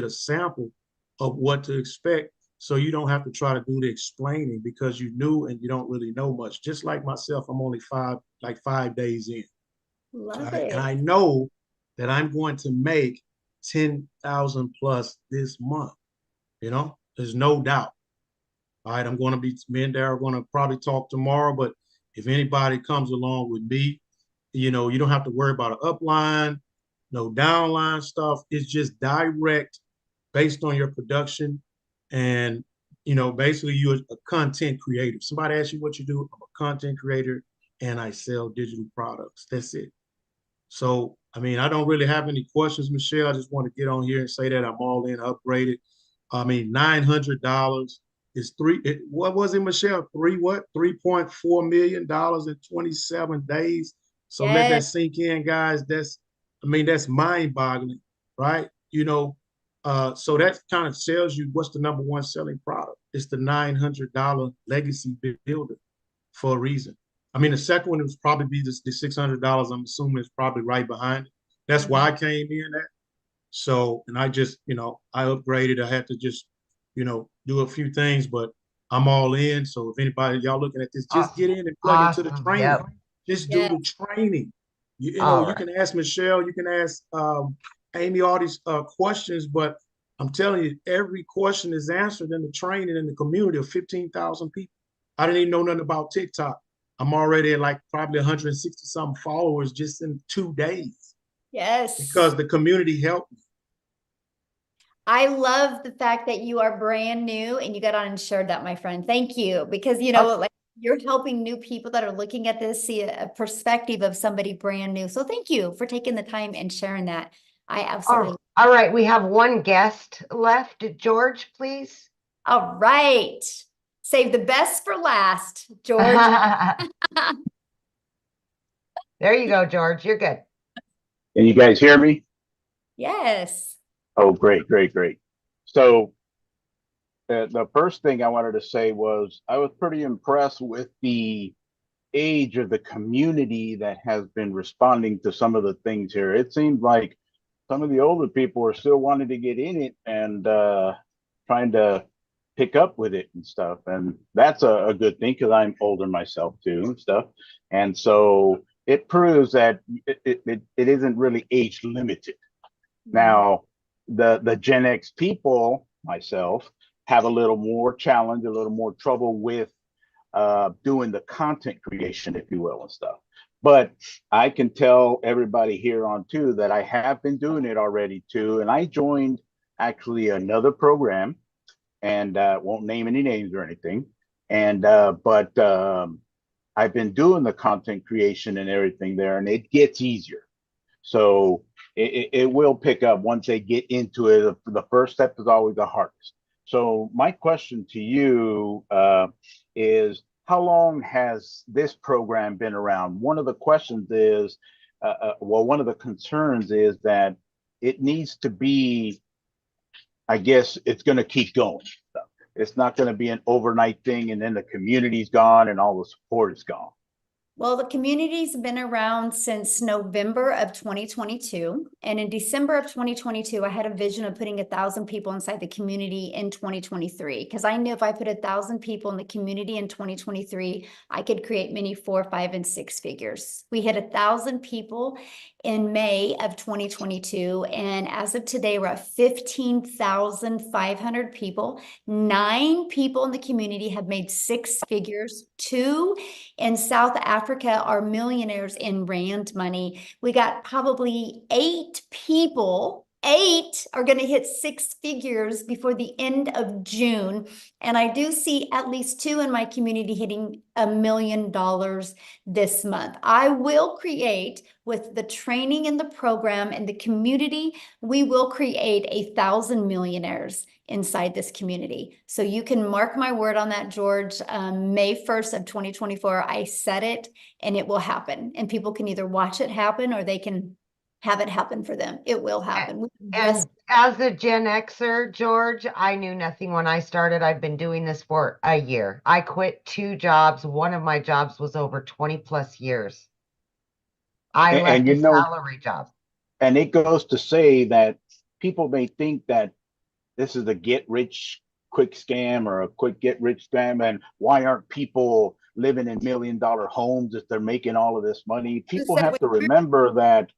Speaker 18: a sample of what to expect. So you don't have to try to do the explaining because you knew and you don't really know much. Just like myself, I'm only 5 days in.
Speaker 1: Love it.
Speaker 18: And I know that I'm going to make 10,000 plus this month. You know, there's no doubt. All right, me and Darryl are going to probably talk tomorrow, but if anybody comes along with me, you know, you don't have to worry about an upline, no downline stuff. It's just direct based on your production. And, you know, basically you're a content creator. Somebody asks you what you do, I'm a content creator and I sell digital products. That's it. So, I mean, I don't really have any questions, Michelle. I just want to get on here and say that I'm all in, upgraded. I mean, $900 is what was it, Michelle? 3.4 million dollars in 27 days. So let that
Speaker 1: Yes.
Speaker 18: sink in, guys. That's mind boggling, right? So that kind of tells you what's the number one selling product. It's the $900 legacy builder for a reason. I mean, the second one was probably be the $600. I'm assuming it's probably right behind it. That's why I came in at. So, and I just, I upgraded. I had to just, do a few things, but I'm all in. So if anybody, y'all looking at this, just get in and plug into the
Speaker 6: Awesome.
Speaker 18: training.
Speaker 6: Yep.
Speaker 18: Just
Speaker 1: Yeah.
Speaker 18: do the training. You
Speaker 6: All
Speaker 18: you
Speaker 6: right.
Speaker 18: can ask Michelle, you can ask Amy all these questions, but I'm telling you, every question is answered in the training in the community of 15,000 people. I didn't even know nothing about TikTok. I'm already at like probably 160 something followers just in 2 days
Speaker 1: Yes.
Speaker 18: because the community helped me.
Speaker 1: I love the fact that you are brand new and you got on and shared that, my friend. Thank you. Because, like you're helping new people that are looking at this see a perspective of somebody brand new. So thank you for taking the time and sharing that. I absolutely.
Speaker 6: All right. We have one guest left. George, please.
Speaker 1: All right. Save the best for last, George.
Speaker 6: There you go, George. You're good.
Speaker 19: Can you guys hear me?
Speaker 1: Yes.
Speaker 19: Oh, great, great, great. So the first thing I wanted to say was I was pretty impressed with the age of the community that has been responding to some of the things here. It seems like some of the older people are still wanting to get in it and trying to pick up with it and stuff. And that's a good thing because I'm older myself too and stuff. And so it proves that it isn't really age limited. Now, the Gen X people, myself, have a little more challenge, a little more trouble with doing the content creation, if you will, and stuff. But I can tell everybody here on too that I have been doing it already too. And I joined actually another program and won't name any names or anything. And but I've been doing the content creation and everything there, and it gets easier. So it will pick up once they get into it. The first step is always the hardest. So my question to you is, how long has this program been around? One of the questions is, one of the concerns is that it needs to be, I guess it's going to keep going. It's not going to be an overnight thing and then the community's gone and all the support is gone.
Speaker 1: Well, the community's been around since November of 2022. And in December of 2022, I had a vision of putting 1,000 people inside the community in 2023. Because I knew if I put 1,000 people in the community in 2023, I could create many 4, 5, and 6 figures. We hit 1,000 people in May of 2022. And as of today, we're at 15,500 people. 9 people in the community have made 6 figures. 2 in South Africa are millionaires in rand money. We got probably 8 people. 8 are going to hit 6 figures before the end of June. And I do see at least 2 in my community hitting $1 million this month. I will create, with the training and the program and the community, we will create 1,000 millionaires inside this community. So you can mark my word on that, George. May 1st of 2024, I said it and it will happen. And people can either watch it happen or they can have it happen for them. It will happen.
Speaker 6: And as a Gen Xer, George, I knew nothing when I started. I've been doing this for a year. I quit 2 jobs. One of my jobs was over 20 plus years. I left a salary job.
Speaker 19: And it goes to say that people may think that this is a get rich quick scam or a quick get rich scam. And why aren't people living in $1 million homes if they're making all of this money? People have to remember that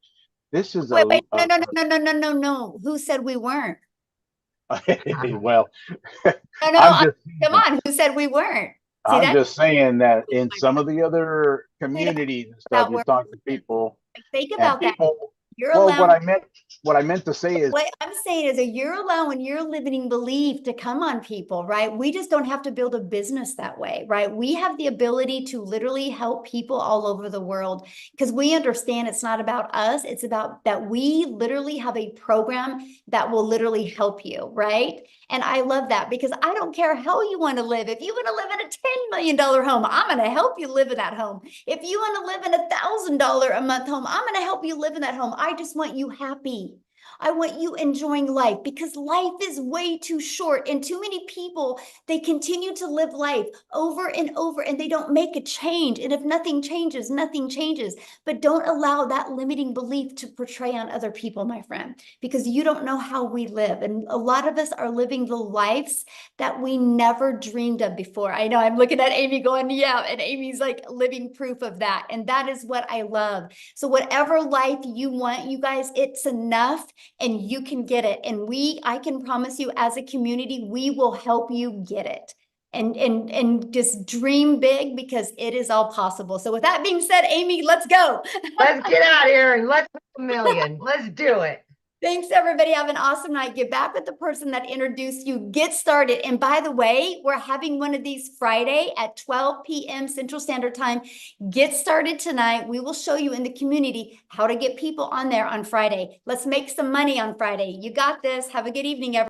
Speaker 19: this is
Speaker 1: no. Who said we weren't?
Speaker 19: Well,
Speaker 1: come on. Who said we weren't?
Speaker 19: I'm just saying that in some of the other communities and stuff, you talk to people.
Speaker 1: Think about that.
Speaker 19: Well, what I meant, what I meant to say is,
Speaker 1: What I'm saying is you're allowing your limiting belief to come on people, right? We just don't have to build a business that way, right? We have the ability to literally help people all over the world because we understand it's not about us. It's about that we literally have a program that will literally help you, right? And I love that because I don't care how you want to live. If you want to live in a $10 million home, I'm going to help you live in that home. If you want to live in a $1,000 a month home, I'm going to help you live in that home. I just want you happy. I want you enjoying life because life is way too short and too many people, they continue to live life over and over and they don't make a change. And if nothing changes, nothing changes. But don't allow that limiting belief to portray on other people, my friend, because you don't know how we live. And a lot of us are living the lives that we never dreamed of before. I know I'm looking at Amy going, yeah, and Amy's like living proof of that. And that is what I love. So whatever life you want, you guys, it's enough. And you can get it. And I can promise you as a community, we will help you get it. And just dream big because it is all possible. So with that being said, Amy, let's go.
Speaker 6: Let's get out of here and let's make $1 million. Let's do it.
Speaker 1: Thanks, everybody. Have an awesome night. Get back with the person that introduced you. Get started. And by the way, we're having one of these Friday at 12 p.m. Central Standard Time. Get started tonight. We will show you in the community how to get people on there on Friday. Let's make some money on Friday. You got this. Have a good evening, everyone.